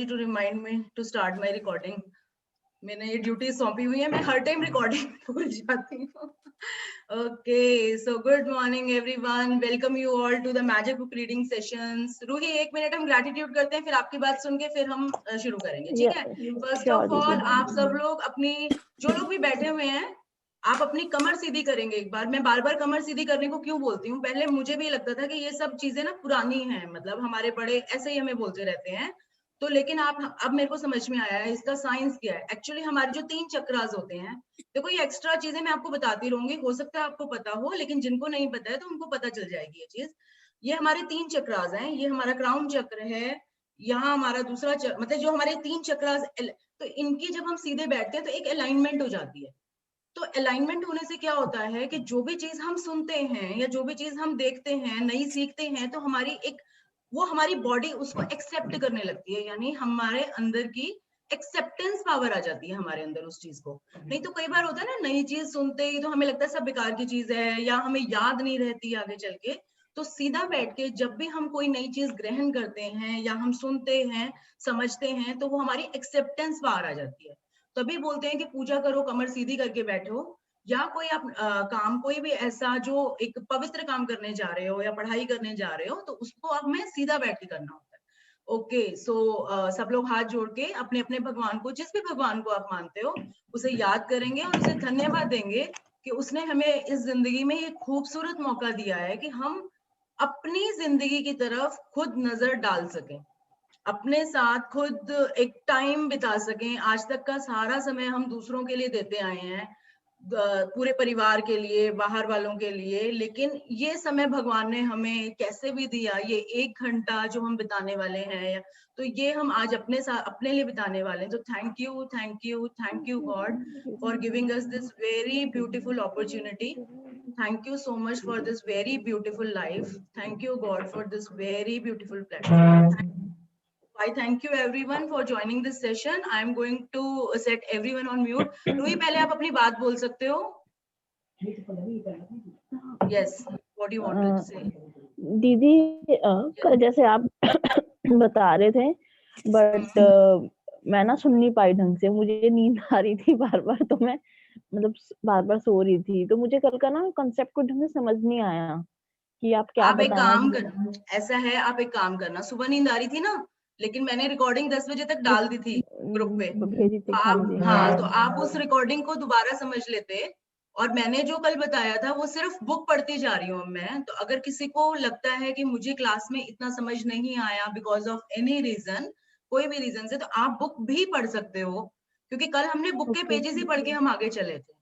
to remind me to start my recording. मैंने ये duty सौंपी हुई है, मैं हर टाइम रिकॉर्डिंग भूल जाती हूँ. Okay, so good morning everyone. Welcome you all to the Magic Book Reading Sessions. Ruhi, 1 minute हम ग्रेटिट्यूड करते हैं, फिर आपकी बात सुन के फिर हम शुरू करेंगे, ठीक है? फर्स्ट ऑफ ऑल आप सब लोग अपनी, जो लोग भी बैठे हुए हैं, आप अपनी कमर सीधी करेंगे एक बार. मैं बार बार कमर सीधी करने को क्यों बोलती हूँ? पहले मुझे भी लगता था कि ये सब चीजें ना पुरानी हैं, मतलब हमारे बड़े ऐसे ही हमें बोलते रहते हैं. तो लेकिन आप, अब मेरे को समझ में आया है इसका साइंस क्या है. एक्चुअली हमारे जो 3 चक्रास होते हैं, देखो ये एक्स्ट्रा चीजें मैं आपको बताती रहूंगी, हो सकता है आपको पता हो, लेकिन जिनको नहीं पता है तो उनको पता चल जाएगी ये चीज. ये हमारे 3 चक्रास हैं. ये हमारा क्राउन चक्र है, यहाँ हमारा दूसरा चक्र, मतलब जो हमारे 3 चक्रास, तो इनकी जब हम सीधे बैठते हैं तो एक अलाइनमेंट हो जाती है. तो अलाइनमेंट होने से क्या होता है कि जो भी चीज हम सुनते हैं या जो भी चीज हम देखते हैं, नई सीखते हैं, तो हमारी एक, वो हमारी बॉडी उसको एक्सेप्ट करने लगती है, यानी हमारे अंदर की एक्सेप्टेंस पावर आ जाती है हमारे अंदर उस चीज को. नहीं तो कई बार होता है ना, नई चीज सुनते ही तो हमें लगता है सब बेकार की चीज है या हमें याद नहीं रहती आगे चल के. तो सीधा बैठ के जब भी हम कोई नई चीज ग्रहण करते हैं या हम सुनते हैं, समझते हैं, तो वो हमारी एक्सेप्टेंस बाहर आ जाती है. तभी बोलते हैं कि पूजा करो, कमर सीधी करके बैठो, या कोई आप काम, कोई भी ऐसा जो एक पवित्र काम करने जा रहे हो या पढ़ाई करने जा रहे हो, तो उसको आप में सीधा बैठ के करना होता है. ओके, सो सब लोग हाथ जोड़ के अपने अपने भगवान को, जिस भी भगवान को आप मानते हो, उसे याद करेंगे और उसे धन्यवाद देंगे कि उसने हमें इस जिंदगी में ये खूबसूरत मौका दिया है कि हम अपनी जिंदगी की तरफ खुद नजर डाल सकें, अपने साथ खुद एक टाइम बिता सकें. आज तक का सारा समय हम दूसरों के लिए देते आए हैं, पूरे परिवार के लिए, बाहर वालों के लिए, लेकिन ये समय भगवान ने हमें कैसे भी दिया, ये 1 घंटा जो हम बिताने वाले हैं, तो ये हम आज अपने साथ, अपने लिए बिताने वाले हैं. तो thank you, thank you, thank you God for giving us this very beautiful opportunity. Thank you so much for this very beautiful life. Thank you God for this very beautiful platform. I thank you everyone for joining this session. I am going to set everyone on mute. Ruhi, पहले आप अपनी बात बोल सकते हो. Yes, what do you want to say? दीदी, कल जैसे आप बता रहे थे, बट मैं ना सुन नहीं पाई ढंग से, मुझे नींद आ रही थी बार बार, तो मैं मतलब बार बार सो रही थी, तो मुझे कल का ना कंसेप्ट को ढंग से समझ नहीं आया कि आप क्या आप एक बताना काम करना, ऐसा है, आप एक काम करना, सुबह नींद आ रही थी ना, लेकिन मैंने रिकॉर्डिंग 10 बजे तक डाल दी थी ग्रुप पे, भेजी थी. आप, हाँ, तो आप उस रिकॉर्डिंग को दोबारा समझ लेते. और मैंने जो कल बताया था वो सिर्फ बुक पढ़ती जा रही हूँ मैं. तो अगर किसी को लगता है कि मुझे क्लास में इतना समझ नहीं आया बिकॉज ऑफ एनी रीजन, कोई भी रीजन से, तो आप बुक भी पढ़ सकते हो, क्योंकि कल हमने बुक के पेजेस ही पढ़ के हम आगे चले थे,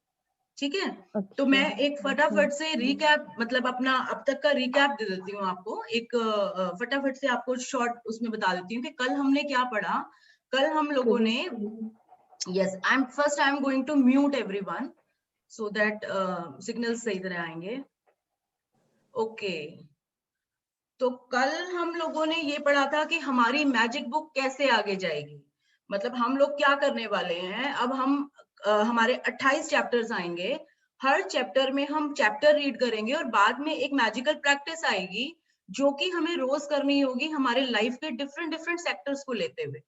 ठीक है? तो मैं एक फटाफट से रिकैप, मतलब अपना अब तक का रिकैप दे देती हूँ आपको, एक फटाफट से आपको शॉर्ट उसमें बता देती हूँ कि कल हमने क्या पढ़ा. कल हम लोगों ने, yes, I am going to mute everyone so that signal सही तरह आएंगे. ओके, तो कल हम लोगों ने ये पढ़ा था कि हमारी मैजिक बुक कैसे आगे जाएगी, मतलब हम लोग क्या करने वाले हैं. अब हम हमारे 28 चैप्टर्स आएंगे, हर चैप्टर में हम चैप्टर रीड करेंगे और बाद में एक मैजिकल प्रैक्टिस आएगी जो कि हमें रोज करनी होगी हमारे लाइफ के डिफरेंट डिफरेंट सेक्टर्स को लेते हुए,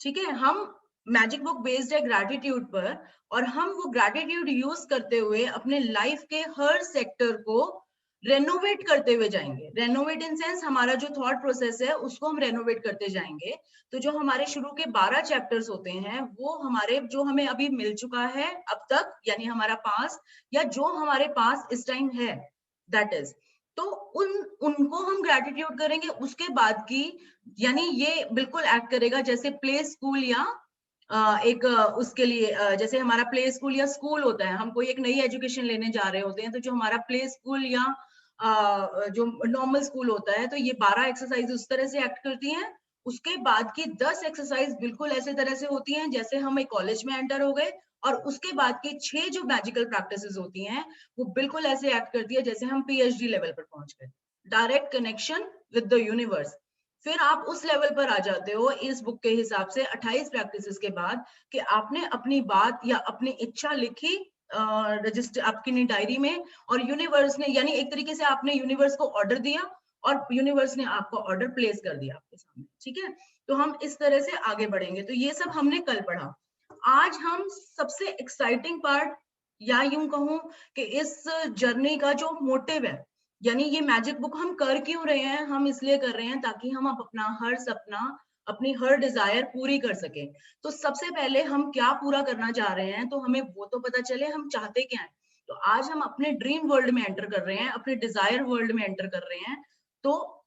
ठीक है? हम मैजिक बुक बेस्ड है ग्रैटिट्यूड पर, और हम वो ग्रैटिट्यूड यूज करते हुए अपने लाइफ के हर सेक्टर को रेनोवेट करते हुए जाएंगे. रेनोवेट इन सेंस, हमारा जो थॉट प्रोसेस है उसको हम रेनोवेट करते जाएंगे. तो जो हमारे शुरू के 12 चैप्टर्स होते हैं, वो हमारे, जो हमें अभी मिल चुका है अब तक, यानी हमारा पास, या जो हमारे पास इस टाइम है, दैट इज, तो उनको हम ग्रैटिट्यूड करेंगे. उसके बाद की, यानी ये बिल्कुल एक्ट करेगा जैसे प्ले स्कूल या एक उसके लिए, जैसे हमारा प्ले स्कूल या स्कूल होता है, हम कोई एक नई एजुकेशन लेने जा रहे होते हैं, तो जो हमारा प्ले स्कूल या जो नॉर्मल स्कूल होता है, तो ये 12 एक्सरसाइज उस तरह से एक्ट करती हैं. उसके बाद की 10 एक्सरसाइज बिल्कुल ऐसे तरह से होती हैं जैसे हम एक कॉलेज में एंटर हो गए, और उसके बाद के 6 जो मैजिकल प्रैक्टिसेस होती हैं वो बिल्कुल ऐसे एक्ट करती है जैसे हम पीएचडी लेवल पर पहुंच गए, direct connection with the universe. फिर आप उस लेवल पर आ जाते हो इस बुक के हिसाब से 28 प्रैक्टिसेस के बाद, कि आपने अपनी बात या अपनी इच्छा लिखी रजिस्टर आपकी डायरी में, और यूनिवर्स ने, यानी एक तरीके से आपने यूनिवर्स को ऑर्डर दिया, और यूनिवर्स ने आपका ऑर्डर प्लेस कर दिया आपके सामने, ठीक है। तो हम इस तरह से आगे बढ़ेंगे। तो ये सब हमने कल पढ़ा। आज हम सबसे एक्साइटिंग पार्ट, या यूं कहूं कि इस जर्नी का जो मोटिव है, यानी ये मैजिक बुक हम कर क्यों रहे हैं, हम इसलिए कर रहे हैं ताकि हम अपना हर सपना, अपनी हर डिजायर पूरी कर सके। तो सबसे पहले हम क्या पूरा करना चाह रहे हैं, तो हमें वो तो पता चले हम चाहते क्या है। तो आज हम अपने ड्रीम वर्ल्ड में एंटर कर रहे हैं, अपने डिजायर वर्ल्ड में एंटर कर रहे हैं। तो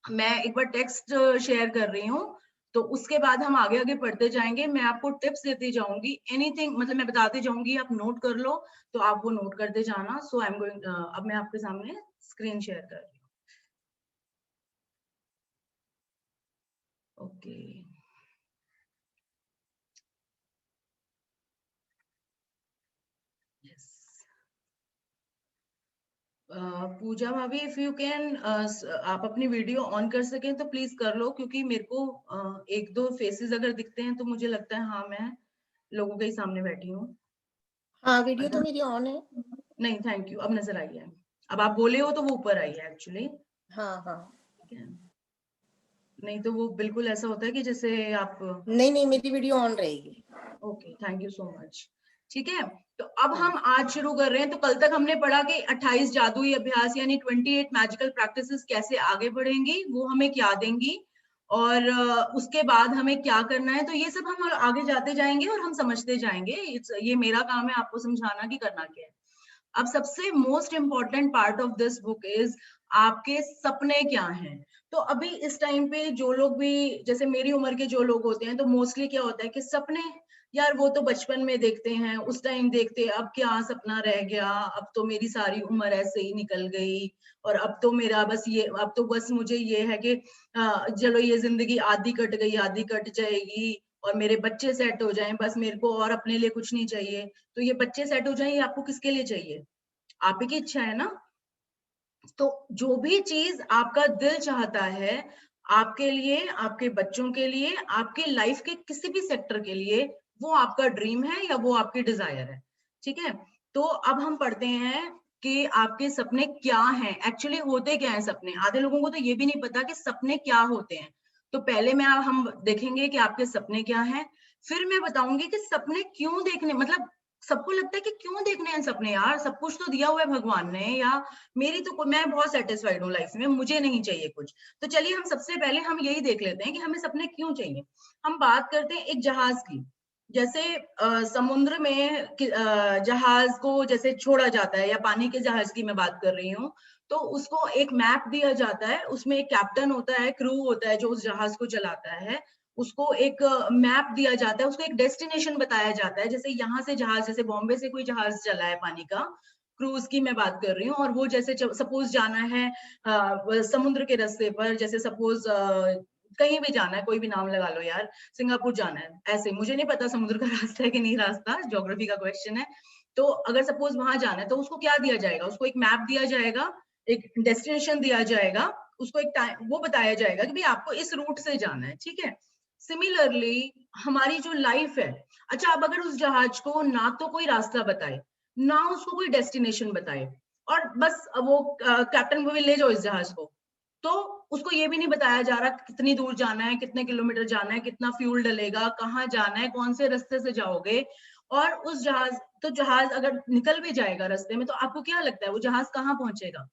मैं एक बार टेक्स्ट शेयर कर रही हूँ, तो उसके बाद हम आगे आगे पढ़ते जाएंगे। मैं आपको टिप्स देती जाऊंगी, एनीथिंग मतलब मैं बताती जाऊंगी, आप नोट कर लो, तो आप वो नोट करते जाना। सो आई एम गोइंग, अब मैं आपके सामने स्क्रीन शेयर कर रही हूँ। Okay, yes. पूजा भाभी, इफ यू कैन, आप अपनी वीडियो ऑन कर सकें तो प्लीज कर लो, क्योंकि मेरे को एक दो फेसेस अगर दिखते हैं तो मुझे लगता है हाँ मैं लोगों के ही सामने बैठी हूँ। हाँ, वीडियो तो मेरी ऑन है। नहीं, थैंक यू, अब नजर आई है। अब आप बोले हो तो वो ऊपर आई है एक्चुअली। हाँ हाँ, ठीक है, नहीं तो वो बिल्कुल ऐसा होता है कि जैसे आप, नहीं मेरी वीडियो ऑन रहेगी। Okay, thank you so much. ठीक है, तो अब हम आज शुरू कर रहे हैं। तो कल तक हमने पढ़ा कि 28 जादुई अभ्यास यानी 28 मैजिकल प्रैक्टिसेस कैसे आगे बढ़ेंगी, वो हमें क्या देंगी, और उसके बाद हमें क्या करना है। तो ये सब हम आगे जाते जाएंगे और हम समझते जाएंगे। ये मेरा काम है आपको समझाना कि करना क्या है। अब सबसे most important part of this book is आपके सपने क्या हैं। तो अभी इस टाइम पे जो लोग भी, जैसे मेरी उम्र के जो लोग होते हैं, तो मोस्टली क्या होता है कि सपने, यार वो तो बचपन में देखते हैं, उस टाइम देखते, अब क्या सपना रह गया, अब तो मेरी सारी उम्र ऐसे ही निकल गई, और अब तो मेरा बस ये, अब तो बस मुझे ये है कि चलो ये जिंदगी आधी कट गई, आधी कट जाएगी, और मेरे बच्चे सेट हो जाएं, बस मेरे को और अपने लिए कुछ नहीं चाहिए। तो ये बच्चे सेट हो जाएं, ये आपको किसके लिए चाहिए? आप ही की इच्छा है ना। तो जो भी चीज आपका दिल चाहता है आपके लिए, आपके बच्चों के लिए, आपके लाइफ के किसी भी सेक्टर के लिए, वो आपका ड्रीम है या वो आपकी डिजायर है। ठीक है, तो अब हम पढ़ते हैं कि आपके सपने क्या हैं, एक्चुअली होते क्या हैं सपने। आधे लोगों को तो ये भी नहीं पता कि सपने क्या होते हैं। तो पहले में हम देखेंगे कि आपके सपने क्या हैं, फिर मैं बताऊंगी कि सपने क्यों देखने, मतलब सबको लगता है कि क्यों देखने हैं सपने, यार सब कुछ तो दिया हुआ है भगवान ने, या मेरी तो मैं बहुत सेटिस्फाइड हूँ लाइफ में, मुझे नहीं चाहिए कुछ। तो चलिए हम सबसे पहले हम यही देख लेते हैं कि हमें सपने क्यों चाहिए। हम बात करते हैं एक जहाज की। जैसे समुद्र में जहाज को जैसे छोड़ा जाता है, या पानी के जहाज की मैं बात कर रही हूँ, तो उसको एक मैप दिया जाता है, उसमें एक कैप्टन होता है, क्रू होता है जो उस जहाज को चलाता है, उसको एक मैप दिया जाता है, उसको एक डेस्टिनेशन बताया जाता है। जैसे यहाँ से जहाज, जैसे बॉम्बे से कोई जहाज चला है पानी का, क्रूज की मैं बात कर रही हूँ, और वो जैसे सपोज जाना है समुद्र के रास्ते पर, जैसे सपोज कहीं भी जाना है, कोई भी नाम लगा लो यार, सिंगापुर जाना है, ऐसे मुझे नहीं पता समुद्र का रास्ता है कि नहीं रास्ता, ज्योग्राफी का क्वेश्चन है। तो अगर सपोज वहां जाना है तो उसको क्या दिया जाएगा, उसको एक मैप दिया जाएगा, एक डेस्टिनेशन दिया जाएगा, उसको एक टाइम वो बताया जाएगा कि भाई आपको इस रूट से जाना है। ठीक है, सिमिलरली हमारी जो लाइफ है, अच्छा अब अगर उस जहाज को ना तो कोई रास्ता बताए, ना उसको कोई डेस्टिनेशन बताए, और बस वो कैप्टन को भी ले जाओ इस जहाज को, तो उसको ये भी नहीं बताया जा रहा कितनी दूर जाना है, कितने किलोमीटर जाना है, कितना फ्यूल डलेगा, कहाँ जाना है, कौन से रास्ते से जाओगे, और उस जहाज, तो जहाज अगर निकल भी जाएगा रास्ते में, तो आपको क्या लगता है वो जहाज कहाँ पहुंचेगा?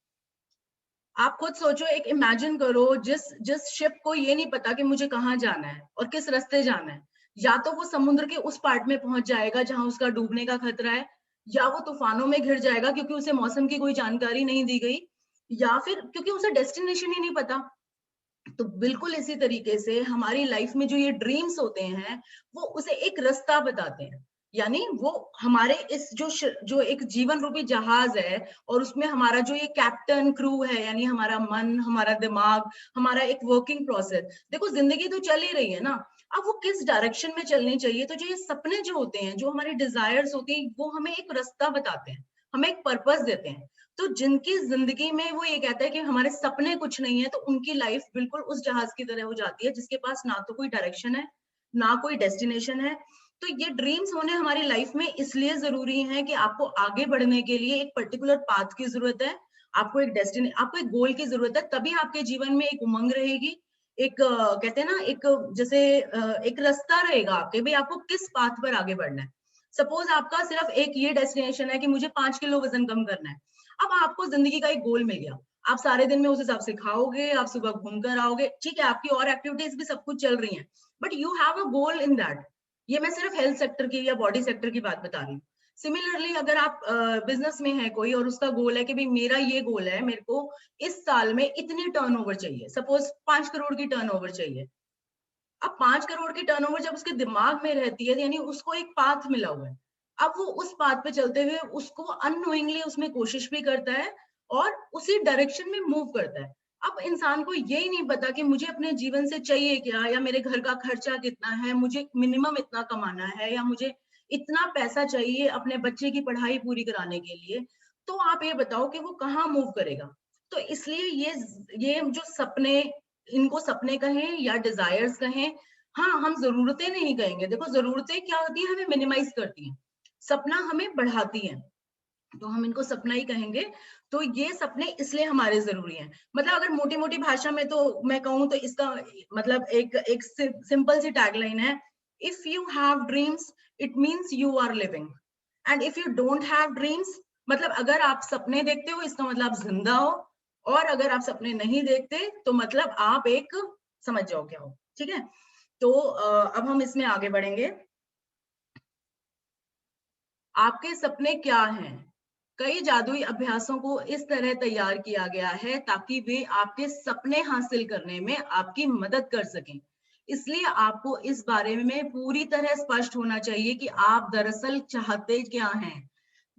आप खुद सोचो, एक इमेजिन करो, जिस जिस शिप को ये नहीं पता कि मुझे कहाँ जाना है और किस रास्ते जाना है, या तो वो समुद्र के उस पार्ट में पहुंच जाएगा जहां उसका डूबने का खतरा है, या वो तूफानों में घिर जाएगा क्योंकि उसे मौसम की कोई जानकारी नहीं दी गई, या फिर क्योंकि उसे डेस्टिनेशन ही नहीं पता। तो बिल्कुल इसी तरीके से हमारी लाइफ में जो ये ड्रीम्स होते हैं, वो उसे एक रास्ता बताते हैं। यानी वो हमारे इस जो एक जीवन रूपी जहाज है, और उसमें हमारा जो ये कैप्टन क्रू है, यानी हमारा मन, हमारा दिमाग, हमारा एक वर्किंग प्रोसेस, देखो जिंदगी तो चल ही रही है ना, अब वो किस डायरेक्शन में चलनी चाहिए। तो जो ये सपने जो होते हैं, जो हमारी डिजायर्स होती हैं, वो हमें एक रास्ता बताते हैं, हमें एक पर्पस देते हैं। तो जिनकी जिंदगी में वो ये कहता है कि हमारे सपने कुछ नहीं है, तो उनकी लाइफ बिल्कुल उस जहाज की तरह हो जाती है जिसके पास ना तो कोई डायरेक्शन है, ना कोई डेस्टिनेशन है। तो ये ड्रीम्स होने हमारी लाइफ में इसलिए जरूरी है कि आपको आगे बढ़ने के लिए एक पर्टिकुलर पाथ की जरूरत है, आपको एक डेस्टिनी, आपको एक गोल की जरूरत है, तभी आपके जीवन में एक उमंग रहेगी, एक कहते हैं ना, एक जैसे एक रास्ता रहेगा आपके, भाई आपको किस पाथ पर आगे बढ़ना है। सपोज आपका सिर्फ एक ये डेस्टिनेशन है कि मुझे 5 किलो वजन कम करना है, अब आपको जिंदगी का एक गोल मिल गया, आप सारे दिन में उस हिसाब से खाओगे, आप सुबह घूम कर आओगे, ठीक है, आपकी और एक्टिविटीज भी सब कुछ चल रही हैं, but you have a goal in that. ये मैं सिर्फ हेल्थ सेक्टर की या बॉडी सेक्टर की बात बता रही हूँ। सिमिलरली अगर आप बिजनेस में है कोई और उसका गोल है कि भाई मेरा ये गोल है, मेरे को इस साल में इतनी टर्नओवर चाहिए, सपोज 5 करोड़ की टर्नओवर चाहिए। अब 5 करोड़ की टर्नओवर जब उसके दिमाग में रहती है, यानी उसको एक पाथ मिला हुआ है, अब वो उस पाथ पे चलते हुए उसको अननोइंगली उसमें कोशिश भी करता है और उसी डायरेक्शन में मूव करता है। अब इंसान को यही नहीं पता कि मुझे अपने जीवन से चाहिए क्या, या मेरे घर का खर्चा कितना है, मुझे मिनिमम इतना कमाना है, या मुझे इतना पैसा चाहिए अपने बच्चे की पढ़ाई पूरी कराने के लिए, तो आप ये बताओ कि वो कहाँ मूव करेगा। तो इसलिए ये जो सपने, इनको सपने कहें या डिजायर्स कहें, हाँ, हम जरूरतें नहीं कहेंगे। देखो जरूरतें क्या होती है, हमें मिनिमाइज करती हैं, सपना हमें बढ़ाती है, तो हम इनको सपना ही कहेंगे। तो ये सपने इसलिए हमारे जरूरी हैं। मतलब अगर मोटी मोटी भाषा में तो मैं कहूँ तो इसका मतलब एक सिंपल सी टैगलाइन है, if you have dreams it means you are living, and if you don't have dreams, मतलब अगर आप सपने देखते हो इसका मतलब आप जिंदा हो, और अगर आप सपने नहीं देखते तो मतलब आप एक, समझ जाओ क्या हो। ठीक है, तो अब हम इसमें आगे बढ़ेंगे। आपके सपने क्या हैं? कई जादुई अभ्यासों को इस तरह तैयार किया गया है ताकि वे आपके सपने हासिल करने में आपकी मदद कर सकें। इसलिए आपको इस बारे में पूरी तरह स्पष्ट होना चाहिए कि आप दरअसल चाहते क्या हैं।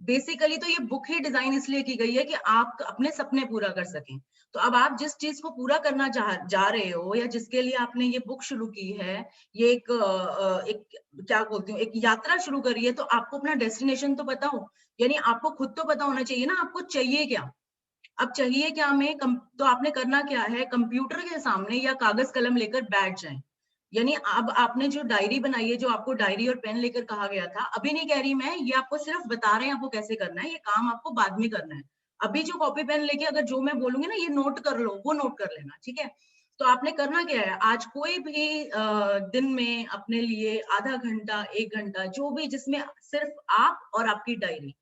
बेसिकली तो ये बुक ही डिजाइन इसलिए की गई है कि आप अपने सपने पूरा कर सकें। तो अब आप जिस चीज को पूरा करना जा रहे हो, या जिसके लिए आपने ये बुक शुरू की है, ये एक क्या बोलती हूँ, एक यात्रा शुरू करी है, तो आपको अपना डेस्टिनेशन तो पता हो, यानी आपको खुद तो पता होना चाहिए ना आपको चाहिए क्या। अब चाहिए क्या में तो आपने करना क्या है, कंप्यूटर के सामने या कागज कलम लेकर बैठ जाएं। यानी अब आपने जो डायरी बनाई है, जो आपको डायरी और पेन लेकर कहा गया था, अभी नहीं कह रही मैं, ये आपको सिर्फ बता रहे हैं आपको कैसे करना है, ये काम आपको बाद में करना है। अभी जो कॉपी पेन लेके अगर जो मैं बोलूंगी ना ये नोट कर लो, वो नोट कर लेना, ठीक है। तो आपने करना क्या है, आज कोई भी दिन में अपने लिए आधा घंटा 1 घंटा जो भी, जिसमें सिर्फ आप और आपकी डायरी,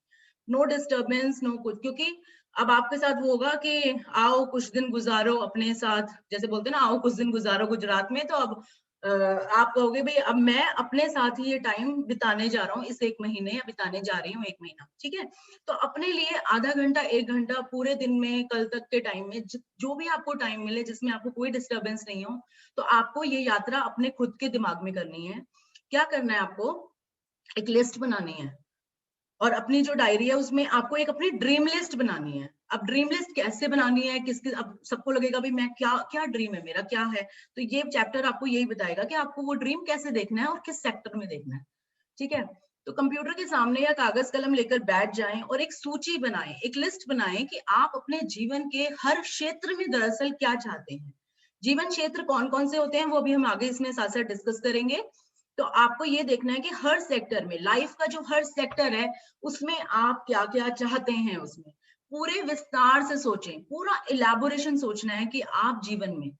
नो डिस्टर्बेंस, नो कुछ, क्योंकि अब आपके साथ वो होगा कि आओ कुछ दिन गुजारो अपने साथ, जैसे बोलते हैं ना, आओ कुछ दिन गुजारो गुजरात में, तो अब आप कहोगे भाई अब मैं अपने साथ ही ये टाइम बिताने जा रहा हूँ इस 1 महीने, या बिताने जा रही हूँ 1 महीना, ठीक है। तो अपने लिए आधा घंटा 1 घंटा पूरे दिन में, कल तक के टाइम में जो भी आपको टाइम मिले जिसमें आपको कोई डिस्टर्बेंस नहीं हो, तो आपको ये यात्रा अपने खुद के दिमाग में करनी है। क्या करना है आपको, एक लिस्ट बनानी है, और अपनी जो डायरी है उसमें आपको एक अपनी ड्रीम लिस्ट बनानी है। अब ड्रीम लिस्ट कैसे बनानी है, किसकी, अब सबको लगेगा भाई मैं क्या क्या ड्रीम है मेरा, क्या है, तो ये चैप्टर आपको यही बताएगा कि आपको वो ड्रीम कैसे देखना है और किस सेक्टर में देखना है, ठीक है। तो कंप्यूटर के सामने या कागज कलम लेकर बैठ जाएं और एक सूची बनाएं, एक लिस्ट बनाएं कि आप अपने जीवन के हर क्षेत्र में दरअसल क्या चाहते हैं। जीवन क्षेत्र कौन कौन से होते हैं वो भी हम आगे इसमें साथ साथ डिस्कस करेंगे। तो आपको ये देखना है कि हर सेक्टर में, लाइफ का जो हर सेक्टर है उसमें आप क्या क्या चाहते हैं, उसमें पूरे विस्तार से सोचें, पूरा इलेबोरेशन सोचना है कि आप जीवन में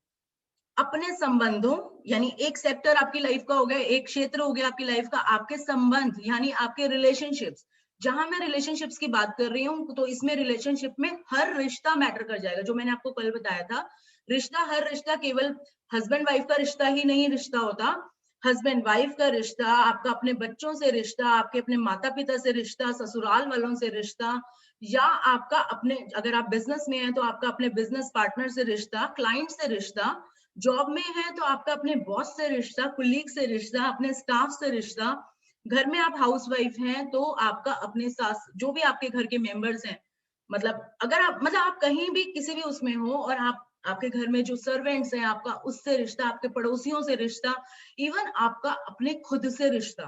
अपने संबंधों, यानी एक सेक्टर आपकी लाइफ का हो गया, एक क्षेत्र हो गया आपकी लाइफ का, आपके संबंध यानी आपके रिलेशनशिप्स। जहां मैं रिलेशनशिप्स की बात कर रही हूँ तो इसमें रिलेशनशिप में हर रिश्ता मैटर कर जाएगा, जो मैंने आपको कल बताया था। रिश्ता, हर रिश्ता केवल हस्बैंड वाइफ का रिश्ता ही नहीं रिश्ता होता, हस्बैंड वाइफ का रिश्ता, आपका अपने बच्चों से रिश्ता, आपके अपने माता पिता से रिश्ता, ससुराल वालों से रिश्ता, या आपका अपने, अगर आप बिजनेस में हैं तो आपका अपने बिजनेस पार्टनर से रिश्ता, क्लाइंट से रिश्ता, जॉब में है तो आपका अपने बॉस से रिश्ता, कुलीग से रिश्ता, अपने स्टाफ से रिश्ता, घर में आप हाउसवाइफ हैं तो आपका अपने सास, जो भी आपके घर के मेंबर्स हैं, मतलब अगर आप, मतलब आप कहीं भी किसी भी उसमें हो और आप, आपके घर में जो सर्वेंट्स हैं आपका उससे रिश्ता, आपके पड़ोसियों से रिश्ता, इवन आपका अपने खुद से रिश्ता।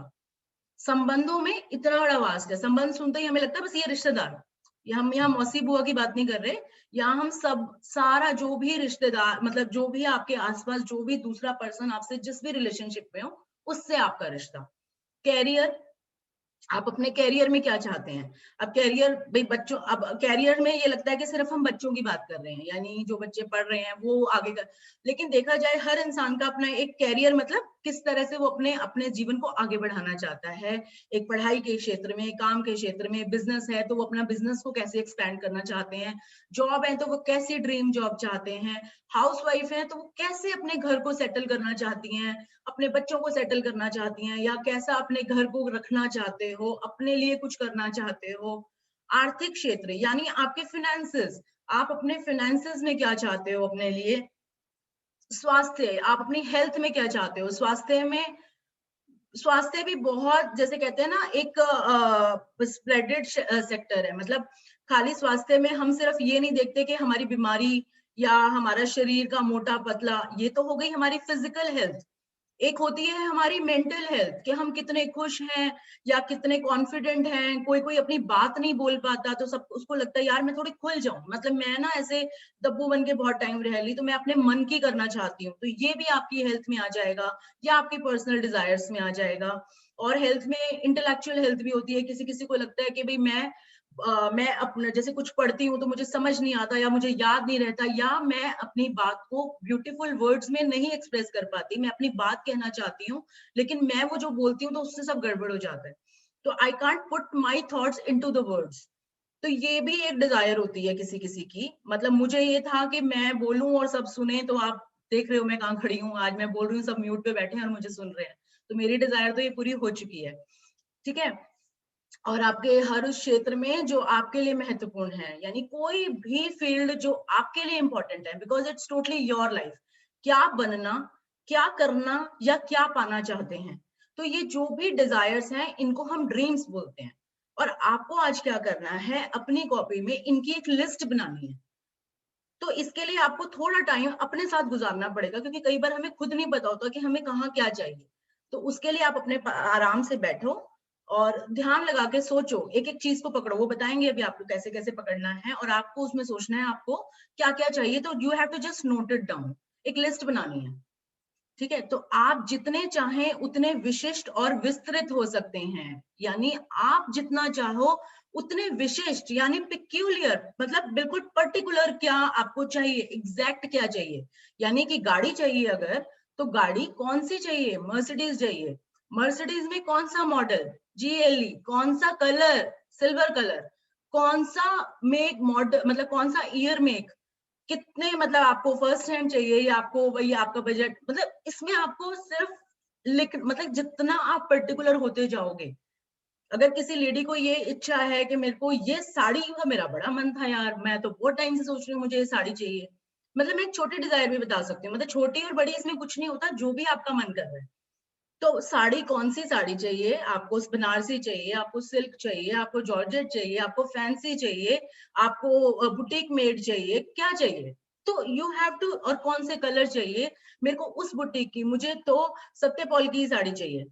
संबंधों में इतना बड़ा वास्ट है, संबंध सुनते ही हमें लगता है बस ये रिश्तेदार, या हम यहाँ मौसी बुआ की बात नहीं कर रहे, यहाँ हम सब सारा जो भी रिश्तेदार, मतलब जो भी आपके आसपास जो भी दूसरा पर्सन आपसे जिस भी रिलेशनशिप में हो उससे आपका रिश्ता। कैरियर, आप अपने कैरियर में क्या चाहते हैं। अब कैरियर भाई बच्चों, अब कैरियर में ये लगता है कि सिर्फ हम बच्चों की बात कर रहे हैं, यानी जो बच्चे पढ़ रहे हैं वो आगे कर, लेकिन देखा जाए हर इंसान का अपना एक कैरियर, मतलब किस तरह से वो अपने अपने जीवन को आगे बढ़ाना चाहता है। एक पढ़ाई के क्षेत्र में, काम के क्षेत्र में, बिजनेस है तो वो अपना बिजनेस को कैसे एक्सपैंड करना चाहते हैं, जॉब है तो वो कैसी ड्रीम जॉब चाहते हैं, हाउसवाइफ है तो वो कैसे अपने घर को सेटल करना चाहती हैं, अपने बच्चों को सेटल करना चाहती हैं, या कैसा अपने घर को रखना चाहते हो, अपने लिए कुछ करना चाहते हो। आर्थिक क्षेत्र यानी आपके फिनेंसेस, आप अपने फिनेंसेस में क्या चाहते हो अपने लिए। स्वास्थ्य, आप अपनी हेल्थ में क्या चाहते हो। स्वास्थ्य में, स्वास्थ्य भी बहुत, जैसे कहते हैं ना, एक स्प्रेडेड सेक्टर है। मतलब खाली स्वास्थ्य में हम सिर्फ ये नहीं देखते कि हमारी बीमारी या हमारा शरीर का मोटा पतला, ये तो हो गई हमारी फिजिकल हेल्थ। एक होती है हमारी मेंटल हेल्थ, कि हम कितने खुश हैं या कितने कॉन्फिडेंट हैं। कोई कोई अपनी बात नहीं बोल पाता तो सब उसको लगता है यार मैं थोड़ी खुल जाऊं, मतलब मैं ना ऐसे दब्बू बन के बहुत टाइम रह ली, तो मैं अपने मन की करना चाहती हूँ, तो ये भी आपकी हेल्थ में आ जाएगा या आपकी पर्सनल डिजायर्स में आ जाएगा। और हेल्थ में इंटेलेक्चुअल हेल्थ भी होती है। किसी किसी को लगता है कि भाई मैं अपने जैसे कुछ पढ़ती हूँ तो मुझे समझ नहीं आता या मुझे याद नहीं रहता, या मैं अपनी बात को ब्यूटीफुल वर्ड्स में नहीं एक्सप्रेस कर पाती। मैं अपनी बात कहना चाहती हूँ लेकिन मैं वो जो बोलती हूँ तो उससे सब गड़बड़ हो जाता है, तो I can't put my thoughts into the words. तो ये भी एक डिजायर होती है किसी किसी की। मतलब मुझे ये था कि मैं बोलूं और सब सुने, तो आप देख रहे हो मैं कहाँ खड़ी हूँ, आज मैं बोल रही हूँ, सब म्यूट पे बैठे हैं और मुझे सुन रहे हैं, तो मेरी डिजायर तो ये पूरी हो चुकी है। ठीक है। और आपके हर उस क्षेत्र में जो आपके लिए महत्वपूर्ण है, यानी कोई भी फील्ड जो आपके लिए इंपॉर्टेंट है, because it's totally your life. क्या बनना, क्या करना या क्या पाना चाहते हैं, तो ये जो भी डिजायर्स हैं इनको हम ड्रीम्स बोलते हैं। और आपको आज क्या करना है, अपनी कॉपी में इनकी एक लिस्ट बनानी है। तो इसके लिए आपको थोड़ा टाइम अपने साथ गुजारना पड़ेगा, क्योंकि कई बार हमें खुद नहीं पता होता कि हमें कहाँ क्या चाहिए। तो उसके लिए आप अपने आराम से बैठो और ध्यान लगा के सोचो, एक एक चीज को पकड़ो। वो बताएंगे अभी आपको कैसे कैसे पकड़ना है, और आपको उसमें सोचना है आपको क्या क्या चाहिए। तो you have to just note it down, एक लिस्ट बनानी है। ठीक है। तो आप जितने चाहें उतने विशिष्ट और विस्तृत हो सकते हैं, यानी आप जितना चाहो उतने विशिष्ट, यानी पिक्यूलियर, मतलब बिल्कुल पर्टिकुलर क्या आपको चाहिए, एग्जैक्ट क्या चाहिए। यानी कि गाड़ी चाहिए अगर, तो गाड़ी कौन सी चाहिए, मर्सिडीज चाहिए। मर्सिडीज में कौन सा मॉडल, GLE, कौन सा कलर, सिल्वर कलर, कौन सा मेक मॉडल, मतलब कौन सा ईयर मेक, कितने, मतलब आपको फर्स्ट हैंड चाहिए या आपको वही आपका बजट, मतलब इसमें आपको सिर्फ लिख, मतलब जितना आप पर्टिकुलर होते जाओगे। अगर किसी लेडी को ये इच्छा है कि मेरे को ये साड़ी का मेरा बड़ा मन था यार, मैं तो बहुत टाइम से सोच रही हूँ मुझे ये साड़ी चाहिए, मतलब मैं एक छोटे डिजायर भी बता सकती हूँ, मतलब छोटी और बड़ी इसमें कुछ नहीं होता, जो भी आपका मन कर रहा है। तो साड़ी, कौन सी साड़ी चाहिए आपको, बनारसी चाहिए, आपको सिल्क चाहिए, आपको जॉर्जेट चाहिए, आपको फैंसी चाहिए, आपको बुटीक मेड चाहिए, क्या चाहिए। तो यू हैव टू, और कौन से कलर चाहिए, मेरे को उस बुटीक की, मुझे तो सत्यपॉल की साड़ी चाहिए।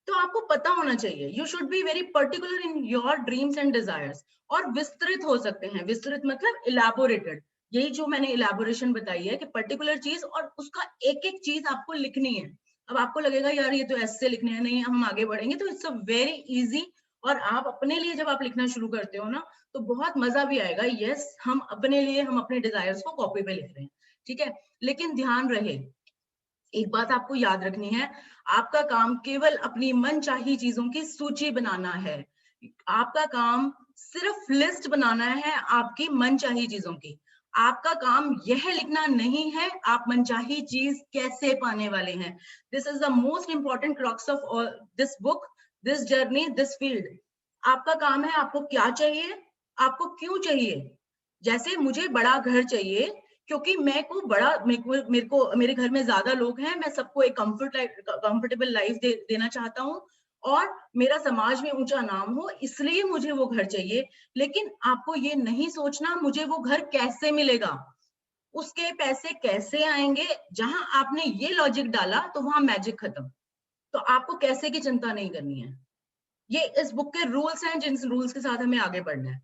तो आपको पता होना चाहिए, you should be very particular in your dreams and desires. और विस्तृत हो सकते हैं, विस्तृत मतलब इलेबोरेटेड, यही जो मैंने इलेबोरेशन बताई है कि पर्टिकुलर चीज और उसका एक एक चीज आपको लिखनी है। अब आपको लगेगा यार ये तो ऐसे लिखने हैं, नहीं हम आगे बढ़ेंगे, तो इट्स अ वेरी इजी। और आप अपने लिए जब आप लिखना शुरू करते हो ना, तो बहुत मजा भी आएगा। यस, हम अपने लिए, हम अपने डिजायर्स को कॉपी पे लिख रहे हैं। ठीक है। लेकिन ध्यान रहे, एक बात आपको याद रखनी है, आपका काम केवल अपनी मनचाही चीजों की सूची बनाना है। आपका काम सिर्फ लिस्ट बनाना है आपकी मनचाही चीजों की। आपका काम यह लिखना नहीं है आप मनचाही चीज कैसे पाने वाले हैं। This is the most important crux of this book, this journey, this field. आपका काम है आपको क्या चाहिए, आपको क्यों चाहिए। जैसे मुझे बड़ा घर चाहिए क्योंकि मेरे घर में ज्यादा लोग हैं, मैं सबको एक कंफर्टेबल लाइफ देना चाहता हूँ, और मेरा समाज में ऊंचा नाम हो, इसलिए मुझे वो घर चाहिए। लेकिन आपको ये नहीं सोचना मुझे वो घर कैसे मिलेगा, उसके पैसे कैसे आएंगे। जहां आपने ये लॉजिक डाला तो वहां मैजिक खत्म। तो आपको कैसे की चिंता नहीं करनी है। ये इस बुक के रूल्स हैं जिन रूल्स के साथ हमें आगे बढ़ना है।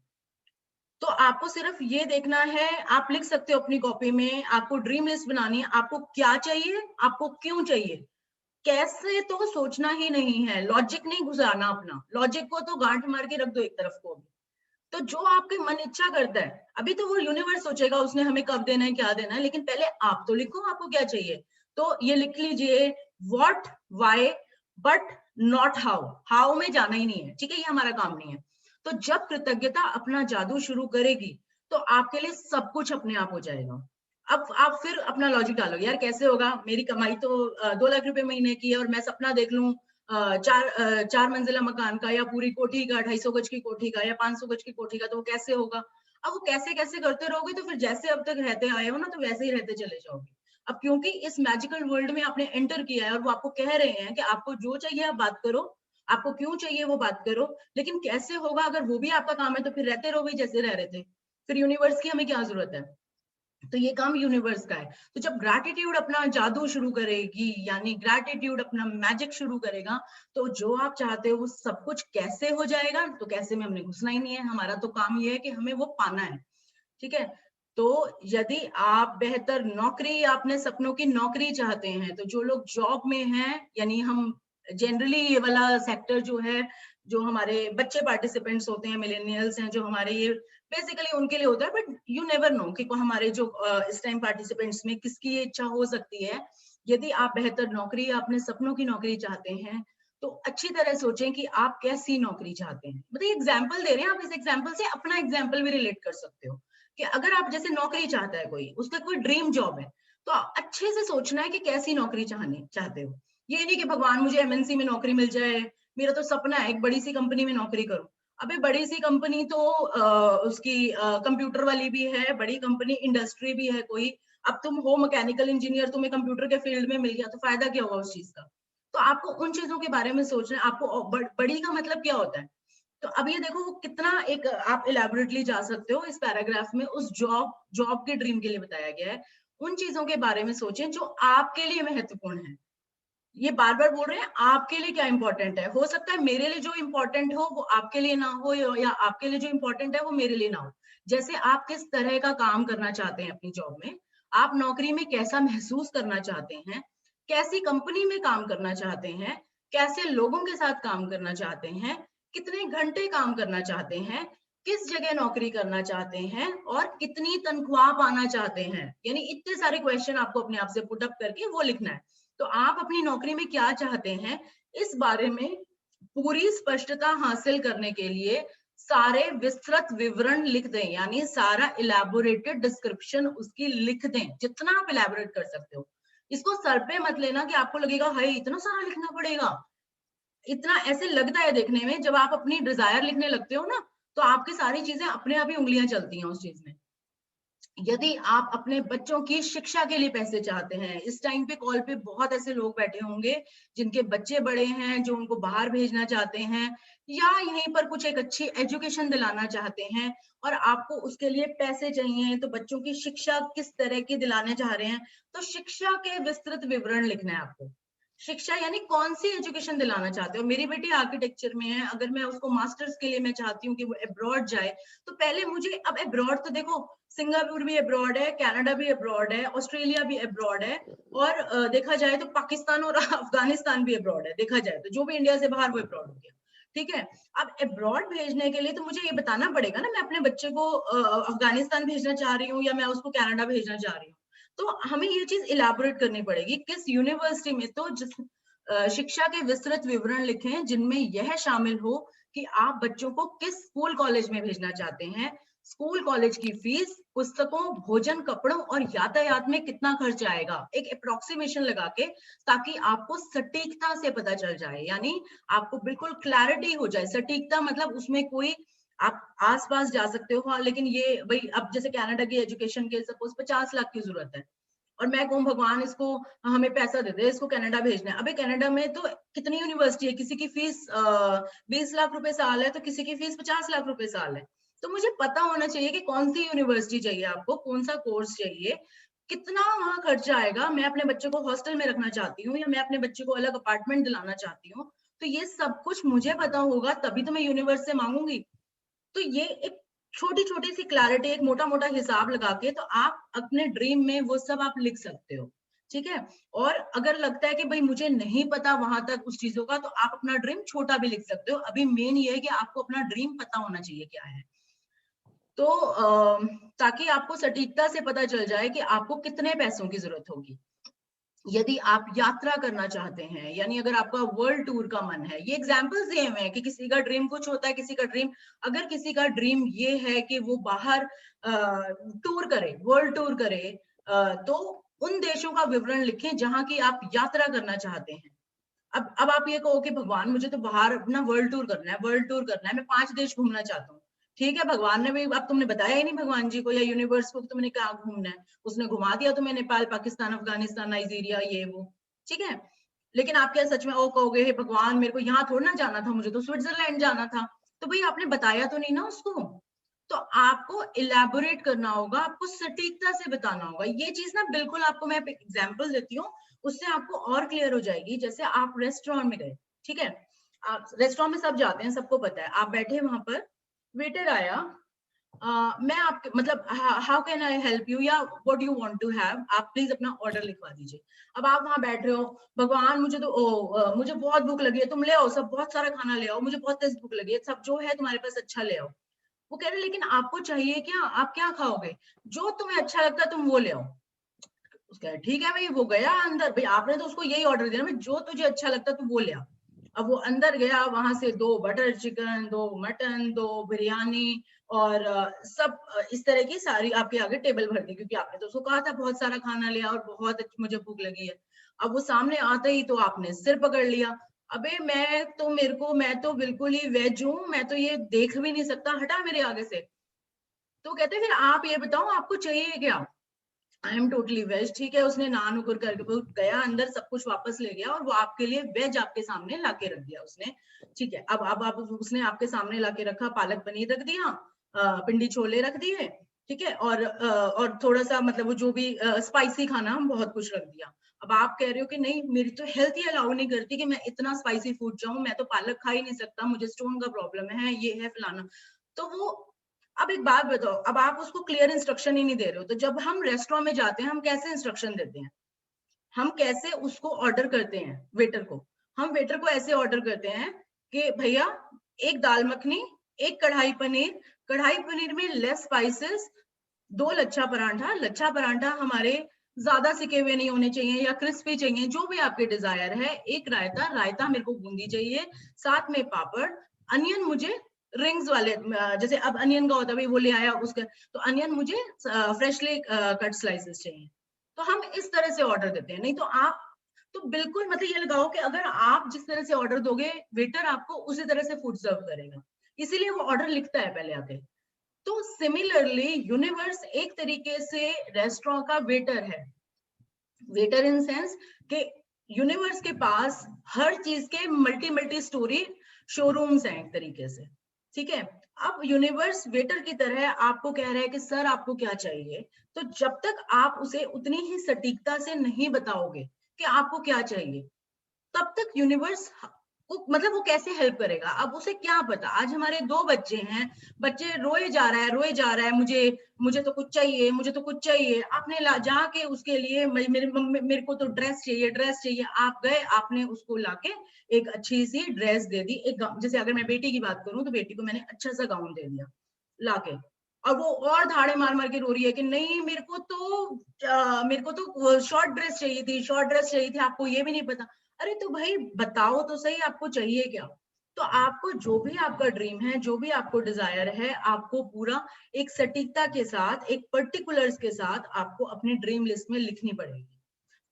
तो आपको सिर्फ ये देखना है, आप लिख सकते हो अपनी कॉपी में, आपको ड्रीम लिस्ट बनानी है, आपको क्या चाहिए, आपको क्यों चाहिए, कैसे तो सोचना ही नहीं है, लॉजिक नहीं घुसाना अपना, लॉजिक को तो गांठ मार के रख दो एक तरफ को। तो जो आपके मन इच्छा करता है, अभी तो वो यूनिवर्स सोचेगा उसने हमें कब देना है, क्या देना है, लेकिन पहले आप तो लिखो आपको क्या चाहिए। तो ये लिख लीजिए, what, why, but not how. How में जाना ही नहीं है, ठीक है, ये हमारा काम नहीं है। तो जब कृतज्ञता अपना जादू शुरू करेगी तो आपके लिए सब कुछ अपने आप हो जाएगा। अब आप फिर अपना लॉजिक डालो, यार कैसे होगा, मेरी कमाई तो 2 लाख रुपए महीने की है और मैं सपना देख लूं चार मंजिला मकान का, या पूरी कोठी का, 250 गज की कोठी का, या 500 गज की कोठी का, तो वो कैसे होगा। अब वो कैसे कैसे करते रहोगे तो फिर जैसे अब तक रहते आए हो ना, तो वैसे ही रहते चले जाओगे। अब क्योंकि इस मैजिकल वर्ल्ड में आपने एंटर किया है और वो आपको कह रहे हैं कि आपको जो चाहिए आप बात करो, आपको क्यों चाहिए वो बात करो, लेकिन कैसे होगा, अगर वो भी आपका काम है तो फिर रहते रहोगे जैसे रह रहे थे, फिर यूनिवर्स की हमें क्या जरूरत है। तो ये काम यूनिवर्स का है। तो जब ग्रैटिट्यूड अपना जादू शुरू करेगी, यानी ग्रैटिट्यूड अपना मैजिक शुरू करेगा, तो जो आप चाहते हो वो सब कुछ कैसे हो जाएगा। तो कैसे में हमने घुसना ही नहीं है, हमारा तो काम ये है कि हमें वो पाना है, ठीक है। तो यदि आप बेहतर नौकरी, अपने सपनों की नौकरी चाहते हैं, तो जो लोग जॉब में हैं, यानी हम जनरली ये वाला सेक्टर जो है, जो हमारे बच्चे पार्टिसिपेंट्स होते हैं, मिलेनियल्स हैं जो हमारे, ये बेसिकली उनके लिए होता है, बट यू नेवर नो कि हमारे जो इस टाइम पार्टिसिपेंट्स में किसकी ये इच्छा हो सकती है। यदि आप बेहतर नौकरी या अपने सपनों की नौकरी चाहते हैं, तो अच्छी तरह सोचें कि आप कैसी नौकरी चाहते हैं। मतलब एग्जाम्पल दे रहे हैं, आप इस एग्जाम्पल से अपना एग्जाम्पल भी रिलेट कर सकते हो कि अगर आप जैसे नौकरी चाहता है कोई, उसका कोई ड्रीम जॉब है, तो अच्छे से सोचना है कि कैसी नौकरी चाहते हो। ये नहीं कि भगवान मुझे एमएनसी में नौकरी मिल जाए, मेरा तो सपना है एक बड़ी सी कंपनी में नौकरी करूं। अबे बड़ी सी कंपनी तो उसकी कंप्यूटर वाली भी है, बड़ी कंपनी इंडस्ट्री भी है कोई। अब तुम हो मैकेनिकल इंजीनियर, तुम्हें कंप्यूटर के फील्ड में मिल गया, तो फायदा क्या होगा उस चीज का। तो आपको उन चीजों के बारे में सोचना है। आपको बड़ी का मतलब क्या होता है। तो अब ये देखो वो कितना एक आप इलेबोरेटली जा सकते हो इस पैराग्राफ में, उस जॉब के ड्रीम के लिए बताया गया है। उन चीजों के बारे में सोचें जो आपके लिए महत्वपूर्ण है। ये बार बार बोल रहे हैं आपके लिए क्या इंपॉर्टेंट है। हो सकता है मेरे लिए जो इंपॉर्टेंट हो वो आपके लिए ना हो, या आपके लिए जो इंपॉर्टेंट है वो मेरे लिए ना हो। जैसे आप किस तरह का काम करना चाहते हैं अपनी जॉब में, आप नौकरी में कैसा महसूस करना चाहते हैं, कैसी कंपनी में काम करना चाहते हैं, कैसे लोगों के साथ काम करना चाहते हैं, कितने घंटे काम करना चाहते हैं, किस जगह नौकरी करना चाहते हैं, और कितनी तनख्वाह पाना चाहते हैं, यानी इतने सारे क्वेश्चन आपको अपने आप से पुट अप करके वो लिखना है। तो आप अपनी नौकरी में क्या चाहते हैं, इस बारे में पूरी स्पष्टता हासिल करने के लिए सारे विस्तृत विवरण लिख दें, यानी सारा इलेबोरेटेड डिस्क्रिप्शन उसकी लिख दें, जितना आप इलेबोरेट कर सकते हो। इसको सर पे मत लेना कि आपको लगेगा हाय इतना सारा लिखना पड़ेगा। इतना ऐसे लगता है देखने में, जब आप अपनी डिजायर लिखने लगते हो ना, तो आपकी सारी चीजें अपने आप ही उंगलियां चलती हैं उस चीज में। यदि आप अपने बच्चों की शिक्षा के लिए पैसे चाहते हैं, इस टाइम पे कॉल पे बहुत ऐसे लोग बैठे होंगे जिनके बच्चे बड़े हैं, जो उनको बाहर भेजना चाहते हैं या यहीं पर कुछ एक अच्छी एजुकेशन दिलाना चाहते हैं, और आपको उसके लिए पैसे चाहिए। तो बच्चों की शिक्षा किस तरह की दिलाने चाह रहे हैं, तो शिक्षा के विस्तृत विवरण लिखना है आपको। शिक्षा यानी कौन सी एजुकेशन दिलाना चाहते हो। मेरी बेटी आर्किटेक्चर में है, अगर मैं उसको मास्टर्स के लिए मैं चाहती हूँ कि वो अब्रॉड जाए, तो पहले मुझे, अब अब्रॉड तो देखो सिंगापुर भी अब्रॉड है, कनाडा भी अब्रॉड है, ऑस्ट्रेलिया भी अब्रॉड है, और देखा जाए तो पाकिस्तान और अफगानिस्तान भी अब्रॉड है। देखा जाए तो जो भी इंडिया से बाहर वो अब्रॉड हो गया, ठीक है। अब अब्रॉड भेजने के लिए तो मुझे ये बताना पड़ेगा ना, मैं अपने बच्चे को अफगानिस्तान भेजना चाह रही हूँ या मैं उसको कनाडा भेजना चाह रही हूँ। तो हमें ये चीज इलाबोरेट करनी पड़ेगी किस यूनिवर्सिटी में। तो जिस शिक्षा के विस्तृत विवरण लिखें जिनमें यह शामिल हो कि आप बच्चों को किस स्कूल कॉलेज में भेजना चाहते हैं, स्कूल कॉलेज की फीस, पुस्तकों, भोजन, कपड़ों और यातायात में कितना खर्च आएगा, एक अप्रोक्सीमेशन लगा के, ताकि आपको सटीकता से पता चल जाए, यानी आपको बिल्कुल क्लैरिटी हो जाए। सटीकता मतलब उसमें कोई, आप आसपास जा सकते हो, हाँ, लेकिन ये भाई अब जैसे कनाडा की एजुकेशन के सपोज 50 लाख की जरूरत है, और मैं कहूँ भगवान इसको हमें पैसा दे दे, इसको कनाडा भेजना है। अबे कनाडा में तो कितनी यूनिवर्सिटी है, किसी की फीस 20 लाख रुपए साल है, तो किसी की फीस 50 लाख रुपए साल है। तो मुझे पता होना चाहिए कि कौन सी यूनिवर्सिटी चाहिए आपको, कौन सा कोर्स चाहिए, कितना वहां खर्चा आएगा। मैं अपने बच्चे को हॉस्टल में रखना चाहती हूँ या मैं अपने बच्चे को अलग अपार्टमेंट दिलाना चाहती हूँ, तो ये सब कुछ मुझे पता होगा, तभी तो मैं यूनिवर्स से मांगूंगी। तो ये एक छोटी छोटी सी क्लैरिटी, एक मोटा मोटा हिसाब लगा के, तो आप अपने ड्रीम में वो सब आप लिख सकते हो। ठीक है। और अगर लगता है कि भाई मुझे नहीं पता वहां तक उस चीजों का, तो आप अपना ड्रीम छोटा भी लिख सकते हो। अभी मेन ये है कि आपको अपना ड्रीम पता होना चाहिए क्या है। तो ताकि आपको सटीकता से पता चल जाए कि आपको कितने पैसों की जरूरत होगी। यदि आप यात्रा करना चाहते हैं, यानी अगर आपका वर्ल्ड टूर का मन है, ये एग्जांपल्स दिए हुए हैं कि किसी का ड्रीम कुछ होता है, किसी का ड्रीम, अगर किसी का ड्रीम ये है कि वो बाहर टूर करे, वर्ल्ड टूर करे, तो उन देशों का विवरण लिखें जहां की आप यात्रा करना चाहते हैं। अब आप ये कहो कि भगवान मुझे तो बाहर अपना वर्ल्ड टूर करना है, वर्ल्ड टूर करना है, मैं 5 देश घूमना चाहता हूँ। ठीक है, भगवान ने भी, अब तुमने बताया ही नहीं भगवान जी को या यूनिवर्स को तुमने क्या घूमना है, उसने घुमा दिया तुम्हें नेपाल, पाकिस्तान, अफगानिस्तान, नाइजीरिया, ये वो। ठीक है, लेकिन आप क्या सच में ओ कहोगे, हे भगवान मेरे को यहाँ थोड़ा ना जाना था, मुझे तो स्विट्जरलैंड जाना था। तो भाई आपने बताया तो नहीं ना उसको। तो आपको इलेबोरेट करना होगा, आपको सटीकता से बताना होगा। ये चीज ना बिल्कुल आपको मैं एग्जांपल देती हूँ, उससे आपको और क्लियर हो जाएगी। जैसे आप रेस्टोरेंट में गए, ठीक है, आप रेस्टोरेंट में सब जाते हैं, सबको पता है, आप बैठे वहां पर, वेटर आया, मैं आपके मतलब how can I help you, या what you want to have, आप प्लीज अपना ऑर्डर लिखवा दीजिए। अब आप वहां बैठ रहे हो, भगवान मुझे तो मुझे बहुत भूख लगी है, तुम ले आओ सब, बहुत सारा खाना ले आओ, मुझे बहुत तेज भूख लगी है, सब जो है तुम्हारे पास अच्छा ले आओ। वो कह रहे लेकिन आपको चाहिए क्या, आप क्या खाओगे, जो तुम्हें अच्छा लगता है तुम वो ले आओ। उसका ठीक है भाई, वो गया अंदर, भाई आपने तो उसको यही ऑर्डर दिया ना, जो तुझे अच्छा लगता है तू वो ले आ। अब वो अंदर गया, वहां से 2 बटर चिकन, 2 मटन, 2 बिरयानी, और सब इस तरह की सारी आपके आगे टेबल भर दी, क्योंकि आपने तो उसको कहा था बहुत सारा खाना लिया और बहुत मुझे भूख लगी है। अब वो सामने आते ही तो आपने सिर पकड़ लिया, अबे मैं तो बिल्कुल ही वेज हूँ, मैं तो ये देख भी नहीं सकता, हटा मेरे आगे से। तो कहते फिर आप ये बताओ आपको चाहिए क्या, आई एम टोटली वेज। ठीक है, उसने नान नुकुर करके वो गया अंदर, सब कुछ वापस ले गया और वो आपके लिए वेज आपके सामने लाके रख दिया उसने। ठीक है, अब आप उसने आपके सामने लाके रखा, पालक पनीर रख दिया, पिंडी छोले रख दिए, ठीक है, और थोड़ा सा मतलब वो जो भी स्पाइसी खाना बहुत कुछ रख दिया। अब आप कह रहे हो कि नहीं मेरी तो हेल्थ ही अलाउ नहीं करती कि मैं इतना स्पाइसी फूड चाहूँ, मैं तो पालक खा ही नहीं सकता, मुझे स्टोन का प्रॉब्लम है, ये है फलाना। तो वो, अब एक बात बताओ, अब आप उसको क्लियर इंस्ट्रक्शन ही नहीं दे रहे हो, तो जब हम रेस्टोरेंट में जाते हैं हम कैसे इंस्ट्रक्शन देते हैं, हम कैसे उसको ऑर्डर करते हैं वेटर को, हम वेटर को ऐसे ऑर्डर करते हैं कि भैया एक दाल मखनी, एक कढ़ाई पनीर में लेस स्पाइसेस, 2 लच्छा परांठा हमारे ज्यादा सिके हुए नहीं होने चाहिए या क्रिस्पी चाहिए, जो भी आपके डिजायर है, एक रायता मेरे को बूंदी चाहिए, साथ में पापड़, अनियन मुझे रिंग्स वाले, जैसे अब अनियन का होता है भाई वो ले आया उसके, तो अनियन मुझे फ्रेशली कट स्लाइसेस चाहिए। तो हम इस तरह से ऑर्डर देते हैं, नहीं तो आप तो बिल्कुल मतलब ये लगाओ कि अगर आप जिस तरह से ऑर्डर दोगे वेटर आपको उसी तरह से फूड सर्व करेगा, इसीलिए वो ऑर्डर लिखता है पहले आके। तो सिमिलरली यूनिवर्स एक तरीके से रेस्टोरेंट का वेटर है, वेटर इन सेंस कि यूनिवर्स के पास हर चीज के मल्टी मल्टी स्टोरी शोरूम्स हैं एक तरीके से। ठीक है, अब यूनिवर्स वेटर की तरह आपको कह रहा है कि सर आपको क्या चाहिए, तो जब तक आप उसे उतनी ही सटीकता से नहीं बताओगे कि आपको क्या चाहिए, तब तक यूनिवर्स मतलब वो कैसे हेल्प करेगा। अब उसे क्या पता, आज हमारे 2 बच्चे हैं, बच्चे रोए जा रहा है, मुझे तो कुछ चाहिए, मुझे तो कुछ चाहिए, आपने जाके उसके लिए मेरे को तो ड्रेस चाहिए, आप गए आपने उसको लाके एक अच्छी सी ड्रेस दे दी, एक जैसे अगर मैं बेटी की बात करूं तो बेटी को मैंने अच्छा सा गाउन दे दिया लाके, और वो और धाड़े मार मार के रो रही है कि नहीं मेरे को तो शॉर्ट ड्रेस चाहिए थी, आपको ये भी नहीं पता। अरे तो भाई बताओ तो सही आपको चाहिए क्या। तो आपको जो भी आपका ड्रीम है, जो भी आपको डिजायर है, आपको पूरा एक सटीकता के साथ, एक पर्टिकुलर्स के साथ आपको अपनी ड्रीम लिस्ट में लिखनी पड़ेगी।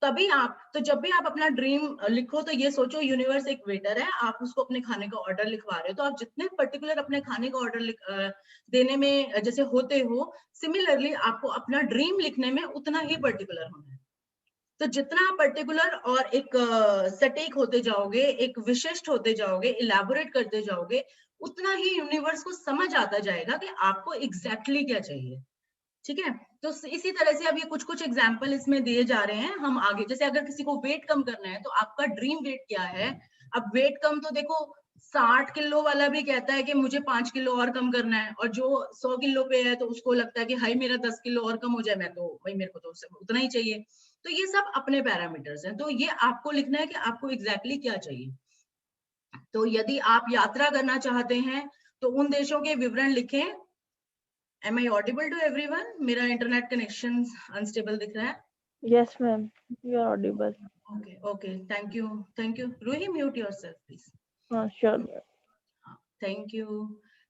तभी आप, तो जब भी आप अपना ड्रीम लिखो तो ये सोचो यूनिवर्स एक वेटर है, आप उसको अपने खाने का ऑर्डर लिखवा रहे हो, तो आप जितने पर्टिकुलर अपने खाने का ऑर्डर देने में जैसे होते हो, सिमिलरली आपको अपना ड्रीम लिखने में उतना ही पर्टिकुलर होना है। तो जितना पर्टिकुलर और एक सटीक होते जाओगे, एक विशिष्ट होते जाओगे, इलेबोरेट करते जाओगे, उतना ही यूनिवर्स को समझ आता जाएगा कि आपको एग्जैक्टली क्या चाहिए। ठीक है, तो इसी तरह से अब ये कुछ कुछ एग्जाम्पल इसमें दिए जा रहे हैं। हम आगे जैसे अगर किसी को वेट कम करना है तो आपका ड्रीम वेट क्या है। अब वेट कम तो देखो 60 किलो वाला भी कहता है कि मुझे 5 किलो और कम करना है, और जो 100 किलो पे है तो उसको लगता है कि हाई मेरा 10 किलो और कम हो जाए, मैं तो भाई मेरे को तो उतना ही चाहिए। तो ये सब अपने पैरामीटर्स हैं। तो ये आपको लिखना है कि आपको एग्जैक्टली क्या चाहिए। तो यदि आप यात्रा करना चाहते हैं तो उन देशों के विवरण लिखें। Am I audible to everyone? मेरा इंटरनेट कनेक्शन अनस्टेबल दिख रहा है। Yes, ma'am. You are audible. Okay, thank you. Ruhi, mute yourself, please. Sure, ma'am. Thank you.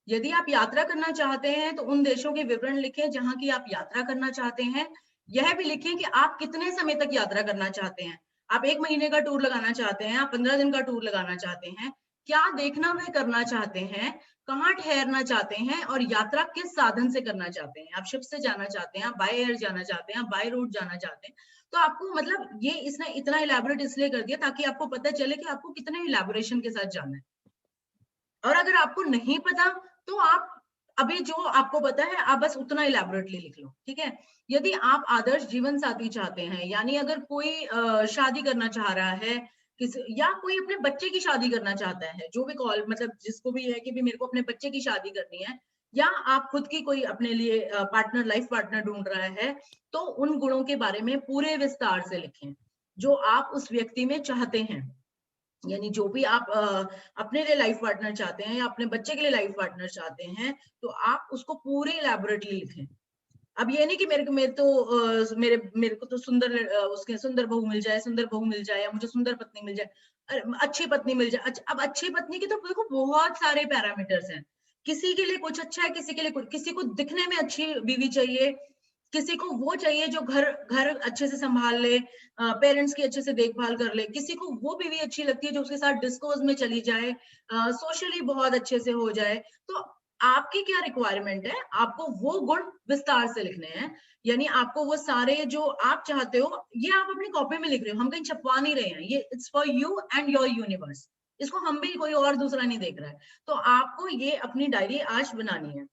यदि आप यात्रा करना चाहते हैं तो उन देशों के विवरण लिखें जहां की आप यात्रा करना चाहते हैं। यह भी लिखें कि आप कितने समय तक यात्रा करना चाहते हैं। आप 1 महीने का टूर लगाना चाहते हैं, आप 15 दिन का टूर लगाना चाहते हैं, क्या देखना वह करना चाहते हैं, कहाँ ठहरना चाहते हैं और यात्रा किस साधन से करना चाहते हैं। आप शिप से जाना चाहते हैं, आप बाय एयर जाना चाहते हैं, आप बाय रोड जाना चाहते हैं। तो आपको मतलब ये इसने इतना इलैबोरेट इसलिए कर दिया ताकि आपको पता चले कि आपको कितने इलैबोरेशन के साथ जाना है। और अगर आपको नहीं पता तो आप अभी जो आपको पता है आप बस उतना इलैबोरेटली लिख लो, ठीक है। यदि आप आदर्श जीवन साथी चाहते हैं, यानी अगर कोई शादी करना चाह रहा है किसी, या कोई अपने बच्चे की शादी करना चाहता है, जो भी कॉल मतलब जिसको भी है कि भी मेरे को अपने बच्चे की शादी करनी है, या आप खुद की कोई अपने लिए पार्टनर, लाइफ पार्टनर ढूंढ रहा है, तो उन गुणों के बारे में पूरे विस्तार से लिखें जो आप उस व्यक्ति में चाहते हैं। यानी जो भी आप अपने लिए लाइफ पार्टनर चाहते हैं या अपने बच्चे के लिए लाइफ पार्टनर चाहते हैं, तो आप उसको पूरे इलैबोरेटली लिखें। अब ये नहीं कि मेरे को तो सुंदर उसके सुंदर बहू मिल जाए, सुंदर बहू मिल जाए, या मुझे सुंदर पत्नी मिल जाए, अच्छी पत्नी मिल जाए। अब अच्छी पत्नी के तो देखो बहुत सारे पैरामीटर्स हैं। किसी के लिए कुछ अच्छा है, किसी के लिए कुछ, किसी को दिखने में अच्छी बीवी चाहिए, किसी को वो चाहिए जो घर घर अच्छे से संभाल ले, पेरेंट्स की अच्छे से देखभाल कर ले, किसी को वो बीवी अच्छी लगती है जो उसके साथ डिस्कोर्स में चली जाए, सोशली बहुत अच्छे से हो जाए। तो आपकी क्या रिक्वायरमेंट है, आपको वो गुण विस्तार से लिखने हैं। यानी आपको वो सारे जो आप चाहते हो, ये आप अपनी कॉपी में लिख रहे हो, हम कहीं छपवा नहीं रहे हैं, ये it's for you and your universe. इसको हम भी कोई और दूसरा नहीं देख रहा है। तो आपको ये अपनी डायरी आज बनानी है।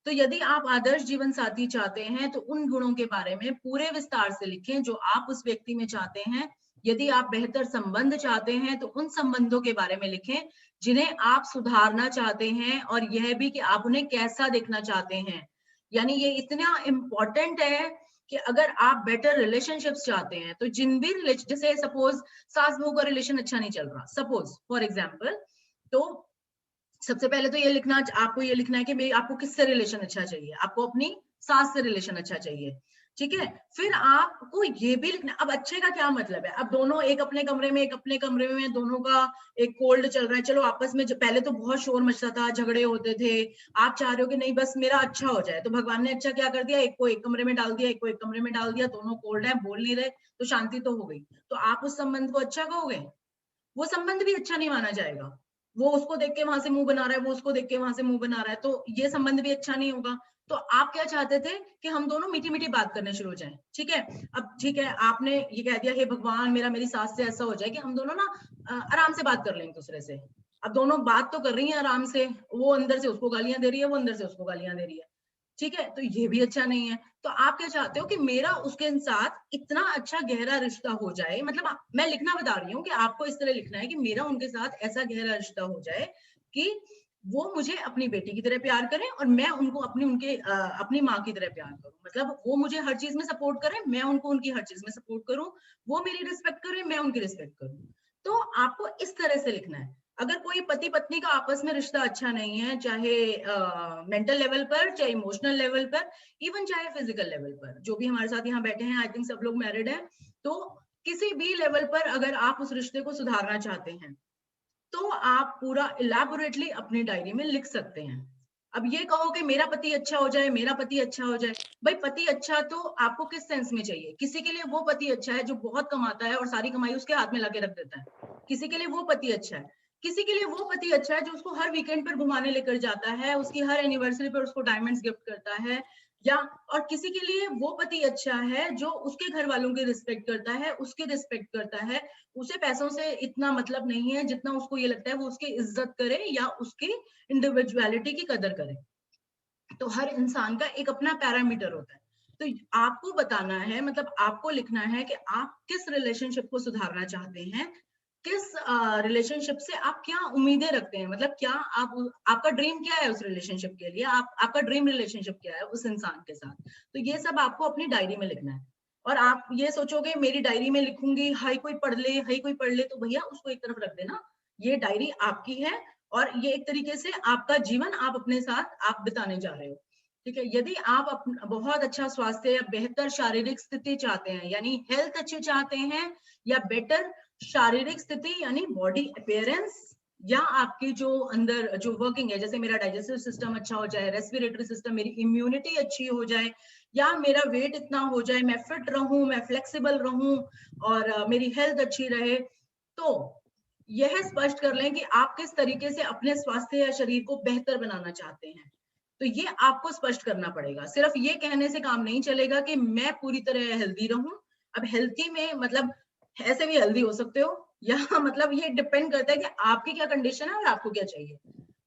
तो यदि आप आदर्श जीवन साथी चाहते हैं तो उन गुणों के बारे में पूरे विस्तार से लिखें जो आप उस व्यक्ति में चाहते हैं। यदि आप बेहतर संबंध चाहते हैं तो उन संबंधों के बारे में लिखें जिन्हें आप सुधारना चाहते हैं, और यह भी कि आप उन्हें कैसा देखना चाहते हैं। यानी ये इतना इम्पोर्टेंट है कि अगर आप बेटर रिलेशनशिप्स चाहते हैं तो जिन भी जैसे सपोज सास बहू का रिलेशन अच्छा नहीं चल रहा, सपोज फॉर एग्जाम्पल, तो सबसे पहले तो ये लिखना, आपको ये लिखना है कि भाई आपको किससे रिलेशन अच्छा चाहिए। आपको अपनी सास से रिलेशन अच्छा चाहिए, ठीक है। फिर आपको ये भी लिखना, अब अच्छे का क्या मतलब है, अब दोनों एक अपने कमरे में, एक अपने कमरे में, दोनों का एक कोल्ड चल रहा है, चलो आपस में पहले तो बहुत शोर मचता था, झगड़े होते थे, आप चाह रहे हो कि नहीं बस मेरा अच्छा हो जाए, तो भगवान ने अच्छा क्या कर दिया, एक को एक कमरे में डाल दिया, एक को एक कमरे में डाल दिया, दोनों कोल्ड है, बोल नहीं रहे, तो शांति तो हो गई। तो आप उस संबंध को अच्छा कहोगे? वो संबंध भी अच्छा नहीं माना जाएगा। वो उसको देख के वहां से मुंह बना रहा है, वो उसको देख के वहां से मुंह बना रहा है, तो ये संबंध भी अच्छा नहीं होगा। तो आप क्या चाहते थे कि हम दोनों मीठी मीठी बात करने शुरू हो जाएं, ठीक है। अब ठीक है, आपने ये कह दिया हे भगवान मेरा मेरी सास से ऐसा हो जाए कि हम दोनों ना आराम से बात कर लें एक दूसरे से। अब दोनों बात तो कर रही हैं आराम से, वो अंदर से उसको गालियां दे रही है, वो अंदर से उसको गालियां दे रही है, ठीक है, तो ये भी अच्छा नहीं है। तो आप क्या चाहते हो कि मेरा उसके साथ इतना अच्छा गहरा रिश्ता हो जाए, मतलब मैं लिखना बता रही हूँ कि आपको इस तरह लिखना है कि मेरा उनके साथ ऐसा गहरा रिश्ता हो जाए कि वो मुझे अपनी बेटी की तरह प्यार करें और मैं उनको अपनी माँ की तरह प्यार करूं। मतलब वो मुझे हर चीज में सपोर्ट करें, मैं उनको उनकी हर चीज में सपोर्ट करूं, वो मेरी रिस्पेक्ट करें, मैं उनकी रिस्पेक्ट करूं। तो आपको इस तरह से लिखना है। अगर कोई पति पत्नी का आपस में रिश्ता अच्छा नहीं है, चाहे मेंटल लेवल पर, चाहे इमोशनल लेवल पर, इवन चाहे फिजिकल लेवल पर, जो भी हमारे साथ यहाँ बैठे हैं आई थिंक सब लोग मैरिड हैं, तो किसी भी लेवल पर अगर आप उस रिश्ते को सुधारना चाहते हैं तो आप पूरा इलैबोरेटली अपनी डायरी में लिख सकते हैं। अब ये कहो कि मेरा पति अच्छा हो जाए, मेरा पति अच्छा हो जाए, भाई पति अच्छा तो आपको किस सेंस में चाहिए? किसी के लिए वो पति अच्छा है जो बहुत कमाता है और सारी कमाई उसके हाथ में लाके रख देता है, किसी के लिए वो पति अच्छा है। किसी के लिए वो पति अच्छा है जो उसको हर वीकेंड पर घुमाने लेकर जाता है, उसकी हर एनिवर्सरी पर उसको डायमंड्स गिफ्ट करता है, या और किसी के लिए वो पति अच्छा है जो उसके घर वालों की रिस्पेक्ट करता है, उसकी रिस्पेक्ट करता है, उसे पैसों से इतना मतलब नहीं है जितना उसको ये लगता है वो उसकी इज्जत करे या उसकी इंडिविजुअलिटी की कदर करे। तो हर इंसान का एक अपना पैरामीटर होता है। तो आपको बताना है, मतलब आपको लिखना है कि आप किस रिलेशनशिप को सुधारना चाहते हैं, किस रिलेशनशिप से आप क्या उम्मीदें रखते हैं, मतलब क्या आपका ड्रीम क्या है उस रिलेशनशिप के लिए, आपका ड्रीम रिलेशनशिप क्या है उस इंसान के साथ। तो ये सब आपको अपनी डायरी में लिखना है। और आप ये सोचोगे मेरी डायरी में लिखूंगी, हाई कोई पढ़ ले, हाई कोई पढ़ ले, तो भैया उसको एक तरफ रख देना। ये डायरी आपकी है और ये एक तरीके से आपका जीवन आप अपने साथ आप बिताने जा रहे हो। ठीक है, यदि आप बहुत अच्छा स्वास्थ्य या बेहतर शारीरिक स्थिति चाहते हैं, यानी हेल्थ अच्छी चाहते हैं, या बेटर शारीरिक स्थिति यानी बॉडी अपीयरेंस, या आपकी जो अंदर जो वर्किंग है, जैसे मेरा डाइजेस्टिव सिस्टम अच्छा हो जाए, रेस्पिरेटरी सिस्टम, मेरी इम्यूनिटी अच्छी हो जाए, या मेरा वेट इतना हो जाए, मैं फिट रहूं, मैं फ्लेक्सिबल रहूं, और मेरी हेल्थ अच्छी रहे, तो यह स्पष्ट कर लें कि आप किस तरीके से अपने स्वास्थ्य या शरीर को बेहतर बनाना चाहते हैं। तो ये आपको स्पष्ट करना पड़ेगा। सिर्फ ये कहने से काम नहीं चलेगा कि मैं पूरी तरह हेल्दी रहूं। अब हेल्थी में मतलब ऐसे भी हेल्दी हो सकते हो, या मतलब ये डिपेंड करता है कि आपकी क्या कंडीशन है और आपको क्या चाहिए।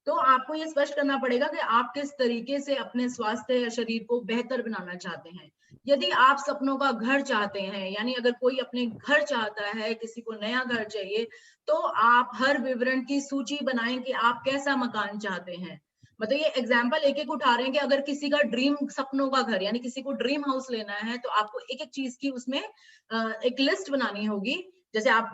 तो आपको ये स्पष्ट करना पड़ेगा कि आप किस तरीके से अपने स्वास्थ्य या शरीर को बेहतर बनाना चाहते हैं। यदि आप सपनों का घर चाहते हैं, यानी अगर कोई अपने घर चाहता है, किसी को नया घर चाहिए, तो आप हर विवरण की सूची बनाएं कि आप कैसा मकान चाहते हैं। मतलब ये एग्जाम्पल एक एक उठा रहे हैं कि अगर किसी का ड्रीम सपनों का घर, यानी किसी को ड्रीम हाउस लेना है, तो आपको एक एक चीज की उसमें एक लिस्ट बनानी होगी। जैसे आप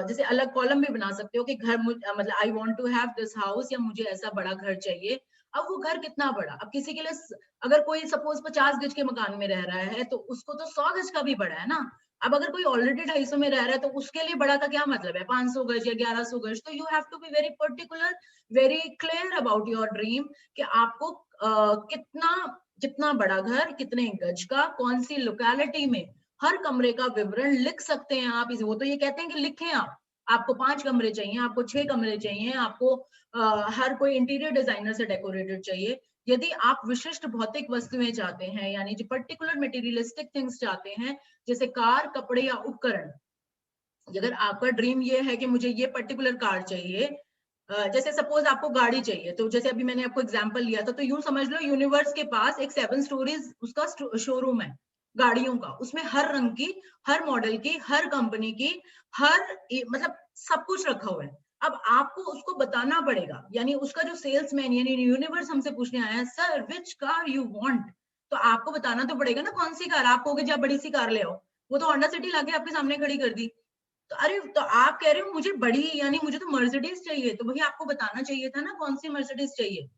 जैसे अलग कॉलम भी बना सकते हो कि घर मतलब I want to have this house, या मुझे ऐसा बड़ा घर चाहिए। अब वो घर कितना बड़ा, अब किसी के लिए अगर कोई सपोज 50 गज के मकान में रह रहा है, तो उसको तो 100 गज का भी बड़ा है ना। अब अगर कोई ऑलरेडी 250 में रह रहा है, तो उसके लिए बड़ा का क्या मतलब है, 500 गज या 1100 गज। तो you have to be very particular, very clear about your dream, कि आपको कितना कितना बड़ा घर, कितने गज का, कौन सी लोकेलिटी में, हर कमरे का विवरण लिख सकते हैं आप। वो तो ये कहते हैं कि लिखें आप, आपको 5 कमरे चाहिए, आपको 6 कमरे चाहिए, आपको हर कोई इंटीरियर डिजाइनर से डेकोरेटेड चाहिए। यदि आप विशिष्ट भौतिक वस्तुएं चाहते हैं, यानी जो पर्टिकुलर मटेरियलिस्टिक थिंग्स चाहते हैं, जैसे कार, कपड़े या उपकरण, अगर आपका ड्रीम ये है कि मुझे ये पर्टिकुलर कार चाहिए, जैसे सपोज आपको गाड़ी चाहिए, तो जैसे अभी मैंने आपको एग्जांपल लिया था, तो यूं समझ लो यूनिवर्स के पास एक 7 स्टोरीज उसका शोरूम है गाड़ियों का। उसमें हर रंग की, हर मॉडल की, हर कंपनी की, मतलब सब कुछ रखा हुआ है। अब आपको उसको बताना पड़ेगा, यानी उसका जो सेल्समैन, यानी यूनिवर्स हमसे पूछने आया है, sir which car you want, तो आपको बताना तो पड़ेगा ना कौन सी कार। आप कहोगे जब बड़ी सी कार ले आओ, वो तो होंडा सिटी लाके आपके सामने खड़ी कर दी। तो अरे, तो आप कह रहे हो मुझे बड़ी, यानी मुझे तो मर्सिडीज चाहिए, तो भैया आपको बताना चाहिए था ना कौन सी मर्सिडीज चाहिए।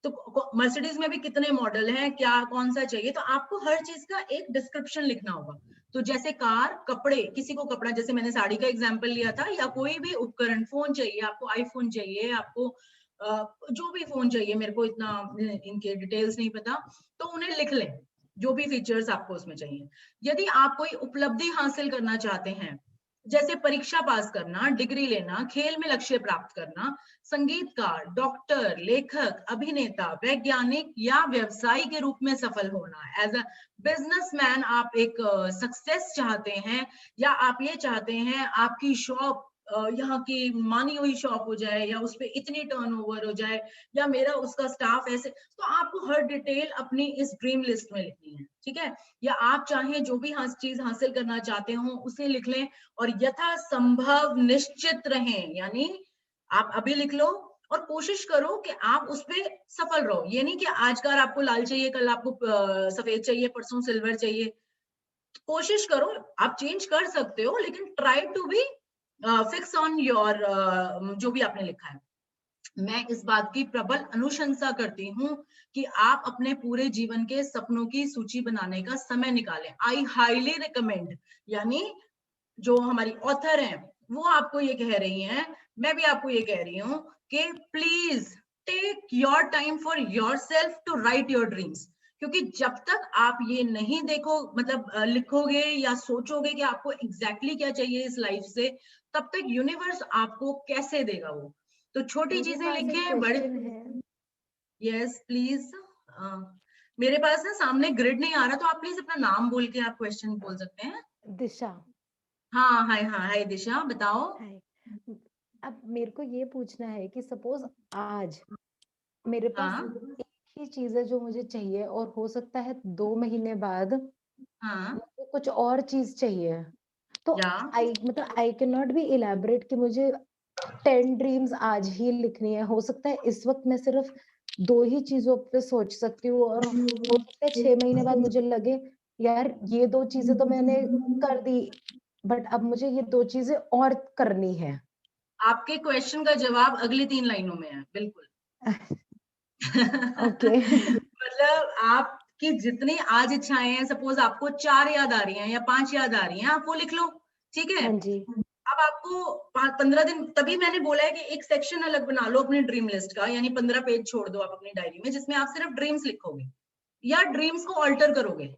तो मर्सिडीज में भी कितने मॉडल हैं, क्या कौन सा चाहिए, तो आपको हर चीज का एक डिस्क्रिप्शन लिखना होगा। तो जैसे कार, कपड़े, किसी को कपड़ा, जैसे मैंने साड़ी का एग्जांपल लिया था, या कोई भी उपकरण, फोन चाहिए आपको, आईफोन चाहिए आपको, जो भी फोन चाहिए, मेरे को इतना इनके डिटेल्स नहीं पता, तो उन्हें लिख लें जो भी फीचर्स आपको उसमें चाहिए। यदि आप कोई उपलब्धि हासिल करना चाहते हैं, जैसे परीक्षा पास करना, डिग्री लेना, खेल में लक्ष्य प्राप्त करना, संगीतकार, डॉक्टर, लेखक, अभिनेता, वैज्ञानिक या व्यवसायी के रूप में सफल होना, एज अ बिजनेसमैन आप एक सक्सेस चाहते हैं, या आप ये चाहते हैं आपकी शॉप यहाँ की मानी हुई शॉप हो जाए, या उस पर इतनी टर्नओवर हो जाए, या मेरा उसका स्टाफ ऐसे, तो आपको हर डिटेल अपनी इस ड्रीम लिस्ट में लिखनी है। ठीक है, या आप चाहें जो भी चीज हासिल करना चाहते हो उसे लिख लें, और यथासंभव निश्चित रहें, यानी आप अभी लिख लो और कोशिश करो कि आप उस पे सफल रहो। ये नहीं कि आज कार आपको लाल चाहिए, कल आपको सफेद चाहिए, परसों सिल्वर चाहिए। कोशिश करो, आप चेंज कर सकते हो, लेकिन try to be fix on your जो भी आपने लिखा है। मैं इस बात की प्रबल अनुशंसा करती हूँ कि आप अपने पूरे जीवन के सपनों की सूची बनाने का समय निकालें। आई हाईली रिकमेंड, यानी जो हमारी ऑथर हैं वो आपको ये कह रही हैं, मैं भी आपको ये कह रही हूँ कि please take your time for yourself to write your dreams. क्योंकि जब तक आप ये नहीं देखो, मतलब लिखोगे या सोचोगे कि आपको एग्जैक्टली क्या चाहिए इस लाइफ से, तब तक यूनिवर्स आपको कैसे देगा वो। तो छोटी मेरे चीजें पास एक लिखें, बड़े। क्वेश्चन है। Yes please. मेरे पास ना सामने ग्रिड नहीं आ रहा, तो आप प्लीज अपना नाम बोल के आप क्वेश्चन बोल सकते हैं। दिशा। हाँ, हाय, हाँ, हाय दिशा, बताओ। हाय। अब मेरे को ये पूछना है कि सपोज आज मेरे पास हाँ, एक ही चीज है जो मुझे चाहिए, और हो सकता है 2 महीने बाद हाँ, मुझे कुछ और चीज चाहिए। तो या I can not be elaborate कि मुझे 10 ड्रीम्स आज ही लिखनी है। हो सकता है इस वक्त मैं सिर्फ 2 ही चीजों पे सोच सकती हूँ, और हो सकता है 6 महीने बाद मुझे लगे यार ये 2 चीजें तो मैंने कर दी, बट अब मुझे ये 2 चीजें और करनी है। आपके क्वेश्चन का जवाब अगली 3 लाइनों में है, बिल्कुल। ओके। मतलब आपकी जितनी आज इच्छाएं हैं, सपोज आपको 4 याद आ रही हैं या 5 याद आ रही हैं, आप वो लिख लो, ठीक है। हाँ जी। अब आपको 15 दिन, तभी मैंने बोला है कि एक सेक्शन अलग बना लो अपनी ड्रीम लिस्ट का, यानी 15 पेज छोड़ दो आप अपनी डायरी में, जिसमें आप सिर्फ ड्रीम्स लिखोगे या ड्रीम्स को ऑल्टर करोगे,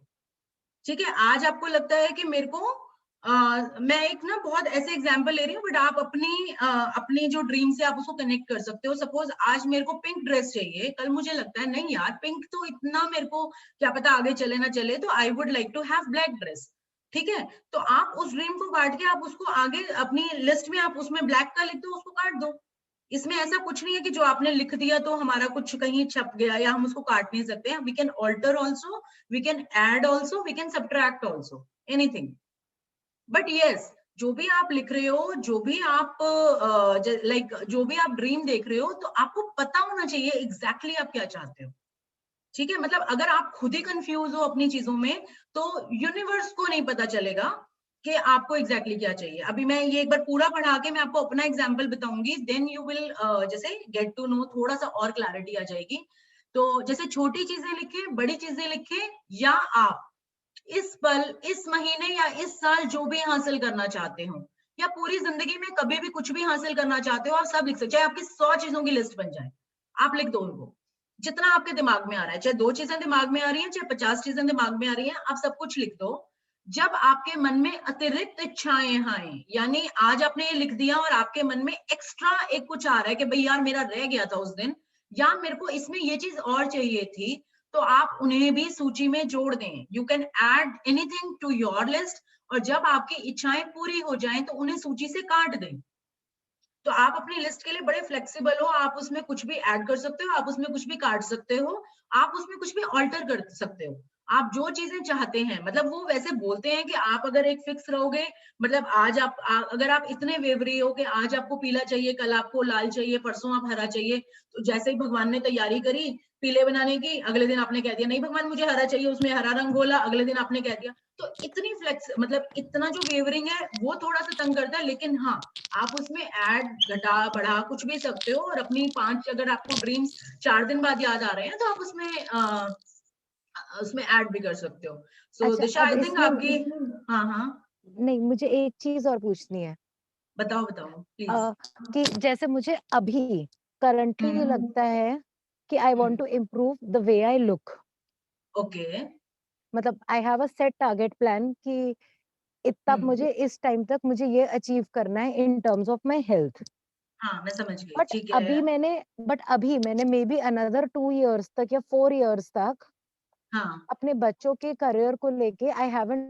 ठीक है। आज आपको लगता है कि मेरे को मैं एक ना बहुत ऐसे एग्जांपल ले रही हूँ, बट आप अपनी जो ड्रीम से आप उसको कनेक्ट कर सकते हो। सपोज आज मेरे को पिंक ड्रेस चाहिए, कल मुझे लगता है नहीं यार पिंक तो इतना मेरे को क्या पता आगे चले ना चले, तो I would like to have black dress, ठीक है। तो आप उस ड्रीम को काट के आप उसको आगे अपनी लिस्ट में आप उसमें ब्लैक का लिख दो, उसको काट दो। इसमें ऐसा कुछ नहीं है कि जो आपने लिख दिया तो हमारा कुछ कहीं छप गया या हम उसको काट नहीं सकते हैं। We can alter also, we can add also, we can subtract also, anything. But yes, जो भी आप लिख रहे हो, जो भी आप जो भी आप ड्रीम देख रहे हो, तो आपको पता होना चाहिए एग्जैक्टली आप क्या चाहते हो, ठीक है। मतलब अगर आप खुद ही कंफ्यूज हो अपनी चीजों में, तो यूनिवर्स को नहीं पता चलेगा कि आपको एग्जैक्टली क्या चाहिए। अभी मैं ये एक बार पूरा पढ़ा के मैं आपको अपना एग्जांपल बताऊंगी, देन यू विल जैसे गेट टू नो, थोड़ा सा और क्लैरिटी आ जाएगी। तो जैसे छोटी चीजें लिखे, बड़ी चीजें लिखे, या आप इस पल, इस महीने या इस साल जो भी हासिल करना चाहते हो, या पूरी जिंदगी में कभी भी कुछ भी हासिल करना चाहते हो, आप सब लिख सकते हो। चाहे आपकी 100 चीजों की लिस्ट बन जाए, आप लिख दो उनको, जितना आपके दिमाग में आ रहा है। चाहे 2 चीजें दिमाग में आ रही हैं, चाहे 50 चीजें दिमाग में आ रही हैं, आप सब कुछ लिख दो। जब आपके मन में अतिरिक्त इच्छाएं आए, यानी आज आपने ये लिख दिया और आपके मन में एक्स्ट्रा एक कुछ आ रहा है कि भाई यार मेरा रह गया था उस दिन, या मेरे को इसमें ये चीज और चाहिए थी, तो आप उन्हें भी सूची में जोड़ दें। You can add anything to your list, और जब आपकी इच्छाएं पूरी हो जाएं तो उन्हें सूची से काट दें। तो आप अपनी लिस्ट के लिए बड़े फ्लेक्सिबल हो, आप उसमें कुछ भी ऐड कर सकते हो, आप उसमें कुछ भी काट सकते हो, आप उसमें कुछ भी ऑल्टर कर सकते हो। आप जो चीजें चाहते हैं, मतलब वो वैसे बोलते हैं कि आप अगर एक फिक्स रहोगे, मतलब आज अगर आप इतने वेवरी हो कि आज आपको पीला चाहिए, कल आपको लाल चाहिए, परसों आप हरा चाहिए, तो जैसे ही भगवान ने तैयारी करी पीले बनाने की, अगले दिन आपने कह दिया नहीं भगवान मुझे हरा चाहिए, उसमें हरा रंग बोला, अगले दिन आपने कह दिया। तो इतनी फ्लेक्स, मतलब इतना जो वेवरिंग है वो थोड़ा सा तंग करता है, लेकिन हाँ आप उसमें ऐड घटा बढ़ा कुछ भी सकते हो। और अपनी 5 अगर आपको ड्रीम्स 4 दिन बाद याद आ रहे हैं, तो आप उसमें ऐड भी कर सकते हो। सो अच्छा, दिशा अब आई थिंक इसमें आपकी, हाँ हाँ नहीं, मुझे एक चीज और पूछनी है। बताओ बताओ प्लीज। अ, कि जैसे मुझे अभी करंटली ये लगता है कि I want to improve the way I look. Okay. मतलब I have a set target plan कि इतना मुझे इस टाइम तक मुझे ये अचीव करना है in terms of my health. हाँ मैं समझ गई, बट ठीक है। अभी मैंने मे बी अनदर 2 इयर्स तक या 4 इयर्स तक हाँ अपने बच्चों के करियर को लेके आई हैवंट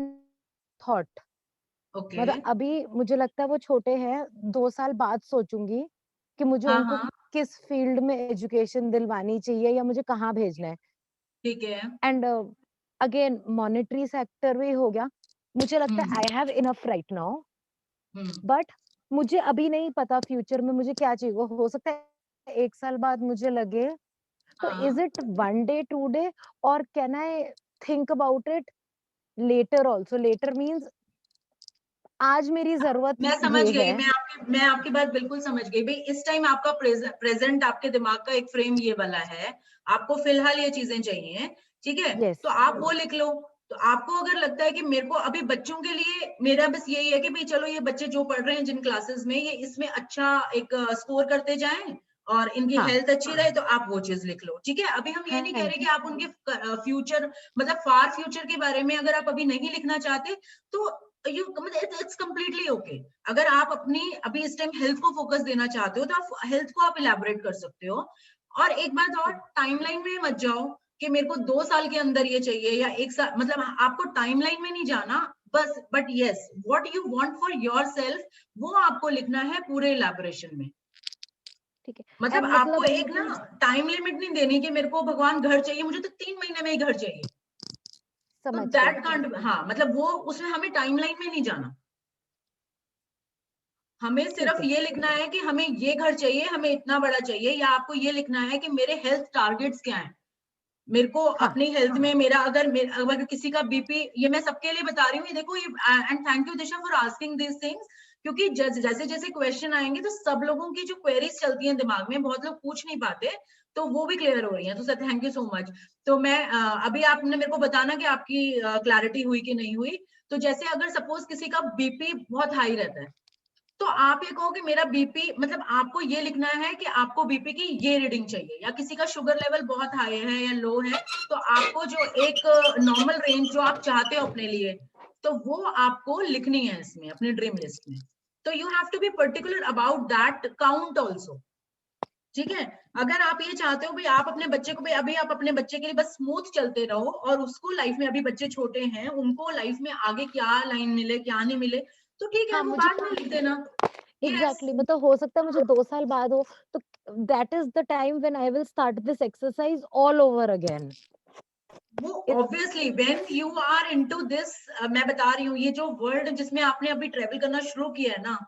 थॉट। ओके। मतलब अभी मुझे लगता है वो छोटे हैं, 2 साल बाद सोचूंगी कि मुझे हाँ उनको हाँ किस फील्ड में एजुकेशन दिलवानी चाहिए या मुझे कहाँ भेजना है। ठीक है। एंड अगेन मॉनेटरी सेक्टर भी हो गया। मुझे लगता है hmm I have enough right now, hmm but मुझे अभी नहीं पता फ्यूचर में मुझे क्या चाहिए। हो सकता है 1 साल बाद मुझे लगे, तो इज हाँ इट 1 डे 2 डे, और can I think about it later also? Later means आज मेरी जरूरत मैं समझ ये गई, है। मैं आपकी बात बिल्कुल समझ गई भाई। इस टाइम आपका प्रेजेंट आपके दिमाग का एक फ्रेम ये वाला है, आपको फिलहाल ये चीजें चाहिए, ठीक है। यस। तो आप वो लिख लो। तो आपको अगर लगता है कि मेरे को अभी बच्चों के लिए, मेरा बस यही है कि भाई चलो ये बच्चे जो पढ़ रहे हैं जिन क्लासेस में, ये इसमें अच्छा एक स्कोर करते जाएं और इनकी हाँ, हेल्थ अच्छी रहे, तो आप वो चीज लिख लो, ठीक है। अभी हम ये नहीं कह हाँ रहे कि जी। आप उनके फ्यूचर, मतलब फार फ्यूचर के बारे में अगर आप अभी नहीं लिखना चाहते, तो यू इट्स कंप्लीटली ओके। अगर आप अपनी अभी इस टाइम हेल्थ को फोकस देना चाहते हो, तो आप हेल्थ को आप इलेबोरेट कर सकते हो। और एक बात और, टाइमलाइन में मत जाओ कि मेरे को 2 साल के अंदर ये चाहिए या 1 साल, मतलब आपको टाइमलाइन में नहीं जाना बस। But yes, what you want for yourself, वो आपको लिखना है पूरे इलेबोरेशन में। ठीक है। मतलब एंड आपको मतलब एक ना टाइम लिमिट नहीं देनी कि मेरे को भगवान घर चाहिए, मुझे तो 3 महीने में ही घर चाहिए, तो समझ गई। दैट कांट, हाँ मतलब वो उसमें हमें टाइमलाइन में नहीं जाना। हमें ठीक सिर्फ है। ये लिखना है कि हमें ये घर चाहिए, हमें इतना बड़ा चाहिए, या आपको ये लिखना है कि मेरे हेल्थ टारगेट्स क्या हैं। मेरे को हाँ, अपनी हेल्थ में मेरा अगर किसी का बीपी, ये मैं सबके लिए बता रही हूँ, ये देखो ये, and thank you Disha for asking this things, क्योंकि जैसे जैसे क्वेश्चन आएंगे तो सब लोगों की जो क्वेरीज चलती हैं दिमाग में, बहुत लोग पूछ नहीं पाते, तो वो भी क्लियर हो रही हैं, तो sir thank you so much. तो मैं अभी आपने मेरे को बताना कि आपकी क्लैरिटी हुई कि नहीं हुई। तो जैसे अगर सपोज किसी का बीपी बहुत हाई रहता है, तो आप ये कहो कि मेरा बीपी, मतलब आपको ये लिखना है कि आपको बीपी की ये रीडिंग चाहिए, या किसी का शुगर लेवल बहुत हाई है या लो है, तो आपको जो एक नॉर्मल रेंज जो आप चाहते हो अपने लिए, तो वो आपको लिखनी है इसमें अपनी ड्रीम लिस्ट में। तो you have to be particular about that count also, ठीक है। अगर आप ये चाहते हो भाई आप अपने बच्चे को, भाई अभी आप अपने बच्चे के लिए बस स्मूथ चलते रहो, और उसको लाइफ में, अभी बच्चे छोटे हैं, उनको लाइफ में आगे क्या लाइन मिले क्या नहीं मिले, तो ठीक है हाँ, वो मुझे बाद में लिख देना। एग्जैक्टली मतलब हो सकता है मुझे 2 साल बाद हो, तो that is the time when I will start this exercise all over again. वो obviously when you are into this, मैं बता रही हूँ, ये जो वर्ल्ड जिसमें आपने अभी ट्रेवल करना शुरू किया है ना,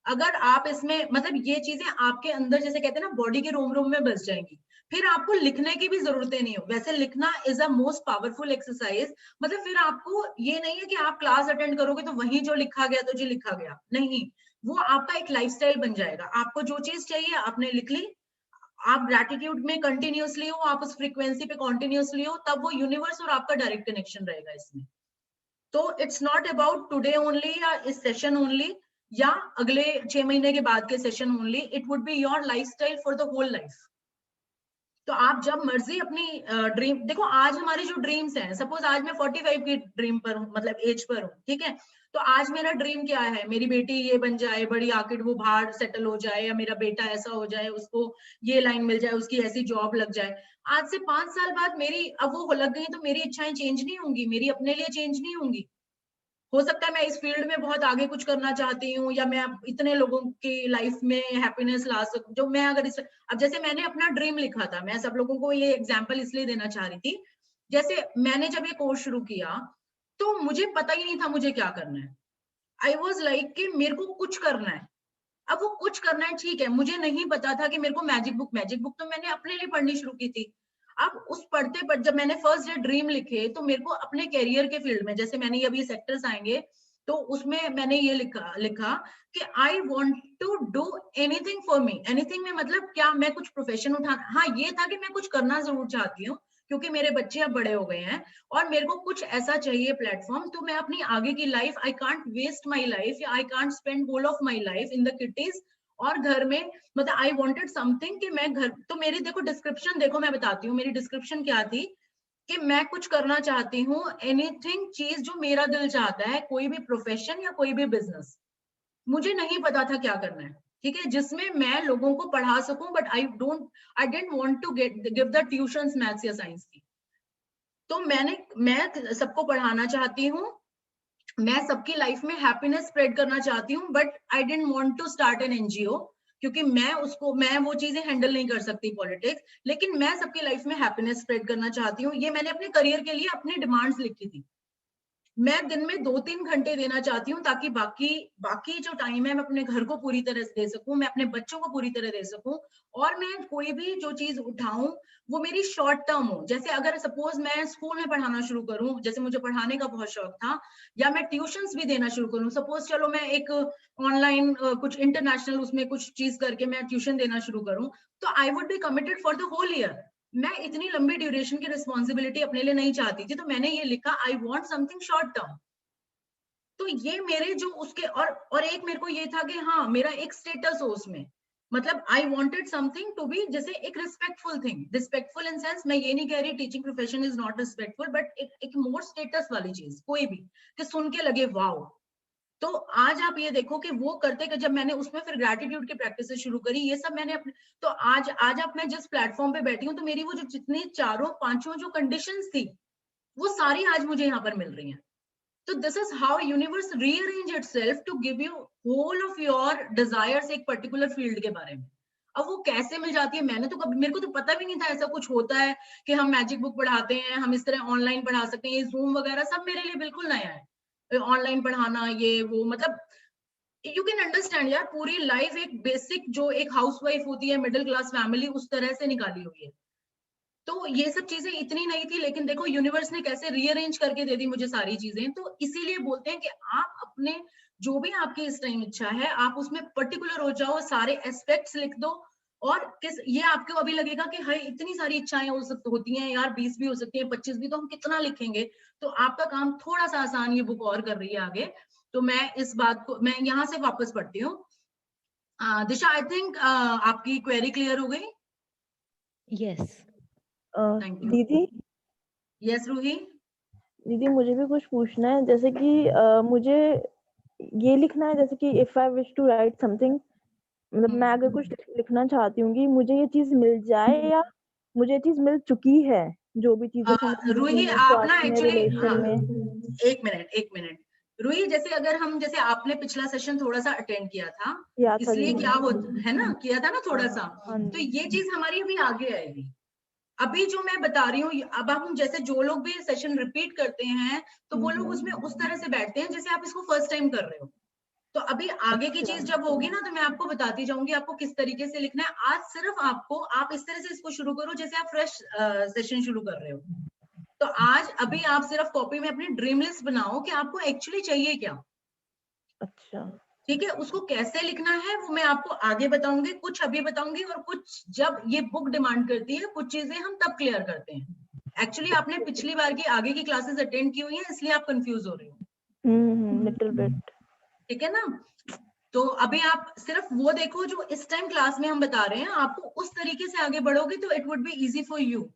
अगर आप इसमें, मतलब ये चीजें आपके अंदर, जैसे कहते हैं ना, बॉडी के रोम रोम में बस जाएंगी, फिर आपको लिखने की भी जरूरतें नहीं हो। वैसे लिखना is a most powerful exercise, मतलब फिर आपको ये नहीं है कि आप क्लास अटेंड करोगे तो वहीं जो लिखा गया तो जो लिखा गया, नहीं, वो आपका एक लाइफस्टाइल बन जाएगा। आपको जो चीज चाहिए आपने लिख ली, आप ग्रैटिट्यूड में कंटिन्यूअसली हो, आप उस फ्रीक्वेंसी पे कंटिन्यूअसली हो, तब वो यूनिवर्स और आपका डायरेक्ट कनेक्शन रहेगा इसमें। तो it's not about today only या इस सेशन ओनली या अगले 6 महीने के बाद के session only, it would be your lifestyle for the whole life. तो आप जब मर्जी अपनी ड्रीम देखो, आज हमारे जो ड्रीम्स हैं, सपोज आज मैं 45 की ड्रीम पर हूँ, मतलब एज पर हूँ, ठीक है, तो आज मेरा ड्रीम क्या है, मेरी बेटी ये बन जाए बड़ी, आखिर वो बाहर सेटल हो जाए, या मेरा बेटा ऐसा हो जाए, उसको ये लाइन मिल जाए, उसकी ऐसी जॉब लग जाए। आज से 5 साल बाद मेरी, अब वो लग गई तो मेरी इच्छाएं चेंज नहीं होंगी, मेरी अपने लिए चेंज नहीं होंगी। हो सकता है मैं इस फील्ड में बहुत आगे कुछ करना चाहती हूँ, या मैं इतने लोगों की लाइफ में हैप्पीनेस ला सकूं, जो मैं अगर इस, अब जैसे मैंने अपना ड्रीम लिखा था, मैं सब लोगों को ये एग्जांपल इसलिए देना चाह रही थी, जैसे मैंने जब ये कोर्स शुरू किया तो मुझे पता ही नहीं था मुझे क्या करना है। आई वॉज लाइक कि मेरे को कुछ करना है। अब वो कुछ करना है, ठीक है, मुझे नहीं पता था कि मेरे को मैजिक बुक तो मैंने अपने लिए पढ़नी शुरू की थी। अब उस पढ़ते पर जब मैंने फर्स्ट डे ड्रीम लिखे, तो मेरे को अपने कैरियर के फील्ड में, जैसे मैंने ये अभी सेक्टर्स आएंगे, तो उसमें मैंने ये लिखा कि I want to do anything for me. Anything में मतलब क्या, मैं कुछ प्रोफेशन उठाना, हाँ ये था कि मैं कुछ करना जरूर चाहती हूँ, क्योंकि मेरे बच्चे अब बड़े हो गए हैं और मेरे को कुछ ऐसा चाहिए प्लेटफॉर्म, तो मैं अपनी आगे की life, I can't waste my life, या I can't spend whole of my life in the kitties और घर में, मतलब आई वांटेड समथिंग कि मैं घर, तो मेरी देखो डिस्क्रिप्शन, देखो मैं बताती हूँ मेरी डिस्क्रिप्शन क्या थी, कि मैं कुछ करना चाहती हूँ, एनीथिंग चीज जो मेरा दिल चाहता है, कोई भी प्रोफेशन या कोई भी बिजनेस, मुझे नहीं पता था क्या करना है, ठीक है, जिसमें मैं लोगों को पढ़ा सकूं, but I don't want to give the tuitions maths या साइंस की। तो मैं सबको पढ़ाना चाहती हूँ, मैं सबकी लाइफ में हैप्पीनेस स्प्रेड करना चाहती हूँ, but I don't want to start an NGO, क्योंकि मैं वो चीजें हैंडल नहीं कर सकती पॉलिटिक्स, लेकिन मैं सबकी लाइफ में हैप्पीनेस स्प्रेड करना चाहती हूँ। ये मैंने अपने करियर के लिए अपनी डिमांड्स लिखी थी। मैं दिन में 2-3 घंटे देना चाहती हूँ, ताकि बाकी बाकी जो टाइम है मैं अपने घर को पूरी तरह से दे सकूं, मैं अपने बच्चों को पूरी तरह दे सकूं, और मैं कोई भी जो चीज उठाऊं वो मेरी शॉर्ट टर्म हो। जैसे अगर सपोज मैं स्कूल में पढ़ाना शुरू करूं, जैसे मुझे पढ़ाने का बहुत शौक था, या मैं ट्यूशंस भी देना शुरू करूं, सपोज चलो मैं एक ऑनलाइन कुछ इंटरनेशनल उसमें कुछ चीज करके मैं ट्यूशन देना शुरू करूं, तो I would be committed for the whole year. मैं इतनी लंबी ड्यूरेशन की रिस्पॉन्सिबिलिटी अपने लिए नहीं चाहती थी, तो मैंने ये लिखा, I want something short term. तो ये मेरे जो उसके, और एक मेरे को ये था कि हाँ मेरा एक स्टेटस हो उसमें, मतलब I wanted something to be, जैसे एक respectful thing, respectful in sense, मैं ये नहीं कह रही teaching profession is not respectful, but एक मोर स्टेटस वाली चीज, कोई भी कि सुन के लगे वाओ। तो आज आप ये देखो कि वो करते कि जब मैंने उसमें फिर ग्रेटिट्यूड की प्रैक्टिस शुरू करी, ये सब मैंने अपने, तो आज आप मैं जिस प्लेटफॉर्म पे बैठी हूँ, तो मेरी वो जो जितनी 4-5 जो कंडीशंस थी, वो सारी आज मुझे यहाँ पर मिल रही हैं। तो this is how universe rearrange itself to give you whole of your desires एक पर्टिकुलर फील्ड के बारे में। अब वो कैसे मिल जाती है, मैंने तो कभी, मेरे को तो पता भी नहीं था ऐसा कुछ होता है कि हम मैजिक बुक पढ़ाते हैं, हम इस तरह ऑनलाइन पढ़ा सकते हैं, ये जूम वगैरह सब मेरे लिए बिल्कुल नया है, ऑनलाइन पढ़ाना ये वो, मतलब यू कैन अंडरस्टैंड यार, पूरी लाइफ एक बेसिक जो एक हाउसवाइफ होती है मिडिल क्लास फैमिली, उस तरह से निकाली हुई है। तो ये सब चीजें इतनी नहीं थी, लेकिन देखो यूनिवर्स ने कैसे रीअरेंज करके दे दी मुझे सारी चीजें। तो इसीलिए बोलते हैं कि आप अपने जो भी आपकी इस टाइम इच्छा है, आप उसमें पर्टिकुलर हो जाओ, सारे एस्पेक्ट्स लिख दो। और किस ये आपको अभी लगेगा कि हाय इतनी सारी इच्छाएं हो सकती होती हैं यार, 20 भी हो सकती है, 25 भी, तो हम कितना लिखेंगे। तो आपका काम थोड़ा सा आसान ये बुक और कर रही है आगे। तो मैं इस बात को, मैं यहाँ से वापस पढ़ती हूँ। दिशा, आई थिंक आपकी क्वेरी क्लियर हो गई। Yes thank you. दीदी यस रूही। दीदी मुझे भी कुछ पूछना है, जैसे कि मुझे ये लिखना है, जैसे कि if I wish to write something, मतलब मैं अगर कुछ लिखना चाहती हूँ कि मुझे ये चीज मिल जाए या मुझे ये चीज मिल चुकी है, जो भी चीजें फैमिली रूही में, आप ना स्वास्थ्य में, एक्चुअली रिलेशन में। एक मिनट रूही, जैसे अगर हम, जैसे आपने पिछला सेशन थोड़ा सा अटेंड किया था, किया था इसलिए दीदी। क्या हो है ना, किया था ना थोड़ा सा। हाँ तो जी। ये चीज हमारी अभी आगे आएगी। अभी जो मैं बता रही हूँ, अब हम जैसे जो लोग भी सेशन रिपीट करते हैं, तो वो लोग उसमें उस तरह से बैठते हैं जैसे आप इसको फर्स्ट टाइम कर रहे हो। तो अभी आगे की चीज जब होगी ना, तो मैं आपको बताती जाऊंगी आपको किस तरीके से लिखना है। आज सिर्फ आपको, आप इस तरह से इसको शुरू करो जैसे आप फ्रेश सेशन शुरू कर रहे हो। तो आज अभी आप सिर्फ कॉपी में अपनी ड्रीम लिस्ट बनाओ कि आपको एक्चुअली चाहिए क्या। अच्छा ठीक है, उसको कैसे लिखना है वो मैं आपको आगे बताऊंगी, कुछ अभी बताऊंगी, और कुछ जब ये बुक डिमांड करती है, कुछ चीजें हम तब क्लियर करते हैं। एक्चुअली आपने पिछली बार की आगे की क्लासेस अटेंड की हुई है, इसलिए आप कंफ्यूज हो रहे हो। Little bit. ठीक है ना। तो अभी आप सिर्फ वो देखो जो इस टाइम क्लास में हम बता रहे हैं, आपको उस तरीके से आगे बढ़ोगे तो it would be easy for you.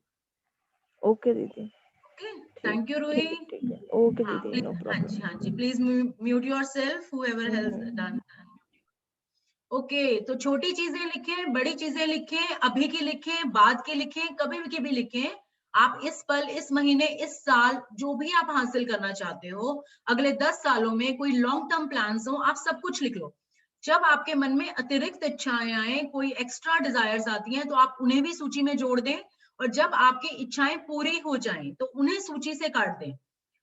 Okay दीदी। Okay, thank you Roohi. ठीक है ओके हाँ दीदी, प्लीज, नो हाँ जी, प्रॉब्लम। हाँ जी, please mute yourself, whoever has done. Okay, तो छोटी चीजें लिखें, बड़ी चीजें लिखें, अभी की लिखें, बाद की लिखें, कभी भी की भी लिखें। आप इस पल, इस महीने, इस साल जो भी आप हासिल करना चाहते हो, अगले 10 सालों में कोई लॉन्ग टर्म प्लान्स हो, आप सब कुछ लिख लो। जब आपके मन में अतिरिक्त इच्छाएं आए, कोई एक्स्ट्रा डिजायर्स आती हैं, तो आप उन्हें भी सूची में जोड़ दें। और जब आपकी इच्छाएं पूरी हो जाएं, तो उन्हें सूची से काट दें।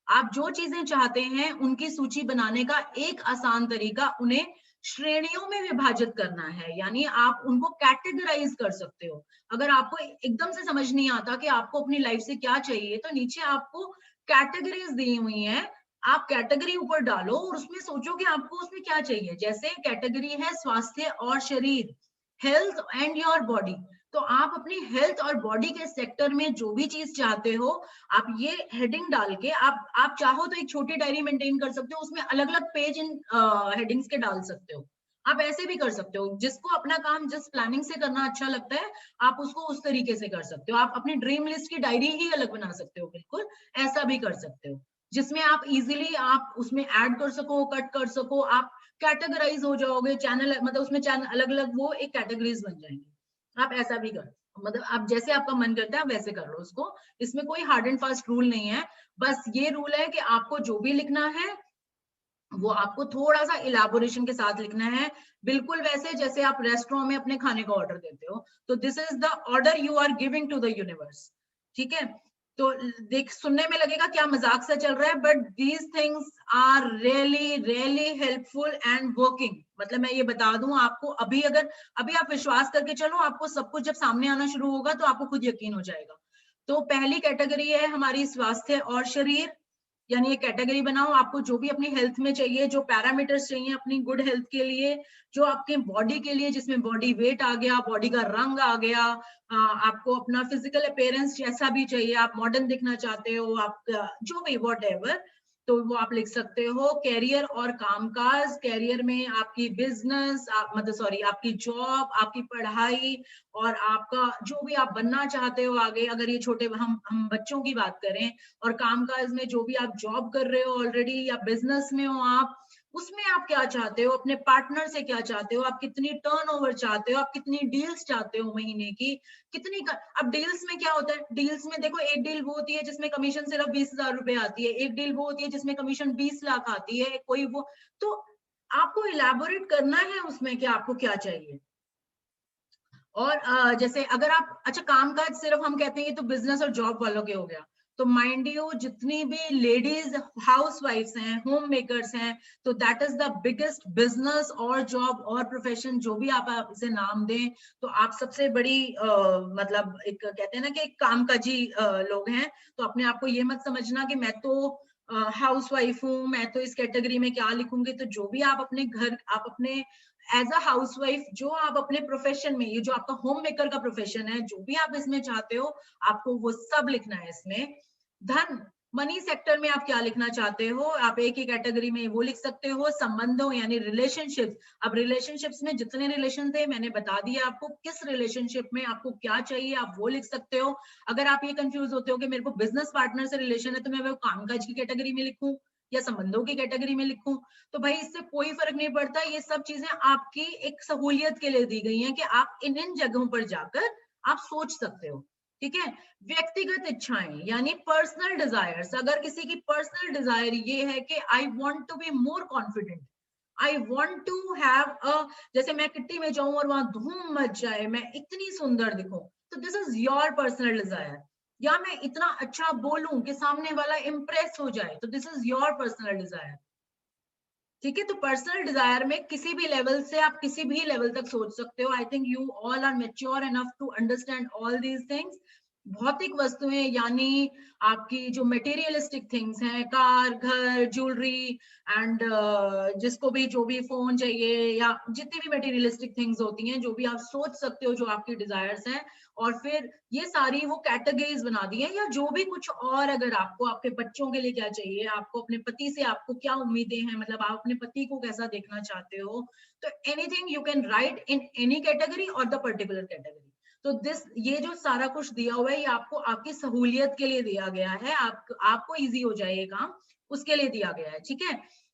आप जो चीजें चाहते हैं उनकी सूची बनाने का एक आसान तरीका, उन्हें श्रेणियों में विभाजित करना है, यानी आप उनको कैटेगराइज कर सकते हो। अगर आपको एकदम से समझ नहीं आता कि आपको अपनी लाइफ से क्या चाहिए, तो नीचे आपको कैटेगरीज दी हुई हैं, आप कैटेगरी ऊपर डालो और उसमें सोचो कि आपको उसमें क्या चाहिए। जैसे कैटेगरी है स्वास्थ्य और शरीर, हेल्थ एंड योर बॉडी। तो आप अपनी हेल्थ और बॉडी के सेक्टर में जो भी चीज चाहते हो, आप ये हेडिंग डाल के, आप चाहो तो एक छोटी डायरी मेंटेन कर सकते हो, उसमें अलग अलग पेज इन हेडिंग्स के डाल सकते हो। आप ऐसे भी कर सकते हो, जिसको अपना काम जिस प्लानिंग से करना अच्छा लगता है, आप उसको उस तरीके से कर सकते हो। आप अपनी ड्रीम लिस्ट की डायरी ही अलग बना सकते हो, बिल्कुल ऐसा भी कर सकते हो, जिसमें आप इजीली आप उसमें ऐड कर सको, कट कर सको, आप कैटेगराइज हो जाओगे। चैनल मतलब उसमें चैनल अलग अलग, वो एक कैटेगरीज बन जाएंगे। आप ऐसा भी कर, मतलब आप जैसे आपका मन करता है आप वैसे कर लो उसको। इसमें कोई हार्ड एंड फास्ट रूल नहीं है, बस ये रूल है कि आपको जो भी लिखना है वो आपको थोड़ा सा इलाबोरेशन के साथ लिखना है, बिल्कुल वैसे जैसे आप रेस्टोरेंट में अपने खाने का ऑर्डर देते हो। तो this is the order you are giving to the universe. ठीक है, तो देख, सुनने में लगेगा क्या मजाक सा चल रहा है, but these things are really really helpful and working. मतलब मैं ये बता दूं आपको, अभी अगर अभी आप विश्वास करके चलो, आपको सब कुछ जब सामने आना शुरू होगा तो आपको खुद यकीन हो जाएगा। तो पहली कैटेगरी है हमारी स्वास्थ्य और शरीर, यानी एक कैटेगरी बनाओ, आपको जो भी अपनी हेल्थ में चाहिए, जो पैरामीटर्स चाहिए अपनी गुड हेल्थ के लिए, जो आपके बॉडी के लिए, जिसमें बॉडी वेट आ गया, बॉडी का रंग आ गया, आपको अपना फिजिकल अपीयरेंस जैसा भी चाहिए, आप मॉडर्न दिखना चाहते हो, आपका जो भी वॉट एवर, तो वो आप लिख सकते हो। कैरियर और कामकाज, कैरियर में आपकी बिजनेस, मतलब सॉरी आपकी जॉब, आपकी पढ़ाई, और आपका जो भी आप बनना चाहते हो आगे, अगर ये छोटे हम बच्चों की बात करें, और कामकाज में जो भी आप जॉब कर रहे हो ऑलरेडी, या बिजनेस में हो आप, उसमें आप क्या चाहते हो, अपने पार्टनर से क्या चाहते हो, आप कितनी टर्नओवर चाहते हो, आप कितनी डील्स चाहते हो महीने की, कितनी अब डील्स में क्या होता है, डील्स में देखो, एक डील वो होती है जिसमें कमीशन सिर्फ 20,000 रुपए आती है, एक डील वो होती है जिसमें कमीशन 20 लाख आती है, कोई वो। तो आपको इलेबोरेट करना है उसमें कि आपको क्या चाहिए। और जैसे अगर आप, अच्छा कामकाज सिर्फ हम कहते हैं ये तो बिजनेस और जॉब वालों के हो गया, तो माइंड यू जितनी भी लेडीज हाउसवाइफ्स हैं, होम मेकर्स हैं, तो that is the biggest business और जॉब और प्रोफेशन, जो भी आप इसे नाम दें, तो आप सबसे बड़ी मतलब एक कहते हैं ना कि एक कामकाजी लोग हैं। तो अपने आप को ये मत समझना कि मैं तो हाउस वाइफ हूँ, मैं तो इस कैटेगरी में क्या लिखूंगी। तो जो भी आप अपने घर, आप अपने एज अ हाउस वाइफ, जो आप अपने प्रोफेशन में, ये जो आपका होम मेकर का प्रोफेशन है, जो भी आप इसमें चाहते हो, आपको वो सब लिखना है इसमें। धन, मनी सेक्टर में आप क्या लिखना चाहते हो, आप एक ही कैटेगरी में वो लिख सकते हो। संबंधों यानी रिलेशनशिप्स, अब रिलेशनशिप्स में जितने रिलेशन थे मैंने बता दिया आपको, किस रिलेशनशिप में आपको क्या चाहिए आप वो लिख सकते हो। अगर आप ये कंफ्यूज होते हो कि मेरे को बिजनेस पार्टनर से रिलेशन है, तो मैं वो कामकाज की कैटेगरी में लिखूं या संबंधों की कैटेगरी में लिखूं, तो भाई इससे कोई फर्क नहीं पड़ता। ये सब चीजें आपकी एक सहूलियत के लिए दी गई हैं कि आप इन इन जगहों पर जाकर आप सोच सकते हो। ठीक है। व्यक्तिगत इच्छाएं यानी पर्सनल डिजायर्स, अगर किसी की पर्सनल डिजायर ये है कि I want to be more confident, I want to have a, जैसे मैं किट्टी में जाऊं और वहां धूम मच जाए, मैं इतनी सुंदर दिखूं, तो this is your personal desire. या मैं इतना अच्छा बोलूं कि सामने वाला इंप्रेस हो जाए, तो this is your personal desire. ठीक है। तो पर्सनल डिजायर में किसी भी लेवल से आप किसी भी लेवल तक सोच सकते हो। I think you all are mature enough to understand all these things. भौतिक वस्तुएं यानी आपकी जो मटेरियलिस्टिक थिंग्स हैं, कार, घर, ज्वेलरी एंड जिसको भी जो भी फोन चाहिए, या जितनी भी मटेरियलिस्टिक थिंग्स होती हैं, जो भी आप सोच सकते हो जो आपकी डिजायर्स हैं, और फिर ये सारी वो कैटेगरीज बना दी है। या जो भी कुछ और, अगर आपको आपके बच्चों के लिए क्या चाहिए, आपको अपने पति से आपको क्या उम्मीदें हैं, मतलब आप अपने पति को कैसा देखना चाहते हो, तो anything you can write in any category और द पर्टिकुलर कैटेगरी। तो दिस, ये जो सारा कुछ दिया हुआ है, ये आपको आपकी सहूलियत के लिए दिया गया है, आपको इजी हो जाए ये काम, उसके लिए दिया गया है। ठीक है।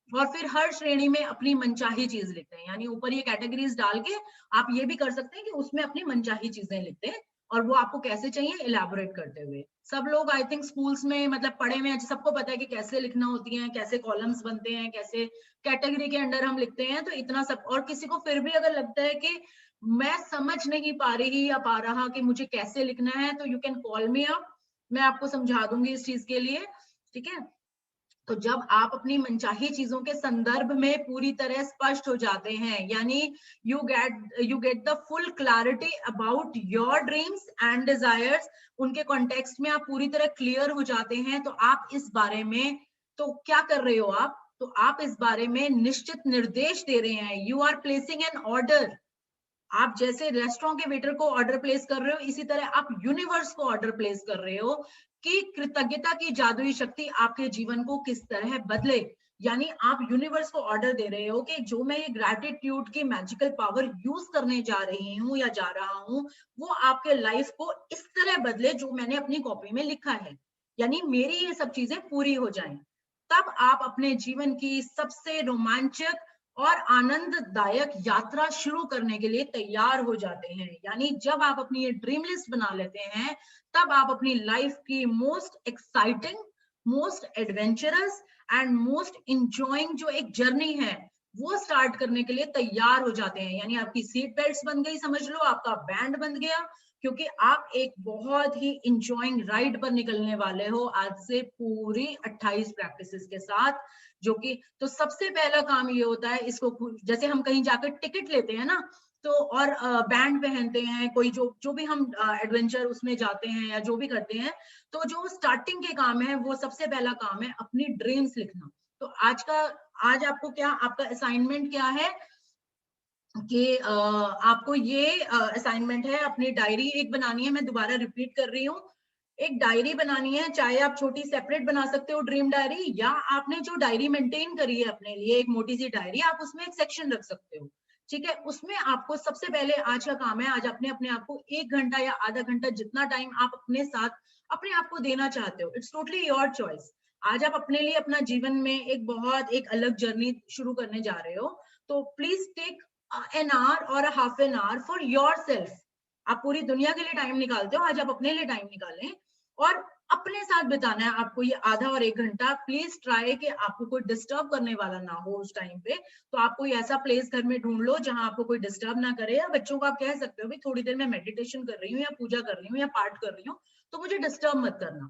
और फिर हर श्रेणी में अपनी मनचाही चीज लिखते हैं, यानी ऊपर ये कैटेगरीज डाल के आप ये भी कर सकते हैं कि उसमें अपनी मनचाही चीजें लिखते हैं, और वो आपको कैसे चाहिए इलेबोरेट करते हुए। सब लोग आई थिंक स्कूल्स में मतलब पढ़े में, सबको पता है कि कैसे लिखना होती है, कैसे कॉलम्स बनते हैं, कैसे कैटेगरी के अंडर हम लिखते हैं, तो इतना सब। और किसी को फिर भी अगर लगता है कि मैं समझ नहीं पा रही या पा रहा कि मुझे कैसे लिखना है, तो you can call me up, मैं आपको समझा दूंगी इस चीज के लिए। ठीक है। तो जब आप अपनी मनचाही चीजों के संदर्भ में पूरी तरह स्पष्ट हो जाते हैं, यानी you get the full clarity about your dreams and desires, उनके कॉन्टेक्स्ट में आप पूरी तरह क्लियर हो जाते हैं, तो आप इस बारे में, तो क्या कर रहे हो आप इस बारे में निश्चित निर्देश दे रहे हैं। You are placing an order. आप जैसे रेस्टोरेंट के वेटर को ऑर्डर प्लेस कर रहे हो, इसी तरह आप यूनिवर्स को ऑर्डर प्लेस कर रहे हो कि कृतज्ञता की जादुई शक्ति आपके जीवन को किस तरह बदले। यानी आप यूनिवर्स को ऑर्डर दे रहे हो कि जो मैं ये ग्रैटिट्यूड की मैजिकल पावर यूज करने जा रही हूँ या जा रहा हूँ, वो आपके लाइफ को इस तरह बदले जो मैंने अपनी कॉपी में लिखा है, यानी मेरी ये सब चीजें पूरी हो जाएं। तब आप अपने जीवन की सबसे रोमांचक और आनंददायक यात्रा शुरू करने के लिए तैयार हो जाते हैं। यानी जब आप अपनी ये ड्रीम लिस्ट बना लेते हैं, तब आप अपनी लाइफ की most exciting, most adventurous and most enjoying जो एक जर्नी है, वो स्टार्ट करने के लिए तैयार हो जाते हैं। यानी आपकी सीट बेल्ट्स बन गई, समझ लो आपका बैंड बन गया, क्योंकि आप एक बहुत ही इंजॉइंग राइड पर निकलने वाले हो आज से पूरी 28 प्रैक्टिसेस के साथ। जो कि, तो सबसे पहला काम ये होता है, इसको जैसे हम कहीं जाकर टिकट लेते हैं ना, तो और बैंड पहनते हैं, कोई जो भी हम एडवेंचर उसमें जाते हैं या जो भी करते हैं, तो जो स्टार्टिंग के काम है, वो सबसे पहला काम है अपनी ड्रीम्स लिखना। तो आज आपको क्या, आपका असाइनमेंट क्या है कि आपको ये असाइनमेंट है, अपनी डायरी एक बनानी है। मैं दोबारा रिपीट कर रही हूँ, एक डायरी बनानी है, चाहे आप छोटी सेपरेट बना सकते हो ड्रीम डायरी, या आपने जो डायरी मेंटेन करी है अपने लिए, एक मोटी सी डायरी, आप उसमें एक सेक्शन रख सकते हो। ठीक है। उसमें आपको सबसे पहले, आज का काम है, आज अपने आप को 1 घंटा या आधा घंटा, जितना टाइम आप अपने साथ अपने आप को देना चाहते हो, इट्स टोटली योर चॉइस। आज आप अपने लिए अपना जीवन में एक अलग जर्नी शुरू करने जा रहे हो, तो प्लीज टेक एन आवर और half an hour for your self. आप पूरी दुनिया के लिए टाइम निकालते हो, आज आप अपने लिए टाइम निकालें और अपने साथ बिताना है आपको ये आधा और 1 घंटा। प्लीज ट्राई कि आपको कोई डिस्टर्ब करने वाला ना हो उस टाइम पे। तो आप कोई ऐसा प्लेस घर में ढूंढ लो जहां आपको कोई डिस्टर्ब ना करे, या बच्चों को आप कह सकते हो भी थोड़ी देर में मेडिटेशन कर रही हूँ या पूजा कर रही हूँ या पाठ कर रही हूँ, तो मुझे डिस्टर्ब मत करना।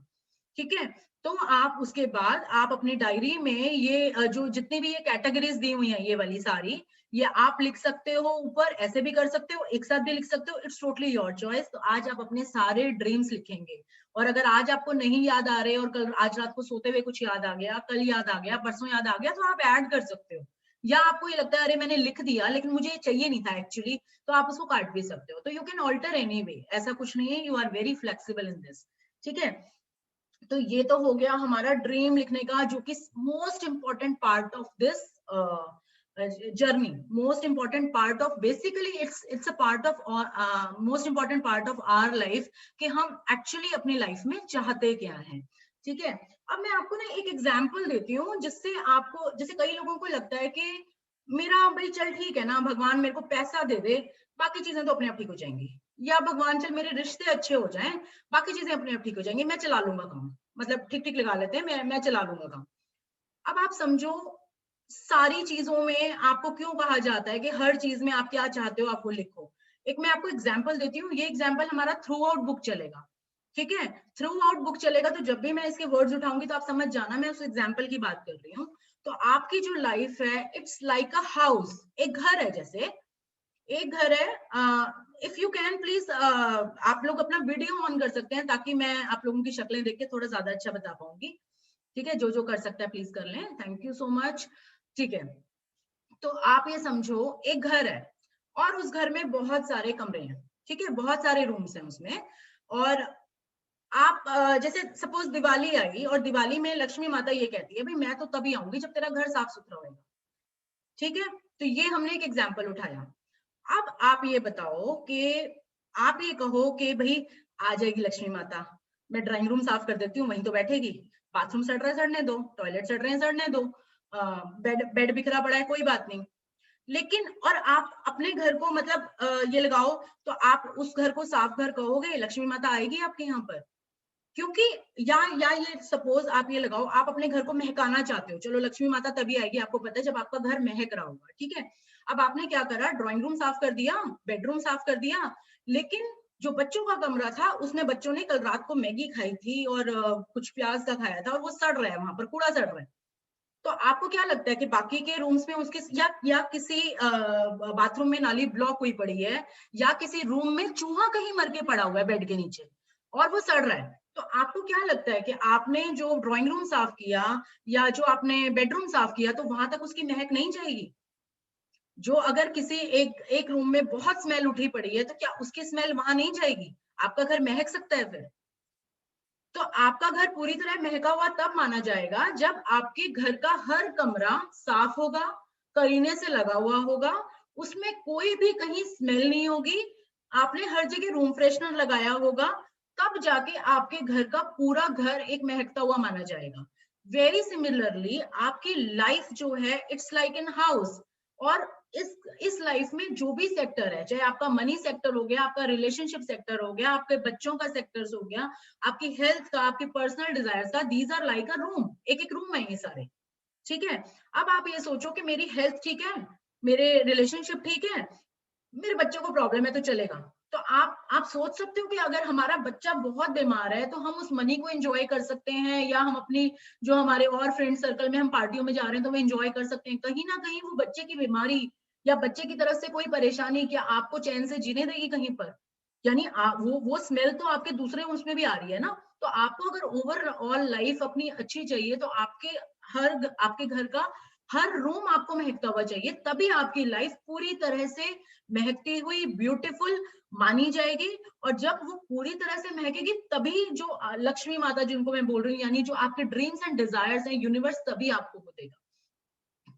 ठीक है। तो आप उसके बाद आप अपनी डायरी में ये जो जितनी भी ये कैटेगरीज दी हुई हैं ये वाली सारी, ये आप लिख सकते हो ऊपर, ऐसे भी कर सकते हो, एक साथ भी लिख सकते हो, इट्स टोटली योर चॉइस। तो आज आप अपने सारे ड्रीम्स लिखेंगे, और अगर आज आपको नहीं याद आ रहे और कल आज रात को सोते हुए कुछ याद आ गया, कल याद आ गया, परसों याद आ गया, तो आप ऐड कर सकते हो। या आपको ये लगता है अरे मैंने लिख दिया लेकिन मुझे ये चाहिए नहीं था एक्चुअली, तो आप उसको काट भी सकते हो। तो यू कैन ऑल्टर एनीवे, ऐसा कुछ नहीं है, you are very flexible in this. ठीक है, तो ये तो हो गया हमारा ड्रीम लिखने का, जो कि most important part of this journey, most important part of, basically it's a part of most important part of our life, कि हम एक्चुअली अपनी लाइफ में चाहते क्या हैं। ठीक है, अब मैं आपको ना एक एग्जांपल देती हूँ जिससे आपको, जैसे कई लोगों को लगता है कि मेरा भाई चल ठीक है ना, भगवान मेरे को पैसा दे दे, बाकी चीजें तो अपने आप ठीक हो जाएंगी, या भगवान चल मेरे रिश्ते अच्छे हो जाएं, बाकी चीजें अपने आप ठीक हो जाएंगी, मैं चला लूंगा काम, मतलब ठीक ठीक लगा लेते हैं, मैं चला लूंगा काम। अब आप समझो, सारी चीजों में आपको क्यों कहा जाता है कि हर चीज में आप क्या चाहते हो आप वो लिखो। एक मैं आपको एग्जांपल देती हूँ, ये एग्जांपल हमारा थ्रू आउट बुक चलेगा। ठीक है, थ्रू आउट बुक चलेगा, तो जब भी मैं इसके वर्ड्स उठाऊंगी तो आप समझ जाना मैं उस एग्जांपल की बात कर रही हूँ। तो आपकी जो लाइफ है, इट्स लाइक अ हाउस, एक घर है, जैसे एक घर है। इफ यू कैन प्लीज, आप लोग अपना वीडियो ऑन कर सकते हैं ताकि मैं आप लोगों की शक्लें देख के थोड़ा ज्यादा अच्छा बता पाऊंगी। ठीक है, जो जो कर सकता है प्लीज कर लें, थैंक यू सो मच। ठीक है, तो आप ये समझो एक घर है, और उस घर में बहुत सारे कमरे हैं। ठीक है, बहुत सारे रूम्स हैं उसमें, और आप जैसे सपोज दिवाली आई, और दिवाली में लक्ष्मी माता ये कहती है भाई मैं तो तभी आऊंगी जब तेरा घर साफ सुथरा होगा। ठीक है, तो ये हमने एक एग्जाम्पल उठाया। अब आप ये बताओ कि आप ये कहो कि भाई आ जाएगी लक्ष्मी माता, मैं ड्राइंग रूम साफ कर देती हूँ, वहीं तो बैठेगी, बाथरूम सड़ रहा है सड़ने दो, टॉयलेट सड़ रहे हैं सड़ने दो, बेड बेड बिखरा पड़ा है कोई बात नहीं। लेकिन और आप अपने घर को मतलब ये लगाओ, तो आप उस घर को साफ घर कहोगे, लक्ष्मी माता आएगी आपके यहाँ पर? क्योंकि या ये सपोज आप ये लगाओ, आप अपने घर को महकाना चाहते हो, चलो लक्ष्मी माता तभी आएगी आपको पता है जब आपका घर महक रहा होगा। ठीक है, अब आपने क्या करा, ड्राइंग रूम साफ कर दिया, बेडरूम साफ कर दिया, लेकिन जो बच्चों का कमरा था उसमें बच्चों ने कल रात को मैगी खाई थी और कुछ प्याज का खाया था, और वो सड़ रहा है, वहां पर कूड़ा सड़ रहा है। तो आपको क्या लगता है कि बाकी के रूम्स में उसके या किसी बाथरूम में नाली ब्लॉक हुई पड़ी है, या किसी रूम में चूहा कहीं मर के पड़ा हुआ है बेड के नीचे और वो सड़ रहा है, तो आपको क्या लगता है कि आपने जो ड्राइंग रूम साफ किया या जो आपने बेडरूम साफ किया, तो वहां तक उसकी महक नहीं जाएगी? जो अगर किसी एक रूम में बहुत स्मेल उठी पड़ी है, तो क्या उसकी स्मेल वहां नहीं जाएगी? आपका घर महक सकता है फिर? तो आपका घर पूरी तरह महका हुआ तब माना जाएगा जब आपके घर का हर कमरा साफ होगा, करीने से लगा हुआ होगा, उसमें कोई भी कहीं स्मेल नहीं होगी, आपने हर जगह रूम फ्रेशनर लगाया होगा, तब जाके आपके घर का पूरा घर एक महकता हुआ माना जाएगा। वेरी सिमिलरली आपकी लाइफ जो है, इट्स लाइक इन हाउस। और इस लाइफ में जो भी सेक्टर है, चाहे आपका मनी सेक्टर हो गया, आपका रिलेशनशिप सेक्टर हो गया, आपके बच्चों का सेक्टर हो गया, आपकी हेल्थ का, आपकी पर्सनल डिजायर्स का, these are like a room, एक एक रूम है ये सारे। ठीक है, अब आप ये सोचो कि मेरी हेल्थ ठीक है, मेरे रिलेशनशिप ठीक है, मेरे बच्चों को प्रॉब्लम है तो चलेगा। तो आप सोच सकते हो कि अगर हमारा बच्चा बहुत बीमार है तो हम उस मनी को एंजॉय कर सकते हैं, या हम अपनी जो हमारे और फ्रेंड सर्कल में हम पार्टियों में जा रहे हैं तो वो एंजॉय कर सकते हैं? कहीं ना कहीं वो बच्चे की बीमारी या बच्चे की तरफ से कोई परेशानी क्या आपको चैन से जीने देगी कहीं पर? यानी वो स्मेल तो आपके दूसरे उसमें भी आ रही है ना। तो आपको अगर ओवरऑल लाइफ अपनी अच्छी चाहिए, तो आपके घर का हर रूम आपको महकता हुआ चाहिए, तभी आपकी लाइफ पूरी तरह से महकती हुई ब्यूटीफुल मानी जाएगी। और जब वो पूरी तरह से महकेगी, तभी जो लक्ष्मी माता जिनको मैं बोल रही हूँ, यानी जो आपके ड्रीम्स एंड डिजायर्स हैं, यूनिवर्स तभी आपको वो देगा।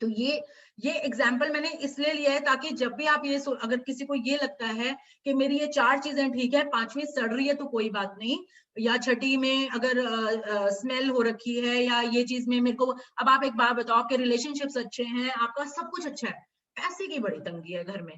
तो ये एग्जाम्पल मैंने इसलिए लिया है ताकि जब भी आप अगर किसी को ये लगता है कि मेरी ये 4 चीजें ठीक है, 5वीं सड़ रही है तो कोई बात नहीं, या छठी में अगर स्मेल हो रखी है, या ये चीज में मेरे को, अब आप एक बात बताओ, आपके रिलेशनशिप्स अच्छे हैं, आपका सब कुछ अच्छा है, पैसे की बड़ी तंगी है घर में,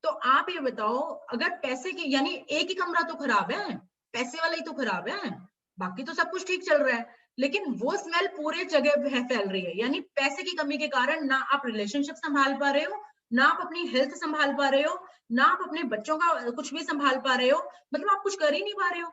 तो आप ये बताओ, अगर पैसे की, यानी एक ही कमरा तो खराब है, पैसे वाला ही तो खराब है, बाकी तो सब कुछ ठीक चल रहा है, लेकिन वो स्मेल पूरे जगह फैल रही है, यानी पैसे की कमी के कारण ना आप रिलेशनशिप संभाल पा रहे हो, ना आप अपनी हेल्थ संभाल पा रहे हो, ना आप अपने बच्चों का कुछ भी संभाल पा रहे हो, मतलब आप कुछ कर ही नहीं पा रहे हो।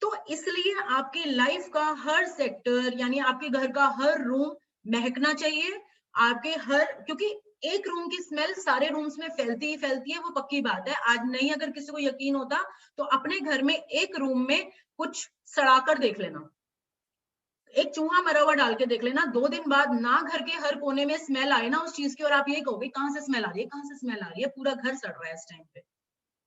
तो इसलिए आपकी लाइफ का हर सेक्टर यानी आपके घर का हर रूम महकना चाहिए। आपके हर, क्योंकि एक रूम की स्मेल सारे रूम्स में फैलती ही फैलती है, वो पक्की बात है। आज नहीं अगर किसी को यकीन होता तो अपने घर में एक रूम में कुछ सड़ाकर देख लेना, एक चूहा मरा हुआ डाल के देख लेना, 2 दिन बाद ना घर के हर कोने में स्मेल आए ना उस चीज की, और आप ये कहोगे कहाँ से स्मेल आ रही है, कहाँ से स्मेल आ रही है, पूरा घर सड़ रहा है इस टाइम पे।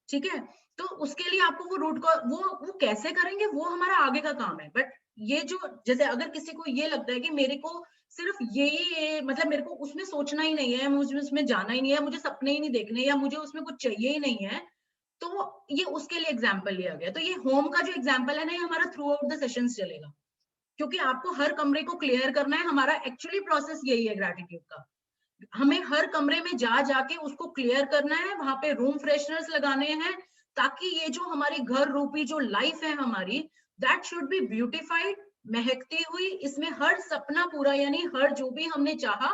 ठीक है, तो उसके लिए आपको वो रूट को वो कैसे करेंगे वो हमारा आगे का काम है। बट ये जो, जैसे अगर किसी को ये लगता है कि मेरे को सिर्फ यही मतलब मेरे को उसमें सोचना ही नहीं है, मुझे उसमें जाना ही नहीं है, मुझे सपने ही नहीं देखने, या मुझे उसमें कुछ चाहिए ही नहीं है, तो ये उसके लिए एग्जाम्पल लिया गया। तो ये होम का जो एग्जाम्पल है ना, ये हमारा थ्रू आउट द सेशंस चलेगा, क्योंकि आपको हर कमरे को क्लियर करना है। हमारा एक्चुअली प्रोसेस यही है ग्रैटिट्यूड का, हमें हर कमरे में जा जाके उसको क्लियर करना है, वहां पे रूम फ्रेशनर्स लगाने हैं, ताकि ये जो हमारे घर रूपी जो लाइफ है हमारी, दैट शुड बी ब्यूटिफाइड, महकती हुई, इसमें हर सपना पूरा, यानी हर जो भी हमने चाहा,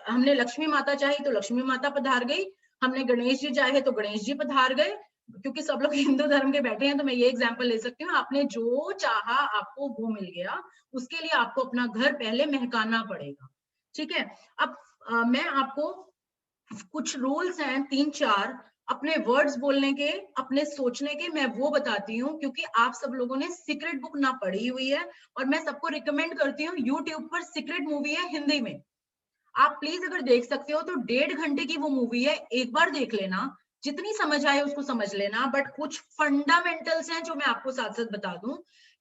हमने लक्ष्मी माता चाही तो लक्ष्मी माता पधार गई, हमने गणेश जी चाहे तो गणेश जी पधार गए, क्योंकि सब लोग हिंदू धर्म के बैठे हैं तो मैं ये एग्जांपल ले सकती हूँ, आपने जो चाहा आपको वो मिल गया। उसके लिए आपको अपना घर पहले महकाना पड़ेगा। ठीक है, अब मैं आपको कुछ रूल्स हैं 3-4 अपने वर्ड्स बोलने के, अपने सोचने के, मैं वो बताती हूँ, क्योंकि आप सब लोगों ने सीक्रेट बुक ना पढ़ी हुई है, और मैं सबको रिकमेंड करती हूँ यूट्यूब पर सीक्रेट मूवी है हिंदी में, आप प्लीज अगर देख सकते हो तो 1.5 घंटे की वो मूवी है, एक बार देख लेना, जितनी समझ आए उसको समझ लेना। बट कुछ फंडामेंटल्स हैं जो मैं आपको साथ साथ बता दूं,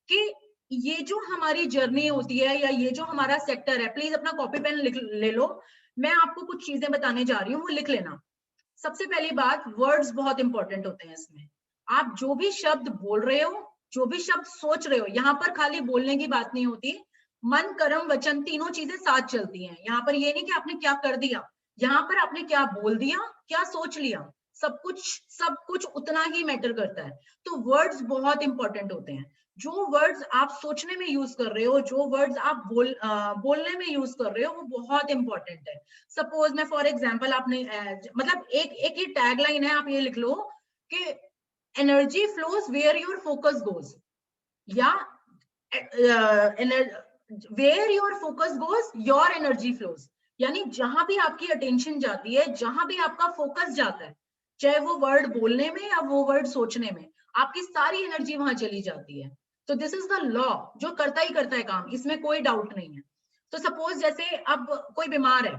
कि ये जो हमारी जर्नी होती है या ये जो हमारा सेक्टर है, प्लीज अपना कॉपी पेन ले लो, मैं आपको कुछ चीजें बताने जा रही हूँ, वो लिख लेना। सबसे पहली बात, वर्ड्स बहुत इंपॉर्टेंट होते हैं इसमें। आप जो भी शब्द बोल रहे हो, जो भी शब्द सोच रहे हो, यहाँ पर खाली बोलने की बात नहीं होती, मन कर्म वचन तीनों चीजें साथ चलती हैं। यहाँ पर ये नहीं कि आपने क्या कर दिया, यहाँ पर आपने क्या बोल दिया, क्या सोच लिया, सब कुछ उतना ही मैटर करता है। तो वर्ड्स बहुत इंपॉर्टेंट होते हैं। जो वर्ड्स आप सोचने में यूज कर रहे हो, जो वर्ड्स आप बोलने में यूज कर रहे हो, वो बहुत इंपॉर्टेंट है। सपोज मैं फॉर एग्जाम्पल, आपने मतलब एक ही टैग लाइन है, आप ये लिख लो कि energy flows where your focus goes, या where your focus goes your energy flows, यानी जहां भी आपकी अटेंशन जाती है, जहां भी आपका फोकस जाता है, चाहे वो वर्ड बोलने में या वो वर्ड सोचने में, आपकी सारी एनर्जी वहां चली जाती है। तो दिस इज द लॉ, जो करता ही करता है काम, इसमें कोई डाउट नहीं है। तो सपोज जैसे अब कोई बीमार है,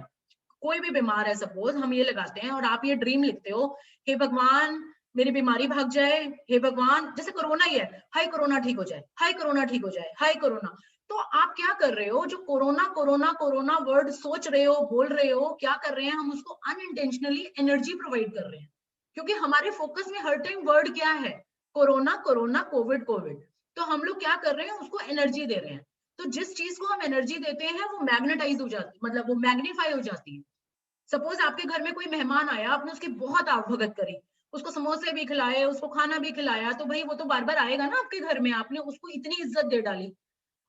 कोई भी बीमार है, सपोज हम ये लगाते हैं और आप ये ड्रीम लिखते हो, हे भगवान मेरी बीमारी भाग जाए, हे भगवान, जैसे कोरोना ही है, हाय कोरोना ठीक हो जाए, हाय कोरोना ठीक हो जाए, हाय कोरोना। तो आप क्या कर रहे हो, जो कोरोना कोरोना कोरोना वर्ड सोच रहे हो, बोल रहे हो, क्या कर रहे हैं, हम उसको अनइंटेंशनली एनर्जी प्रोवाइड कर रहे हैं, क्योंकि हमारे फोकस में हर टाइम वर्ड क्या है, कोरोना कोरोना कोविड कोविड। तो हम लोग क्या कर रहे हैं, उसको एनर्जी दे रहे हैं। तो जिस चीज को हम एनर्जी देते हैं वो मैग्नेटाइज हो जाती है, मतलब वो मैग्नीफाई हो जाती है। सपोज आपके घर में कोई मेहमान आया, आपने उसकी बहुत आवभगत करी, उसको समोसे भी खिलाए, उसको खाना भी खिलाया, तो भाई वो तो बार बार आएगा ना आपके घर में, आपने उसको इतनी इज्जत दे डाली।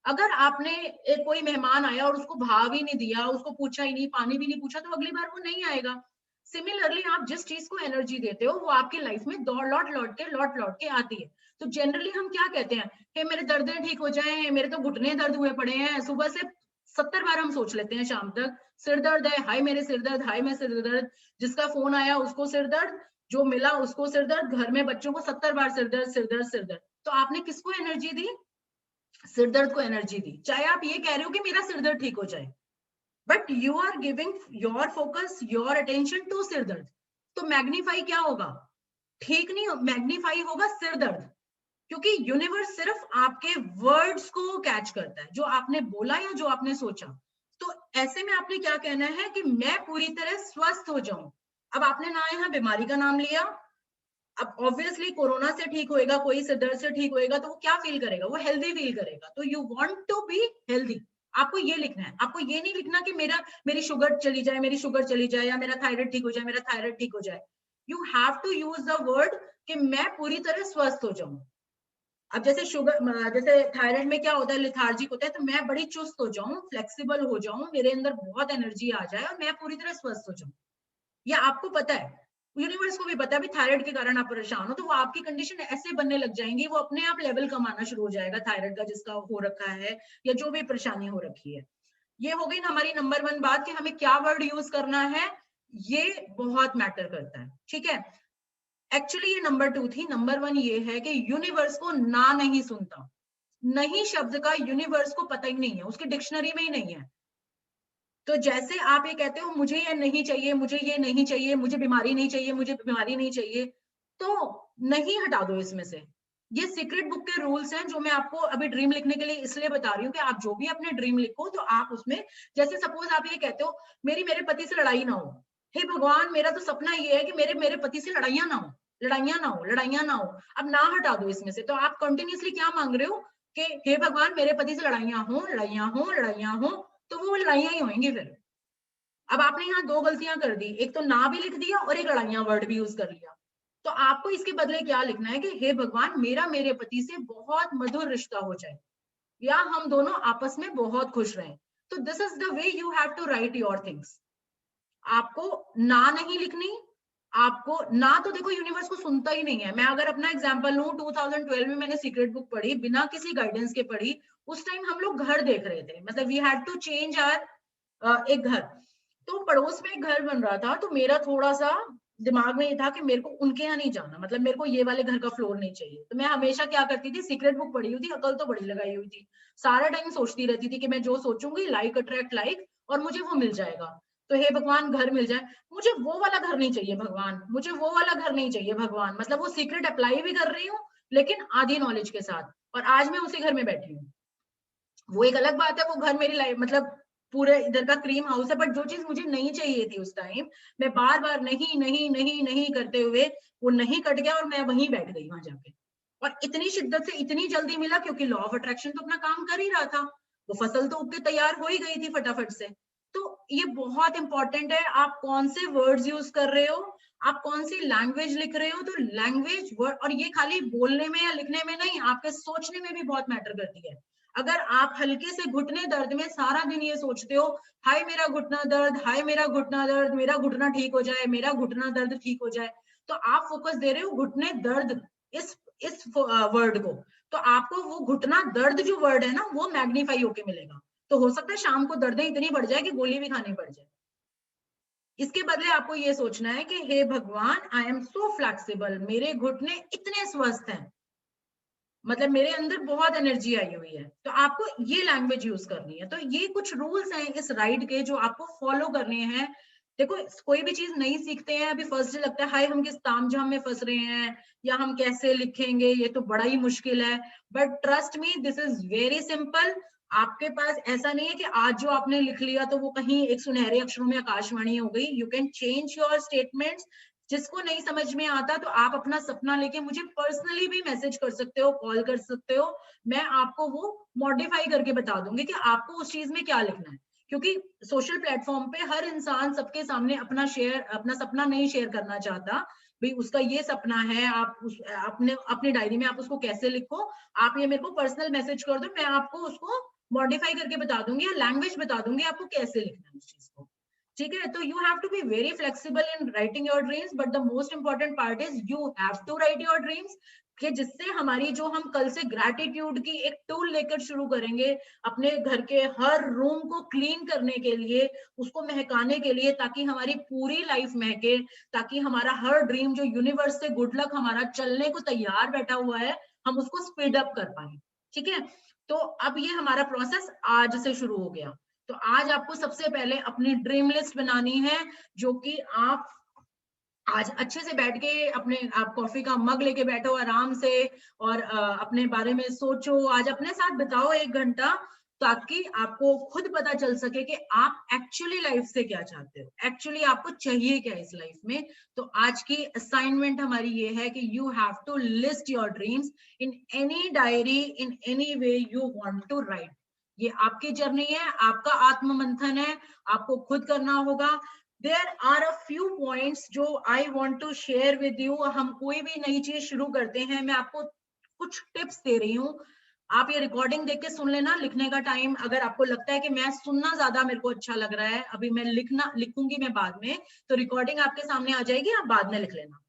अगर आपने एक कोई मेहमान आया और उसको भाव ही नहीं दिया, उसको पूछा ही नहीं, पानी भी नहीं पूछा, तो अगली बार वो नहीं आएगा। सिमिलरली आप जिस चीज को एनर्जी देते हो वो आपकी लाइफ में लौट लौट के आती है। तो जनरली हम क्या कहते हैं, हे मेरे दर्द ठीक हो जाए, मेरे तो घुटने दर्द हुए पड़े हैं, सुबह से 70 बार हम सोच लेते हैं शाम तक, सिर दर्द है, हाय मेरे सिर दर्द, हाय मेरे सिर दर्द, जिसका फोन आया उसको सिर दर्द, जो मिला उसको सिर दर्द, घर में बच्चों को 70 बार सिर दर्द सिर दर्द सिर दर्द। तो आपने किसको एनर्जी दी, सिर दर्द को एनर्जी दी। चाहे आप ये कह रहे हो कि मेरा सिर दर्द ठीक हो जाए, but you are giving your focus your attention to सिर दर्द। तो मैग्नीफाई क्या होगा, ठीक नहीं, मैग्नीफाई होगा सिर दर्द, क्योंकि यूनिवर्स सिर्फ आपके वर्ड्स को कैच करता है, जो आपने बोला या जो आपने सोचा। तो ऐसे में आपने क्या कहना है कि मैं पूरी तरह स्वस्थ हो जाऊं। अब आपने ना यहाँ बीमारी का नाम लिया, अब ऑब्वियसली कोरोना से ठीक होएगा, कोई सिर दर्द से ठीक होएगा, तो वो क्या फील करेगा, वो हेल्दी फील करेगा। तो you want to be healthy, आपको ये लिखना है। आपको ये नहीं लिखना कि मेरी शुगर चली जाए, मेरी शुगर चली जाए, या मेरा थायराइड ठीक हो जाए, मेरा थायराइड ठीक हो जाए। You have to use the word कि मैं पूरी तरह स्वस्थ हो जाऊं। अब जैसे जैसे थायराइड में क्या होता है, लिथार्जिक होता है, तो मैं बड़ी चुस्त हो जाऊं, फ्लेक्सिबल हो जाऊं, मेरे अंदर बहुत एनर्जी आ जाए और मैं पूरी तरह स्वस्थ हो जाऊं। या आपको पता है यूनिवर्स को भी पता है अभी थायराइड के कारण आप परेशान हो, तो वो आपकी कंडीशन ऐसे बनने लग जाएंगी, वो अपने आप लेवल कम आना शुरू हो जाएगा थायराइड का जिसका हो रखा है या जो भी परेशानी हो रखी है। ये हो गई ना हमारी नंबर 1 बात कि हमें क्या वर्ड यूज करना है, ये बहुत मैटर करता है, ठीक है। एक्चुअली ये नंबर 2 थी। नंबर 1 ये है कि यूनिवर्स को ना नहीं सुनता, नहीं शब्द का यूनिवर्स को पता ही नहीं है, उसकी डिक्शनरी में ही नहीं है। तो जैसे आप ये कहते हो मुझे ये नहीं चाहिए, मुझे ये नहीं चाहिए, मुझे बीमारी नहीं चाहिए, मुझे बीमारी नहीं चाहिए, तो नहीं हटा दो इसमें से। ये सीक्रेट बुक के रूल्स हैं जो मैं आपको अभी ड्रीम लिखने के लिए इसलिए बता रही हूँ कि आप जो भी अपने ड्रीम लिखो तो आप उसमें, जैसे सपोज आप ये कहते हो मेरे पति से लड़ाई ना हो, हे भगवान मेरा तो सपना ये है कि मेरे पति से लड़ाइयां ना हो, लड़ाइयां ना हो, लड़ाइयां ना हो। अब ना हटा दो इसमें से, तो आप कंटिन्यूसली क्या मांग रहे हो कि हे भगवान मेरे पति से लड़ाइयां हो, लड़ाइयां हो, लड़ाइयां हो, तो वो लड़ाइयां ही होंगी फिर। अब आपने यहाँ 2 गलतियां कर दी, एक तो ना भी लिख दिया और एक लड़ाइयां वर्ड भी यूज कर लिया। तो आपको इसके बदले क्या लिखना है कि हे भगवान मेरे पति से बहुत मधुर रिश्ता हो जाए, या हम दोनों आपस में बहुत खुश रहें। तो this is the way you have to write your things. आपको ना नहीं लिखनी, आपको ना, तो देखो यूनिवर्स को सुनता ही नहीं है। मैं अगर अपना एग्जांपल लूं, 2012 में मैंने सीक्रेट बुक पढ़ी, बिना किसी गाइडेंस के पढ़ी। उस टाइम हम लोग घर देख रहे थे, मतलब we had to change our एक घर। तो पड़ोस में एक घर बन रहा था, तो मेरा थोड़ा सा दिमाग में ये था कि मेरे को उनके यहाँ नहीं जाना, मतलब मेरे को ये वाले घर का फ्लोर नहीं चाहिए। तो मैं हमेशा क्या करती थी, सीक्रेट बुक पढ़ी हुई थी, अकल तो बड़ी लगाई हुई थी, सारा टाइम सोचती रहती थी कि मैं जो सोचूंगी लाइक अट्रैक्ट लाइक, और मुझे वो मिल जाएगा। तो हे भगवान घर मिल जाए, मुझे वो वाला घर नहीं चाहिए भगवान, मुझे वो वाला घर नहीं चाहिए भगवान। मतलब वो सीक्रेट अप्लाई भी कर रही हूँ लेकिन आधी नॉलेज के साथ, और आज मैं उसी घर में बैठी हूँ। वो एक अलग बात है, वो घर मेरी लाइफ मतलब पूरे इधर का क्रीम हाउस है, बट जो चीज मुझे नहीं चाहिए थी उस टाइम, मैं बार बार नहीं नहीं नहीं नहीं करते हुए वो नहीं कट गया और मैं वहीं बैठ गई वहां जाके। और इतनी शिद्दत से इतनी जल्दी मिला क्योंकि लॉ ऑफ अट्रैक्शन तो अपना काम कर ही रहा था, वो फसल तो उग के तैयार हो ही गई थी फटाफट से। तो ये बहुत इंपॉर्टेंट है, आप कौन से वर्ड्स यूज कर रहे हो, आप कौन सी लैंग्वेज लिख रहे हो। तो लैंग्वेज वर्ड, और ये खाली बोलने में या लिखने में नहीं, आपके सोचने में भी बहुत मैटर करती है। अगर आप हल्के से घुटने दर्द में सारा दिन ये सोचते हो, हाय मेरा घुटना दर्द, हाय मेरा घुटना दर्द, मेरा घुटना ठीक हो जाए, मेरा घुटना दर्द ठीक हो जाए, तो आप फोकस दे रहे हो घुटने दर्द इस वर्ड को। तो आपको वो घुटना दर्द जो वर्ड है ना, वो मैग्नीफाई होके मिलेगा। तो हो सकता है शाम को दर्दें इतनी बढ़ जाए कि गोली भी खानी पड़ जाए। इसके बदले आपको ये सोचना है कि हे भगवान आई एम सो फ्लेक्सिबल, मेरे घुटने इतने स्वस्थ हैं, मतलब मेरे अंदर बहुत एनर्जी आई हुई है। तो आपको ये लैंग्वेज यूज करनी है। तो ये कुछ रूल्स हैं इस राइड के जो आपको फॉलो करने हैं। देखो कोई भी चीज नहीं सीखते हैं अभी, फर्स्ट डे लगता है हाय हम किस तामझाम में फंस रहे हैं, या हम कैसे लिखेंगे, ये तो बड़ा ही मुश्किल है। But trust me this is very simple. आपके पास ऐसा नहीं है कि आज जो आपने लिख लिया तो वो कहीं एक सुनहरे अक्षरों में आकाशवाणी हो गई। You can change your statements. जिसको नहीं समझ में आता तो आप अपना सपना लेके मुझे पर्सनली भी मैसेज कर सकते हो, कॉल कर सकते हो, मैं आपको वो मॉडिफाई करके बता दूंगी कि आपको उस चीज में क्या लिखना है। क्योंकि सोशल प्लेटफॉर्म पे हर इंसान सबके सामने अपना सपना नहीं शेयर करना चाहता। भाई उसका ये सपना है, आप अपने डायरी में आप उसको कैसे लिखो, आप ये मेरे को पर्सनल मैसेज कर दो, मैं आपको उसको मॉडिफाई करके बता दूंगी या लैंग्वेज बता दूंगी आपको कैसे लिखना है उस चीज को। ठीक है, तो you have to be very flexible in writing your dreams, but the most important part is you have to write your dreams, कि जिससे हमारी जो हम कल से ग्रैटिट्यूड की एक टूल लेकर शुरू करेंगे अपने घर के हर रूम को क्लीन करने के लिए, उसको महकाने के लिए, ताकि हमारी पूरी लाइफ महके, ताकि हमारा हर ड्रीम जो यूनिवर्स से गुड लक हमारा चलने को तैयार बैठा हुआ है, हम उसको स्पीड अप कर पाए। ठीक है, तो अब ये हमारा प्रोसेस आज से शुरू हो गया। तो आज आपको सबसे पहले अपनी ड्रीम लिस्ट बनानी है, जो कि आप आज अच्छे से बैठ के आप कॉफी का मग लेके बैठो आराम से, और अपने बारे में सोचो, आज अपने साथ बिताओ 1 घंटा, ताकि आपको खुद पता चल सके कि आप एक्चुअली लाइफ से क्या चाहते हो, एक्चुअली आपको चाहिए क्या इस लाइफ में। तो आज की असाइनमेंट हमारी ये है कि you have to list your dreams in any diary, in any way you want to write. ये आपकी जर्नी है, आपका आत्म मंथन है, आपको खुद करना होगा। There are a few points जो I want to share with you। हम कोई भी नई चीज शुरू करते हैं, मैं आपको कुछ टिप्स दे रही हूँ। आप ये रिकॉर्डिंग देख के सुन लेना, लिखने का टाइम अगर आपको लगता है कि मैं सुनना ज्यादा मेरे को अच्छा लग रहा है, अभी मैं लिखूंगी मैं बाद में, तो रिकॉर्डिंग आपके सामने आ जाएगी, आप बाद में लिख लेना।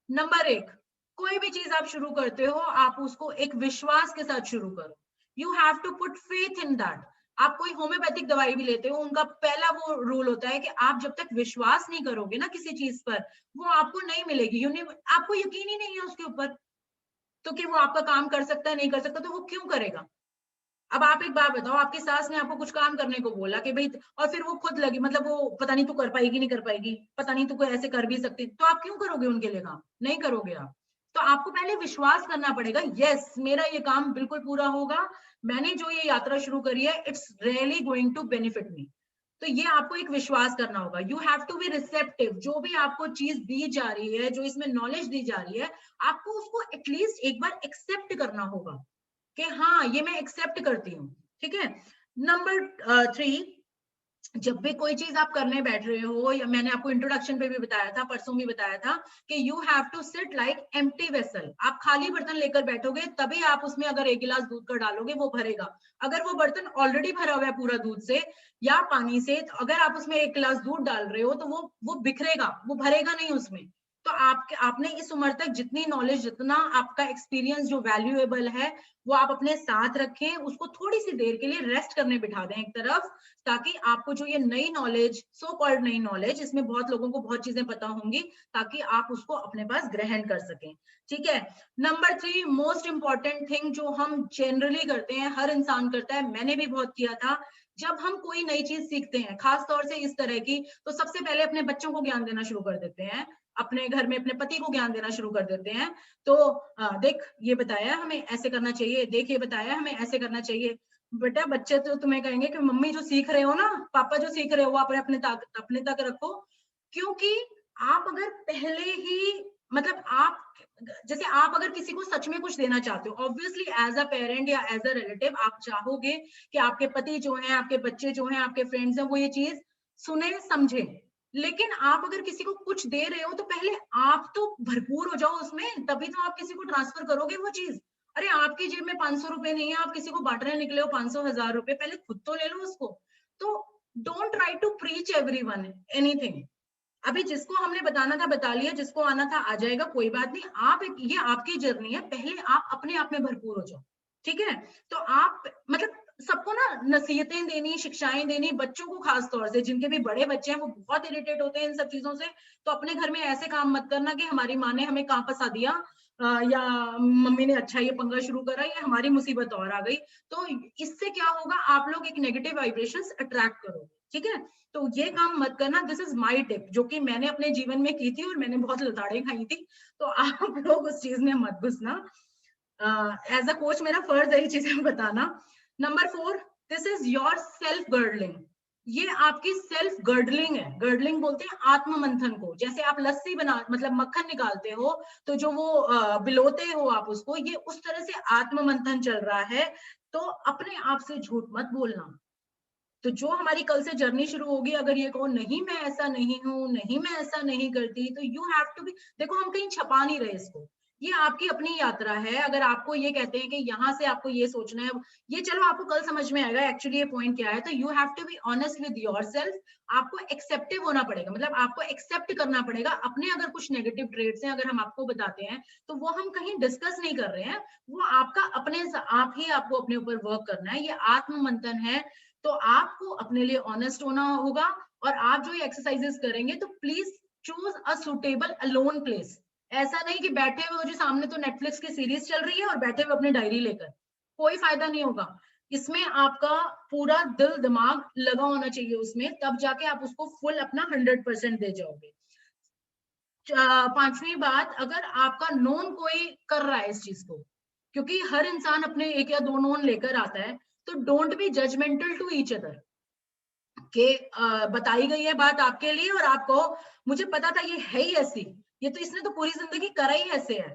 नंबर 1, कोई भी चीज आप शुरू करते हो, आप उसको एक विश्वास के साथ शुरू करो। You have to put faith in that. आप कोई होम्योपैथिक दवाई भी लेते हो, उनका पहला वो रूल होता है कि आप जब तक विश्वास नहीं करोगे ना किसी चीज पर, वो आपको नहीं मिलेगी। आपको यकीन ही नहीं है उसके ऊपर, तो कि वो आपका काम कर सकता है नहीं कर सकता, तो वो क्यों करेगा? अब आप एक बात बताओ, आपकी सास ने आपको कुछ काम करने को बोला कि भाई, और फिर वो खुद लगी, मतलब वो पता नहीं तू कर पाएगी नहीं कर पाएगी, पता नहीं तू कोई ऐसे कर भी सकती, तो आप क्यों करोगे उनके लिए काम? नहीं करोगे आप। तो आपको पहले विश्वास करना पड़ेगा, यस मेरा ये काम बिल्कुल पूरा होगा, मैंने जो ये यात्रा शुरू करी है, it's really going to benefit me. तो ये आपको एक विश्वास करना होगा। You have to be receptive. जो भी आपको चीज दी जा रही है, जो इसमें नॉलेज दी जा रही है, आपको उसको एटलीस्ट एक बार एक्सेप्ट करना होगा कि हाँ ये मैं एक्सेप्ट करती हूँ। ठीक है। नंबर 3, जब भी कोई चीज आप करने बैठ रहे हो, या मैंने आपको इंट्रोडक्शन पे भी बताया था, परसों भी बताया था कि you have to sit like empty vessel. आप खाली बर्तन लेकर बैठोगे तभी आप उसमें अगर 1 गिलास दूध का डालोगे वो भरेगा। अगर वो बर्तन ऑलरेडी भरा हुआ है पूरा दूध से या पानी से, तो अगर आप उसमें 1 गिलास दूध डाल रहे हो तो वो बिखरेगा, वो भरेगा नहीं उसमें। तो आपने इस उम्र तक जितनी नॉलेज, जितना आपका एक्सपीरियंस जो वैल्यूएबल है, वो आप अपने साथ रखें, उसको थोड़ी सी देर के लिए रेस्ट करने बिठा दें एक तरफ, ताकि आपको जो ये नई नॉलेज, सो कॉल्ड नई नॉलेज, इसमें बहुत लोगों को बहुत चीजें पता होंगी, ताकि आप उसको अपने पास ग्रहण कर सकें। ठीक है। नंबर 3, मोस्ट इंपॉर्टेंट थिंग जो हम जनरली करते हैं, हर इंसान करता है, मैंने भी बहुत किया था, जब हम कोई नई चीज सीखते हैं, खास तौर से इस तरह की, तो सबसे पहले अपने बच्चों को ज्ञान देना शुरू कर देते हैं, अपने घर में अपने पति को ज्ञान देना शुरू कर देते हैं। तो देख ये बताया हमें ऐसे करना चाहिए, देख ये बताया हमें ऐसे करना चाहिए। बेटा बच्चे तो तुम्हें कहेंगे कि मम्मी जो सीख रहे हो ना, पापा जो सीख रहे हो, वो अपने तक रखो। क्योंकि आप अगर पहले ही, मतलब आप, जैसे आप अगर किसी को सच में कुछ देना चाहते हो, ऑब्वियसली एज अ पेरेंट या एज अ रिलेटिव आप चाहोगे कि आपके पति जो हैं, आपके बच्चे जो हैं, आपके फ्रेंड्स हैं, वो ये चीज सुने समझे। लेकिन आप अगर किसी को कुछ दे रहे हो तो पहले आप तो भरपूर हो जाओ उसमें, तभी तो आप किसी को ट्रांसफर करोगे वो चीज। अरे आपकी जेब में 500 रुपए नहीं है, आप किसी को बांटने निकले हो 500 1000 रुपए, पहले खुद तो ले लो उसको। तो don't try to preach everyone anything. अभी जिसको हमने बताना था बता लिया, जिसको आना था आ जाएगा, कोई बात नहीं। ये आपकी जर्नी है, पहले आप अपने आप में भरपूर हो जाओ। ठीक है। तो आप मतलब सबको ना नसीहतें देनी, शिक्षाएं देनी, बच्चों को खास तौर से, जिनके भी बड़े बच्चे हैं वो बहुत इरिटेट होते हैं इन सब चीजों से। तो अपने घर में ऐसे काम मत करना कि हमारी माँ ने हमें कहाँ फंसा दिया, या मम्मी ने अच्छा ये पंगा शुरू करा, या हमारी मुसीबत और आ गई। तो इससे क्या होगा, आप लोग एक नेगेटिव वाइब्रेशंस अट्रैक्ट करोगे। ठीक है। तो ये काम मत करना। दिस इज माय टिप, जो कि मैंने अपने जीवन में की थी और मैंने बहुत लताड़े खाई थी। तो आप लोग उस चीज में मत घुसना। एज अ कोच मेरा फर्ज है ये चीजें बताना। Number 4, this is your self girdling. ये आपकी सेल्फ गर्डलिंग है। गर्डलिंग बोलते हैं आत्म मंथन को। जैसे आप लस्सी बना, मतलब मक्खन निकालते हो, तो जो वो बिलोते हो आप उसको, ये उस तरह से आत्म मंथन चल रहा है। तो अपने आप से झूठ मत बोलना। तो जो हमारी कल से जर्नी शुरू होगी, अगर ये कहो नहीं मैं ऐसा नहीं हूं, नहीं मैं ऐसा नहीं करती, तो यू हैव टू बी, देखो हम कहीं छपा नहीं रहे इसको, ये आपकी अपनी यात्रा है। अगर आपको ये कहते हैं कि यहाँ से आपको ये सोचना है, ये चलो आपको कल समझ में आएगा एक्चुअली ये पॉइंट क्या है। तो you have to be honest with yourself. आपको एक्सेप्टिव होना पड़ेगा, मतलब आपको एक्सेप्ट करना पड़ेगा अपने अगर कुछ नेगेटिव ट्रेड्स हैं, अगर हम आपको बताते हैं, तो वो हम कहीं डिस्कस नहीं कर रहे हैं, वो आपका अपने आप ही आपको अपने ऊपर वर्क करना है। ये आत्म मंथन है। तो आपको अपने लिए ऑनेस्ट होना होगा। और आप जो ये एक्सरसाइजेस करेंगे, तो please choose a suitable alone place. ऐसा नहीं कि बैठे हुए हो जो सामने तो नेटफ्लिक्स की सीरीज चल रही है और बैठे हुए अपनी डायरी लेकर, कोई फायदा नहीं होगा। इसमें आपका पूरा दिल दिमाग लगा होना चाहिए उसमें, तब जाके आप उसको फुल अपना 100% दे जाओगे। 5वीं बात, अगर आपका नोन कोई कर रहा है इस चीज को, क्योंकि हर इंसान अपने 1 या 2 नोन लेकर आता है, तो don't be judgemental to each other के बताई गई है बात आपके लिए और आप कहो मुझे पता था ये है ही ऐसी, ये तो इसने तो पूरी जिंदगी करा ही ऐसे है।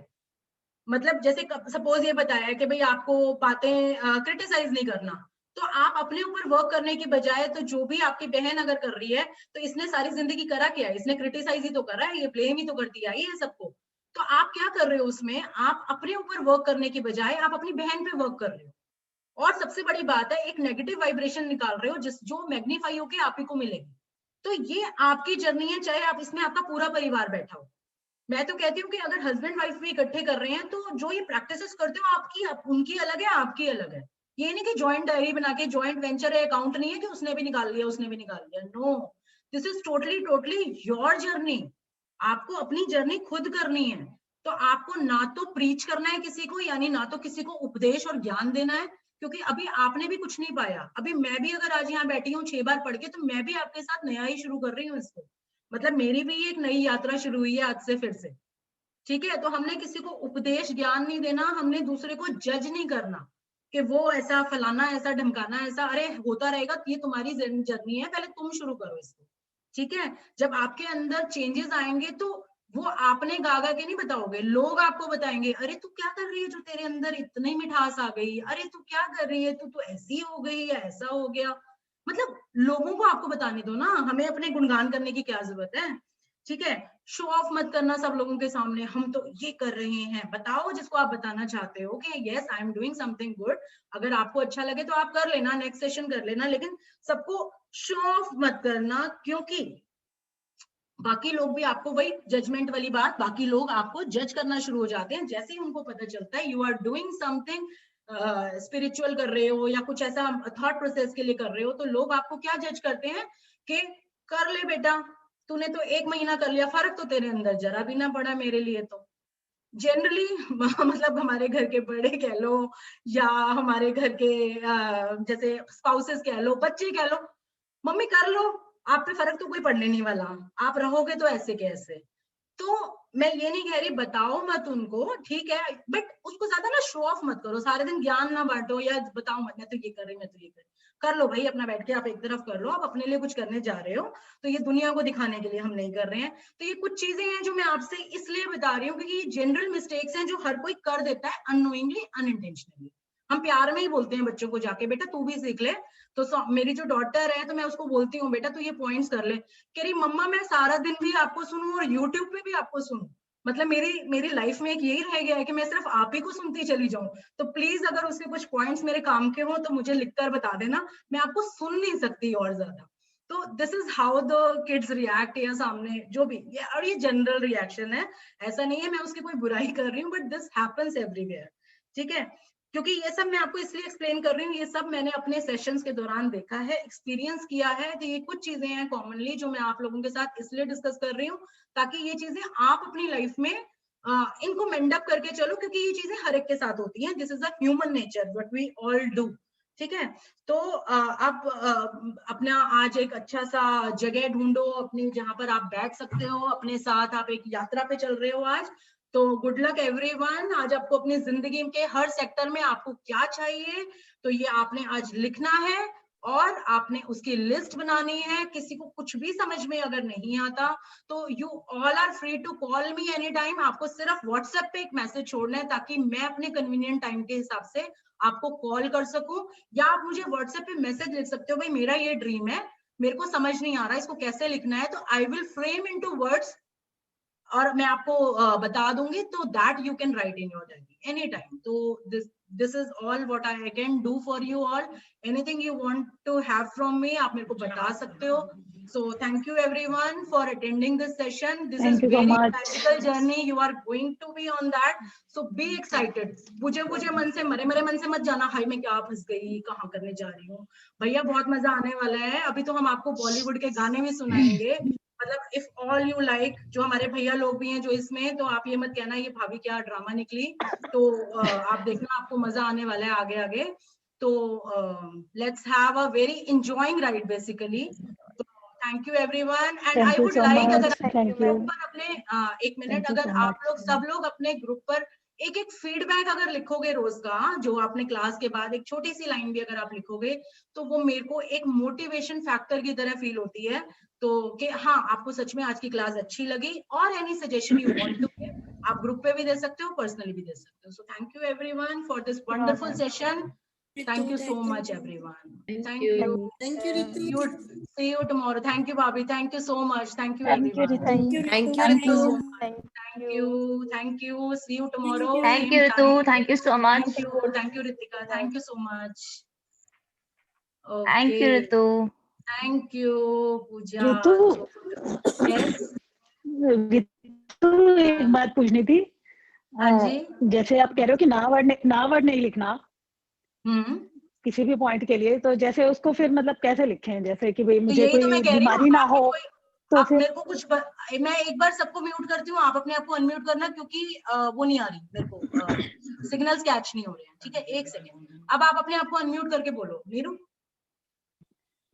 मतलब जैसे सपोज ये बताया है कि भाई आपको बातें क्रिटिसाइज नहीं करना, तो आप अपने ऊपर वर्क करने की बजाय, तो जो भी आपकी बहन अगर कर रही है, तो इसने सारी जिंदगी करा क्या है, इसने क्रिटिसाइज ही तो करा है, ये ब्लेम ही तो करती आई है सबको। तो आप क्या कर रहे हो उसमें, आप अपने ऊपर वर्क करने की बजाय आप अपनी बहन पे वर्क कर रहे हो। और सबसे बड़ी बात है, एक नेगेटिव वाइब्रेशन निकाल रहे हो जो मैग्नीफाई होके आप ही को मिलेगी। तो ये आपकी जर्नी है, चाहे आप इसमें आपका पूरा परिवार बैठा हो। मैं तो कहती हूँ कि अगर हस्बैंड वाइफ भी इकट्ठे कर रहे हैं तो जो ये प्रैक्टिसेस करते हो आपकी उनकी अलग है, आपकी अलग है। ये नहीं कि जॉइंट डायरी बना के जॉइंट वेंचर है, अकाउंट नहीं है कि उसने भी निकाल लिया उसने भी निकाल लिया। No, this is totally your journey. आपको अपनी जर्नी खुद करनी है। तो आपको ना तो प्रीच करना है किसी को, यानी ना तो किसी को उपदेश और ज्ञान देना है, क्योंकि अभी आपने भी कुछ नहीं पाया। अभी मैं भी अगर आज यहाँ बैठी हूँ 6 बार पढ़ के, तो मैं भी आपके साथ नया ही शुरू कर रही हूँ इसको। मतलब मेरी भी एक नई यात्रा शुरू हुई है आज से फिर से। ठीक है, तो हमने किसी को उपदेश ज्ञान नहीं देना, हमने दूसरे को जज नहीं करना कि वो ऐसा फलाना ऐसा ढमकाना ऐसा, अरे होता रहेगा, ये तुम्हारी जर्नी है, पहले तुम शुरू करो इसको। ठीक है, जब आपके अंदर चेंजेस आएंगे तो वो आपने गा गा के नहीं बताओगे, लोग आपको बताएंगे, अरे तू क्या कर रही है जो तेरे अंदर इतनी मिठास आ गई, अरे तू क्या कर रही है, तू ऐसी हो गई या ऐसा हो गया। मतलब लोगों को आपको बताने दो ना, हमें अपने गुणगान करने की क्या जरूरत है। ठीक है, शो ऑफ मत करना सब लोगों के सामने, हम तो ये कर रहे हैं। बताओ जिसको आप बताना चाहते हो कि yes I am doing something good. अगर आपको अच्छा लगे तो आप कर लेना, नेक्स्ट सेशन कर लेना, लेकिन सबको शो ऑफ मत करना, क्योंकि बाकी लोग भी आपको, वही जजमेंट वाली बात, बाकी लोग आपको जज करना शुरू हो जाते हैं जैसे ही उनको पता चलता है you are doing something spiritual कर रहे हो या कुछ ऐसा थॉट प्रोसेस के लिए कर रहे हो। तो लोग आपको क्या जज करते हैं कि कर ले बेटा, तूने तो 1 महीना कर लिया, फर्क तो तेरे अंदर जरा भी ना पड़ा मेरे लिए। तो जनरली मतलब हमारे घर के बड़े कह लो या हमारे घर के जैसे स्पाउसेस कह लो, बच्चे कह लो, मम्मी कर लो, आप पे फर्क तो कोई पड़ने नहीं वाला, आप रहोगे तो ऐसे कैसे। तो मैं ये नहीं कह रही बताओ मत उनको, ठीक है, बट उसको ज्यादा ना शो ऑफ मत करो, सारे दिन ज्ञान ना बांटो या बताओ मत मैं तो ये कर रही, मैं तो ये कर लो भाई अपना बैठ के, आप एक तरफ कर लो, आप अपने लिए कुछ करने जा रहे हो, तो ये दुनिया को दिखाने के लिए हम नहीं कर रहे हैं। तो ये कुछ चीजें हैं जो मैं आपसे इसलिए बता रही हूँ क्योंकि ये जनरल मिस्टेक्स हैं जो हर कोई कर देता है अननोइंगली अनइंटेंशनली। हम प्यार में ही बोलते हैं बच्चों को जाके, बेटा तू भी सीख ले। तो मेरी जो डॉटर है तो मैं उसको बोलती हूँ बेटा तू ये पॉइंट्स कर ले, कह रही मम्मा मैं सारा दिन भी आपको सुनूं और यूट्यूब पे भी आपको सुनूं। मतलब मेरी लाइफ में एक यही रह गया है कि मैं सिर्फ आप ही को सुनती चली जाऊं। तो प्लीज अगर उसके कुछ पॉइंट्स मेरे काम के हो तो मुझे लिखकर बता देना, मैं आपको सुन नहीं सकती और ज्यादा। तो this is how the kids react या सामने जो भी ये, और ये जनरल रिएक्शन है, ऐसा नहीं है मैं उसकी कोई बुराई कर रही हूँ, बट दिस हैपेंस एवरीवेयर। ठीक है, क्योंकि ये सब मैं आपको इसलिए एक्सप्लेन कर रही हूँ, ये सब मैंने अपने सेशंस के दौरान देखा है, एक्सपीरियंस किया है। तो ये कुछ चीजें हैं कॉमनली जो मैं आप लोगों के साथ इसलिए डिस्कस कर रही हूँ ताकि ये चीजें आप अपनी लाइफ में इनको मेंडअप करके चलो, क्योंकि ये चीजें हर एक के साथ होती हैं, this is a human nature what we all do. ठीक है, तो आप अपना आज एक अच्छा सा जगह ढूंढो अपनी जहां पर आप बैठ सकते हो, अपने साथ आप एक यात्रा पे चल रहे हो आज। तो गुड लक एवरीवन। आज आपको अपनी जिंदगी के हर सेक्टर में आपको क्या चाहिए तो ये आपने आज लिखना है और आपने उसकी लिस्ट बनानी है। किसी को कुछ भी समझ में अगर नहीं आता तो you all are free to call me any time. आपको सिर्फ व्हाट्सएप पे एक मैसेज छोड़ना है ताकि मैं अपने कन्वीनियंट टाइम के हिसाब से आपको कॉल कर सकूं, या आप मुझे व्हाट्सएप पे मैसेज लिख सकते हो, भाई मेरा ये ड्रीम है, मेरे को समझ नहीं आ रहा इसको कैसे लिखना है, तो I will frame into words और मैं आपको बता दूंगी, तो that you can write in your diary any time. तो this is all what I can do for you all. Anything you want to have from me आप मेरे को बता सकते हो। So thank you everyone for attending this session. This is Thank you so very much. practical journey. You are going to be on that. So be excited. बुझे मन से मरे मन से मत जाना, हाय मैं क्या फंस गई, कहाँ करने जा रही हूँ। भैया बहुत मजा आने वाला है। अभी तो हम आपको बॉलीवुड के गाने भी सुनाएंगे। मतलब इफ ऑल यू लाइक, जो हमारे भैया लोग भी हैं जो इसमें, तो आप ये मत कहना ये भाभी क्या ड्रामा निकली। तो आप देखना आपको मजा आने वाला है आगे आगे। तो let's have a very enjoying ride basically. Thank you everyone and I would like अगर Thank you. ग्रुप पर अपने एक मिनट Thank you अगर so आप much. लोग सब लोग अपने ग्रुप पर एक एक फीडबैक अगर लिखोगे रोज का, जो आपने क्लास के बाद एक छोटी सी लाइन भी अगर आप लिखोगे तो वो मेरे को एक मोटिवेशन फैक्टर की तरह फील होती है। तो कि हाँ आपको सच में आज की क्लास अच्छी लगी, और any suggestion you want to give आप ग्रुप पे भी दे सकते हो, पर्सनली भी दे सकते हो। सो thank you everyone for this wonderful session. Thank you so much, everyone. Thank you. you. Thank you, Ritu. See you tomorrow. Thank you, Bobby. Thank you so much. Thank you, Thank you, everyone. Thank you, Ritu. Ritu. Thank you so much. Thank Thank you. Thank you. See you tomorrow. Thank same you, time. Ritu. Thank you so much. Thank you. Thank you, Ritika. Thank you so much. Thank you, Okay. Ritu. Thank you, Pooja. Ritu Yes. ऋतु एक बात पूछनी थी। हाँ जी। जैसे आप कह रहे हो कि ना वर्ड नहीं लिखना किसी भी पॉइंट के लिए, तो जैसे उसको फिर मतलब कैसे लिखें? जैसे कि भाई तो मुझे यही तो कोई मैं कह रही बीमारी हूँ, ना हो तो आप फिर मेरे को कुछ मैं एक बार सबको म्यूट करती हूँ, आप अपने आप को अनम्यूट करना, क्योंकि वो नहीं आ रही मेरे को, सिग्नल्स कैच नहीं हो रहे हैं। ठीक है, एक सेकेंड। अब आप अपने आप को अनम्यूट करके बोलो नीरू।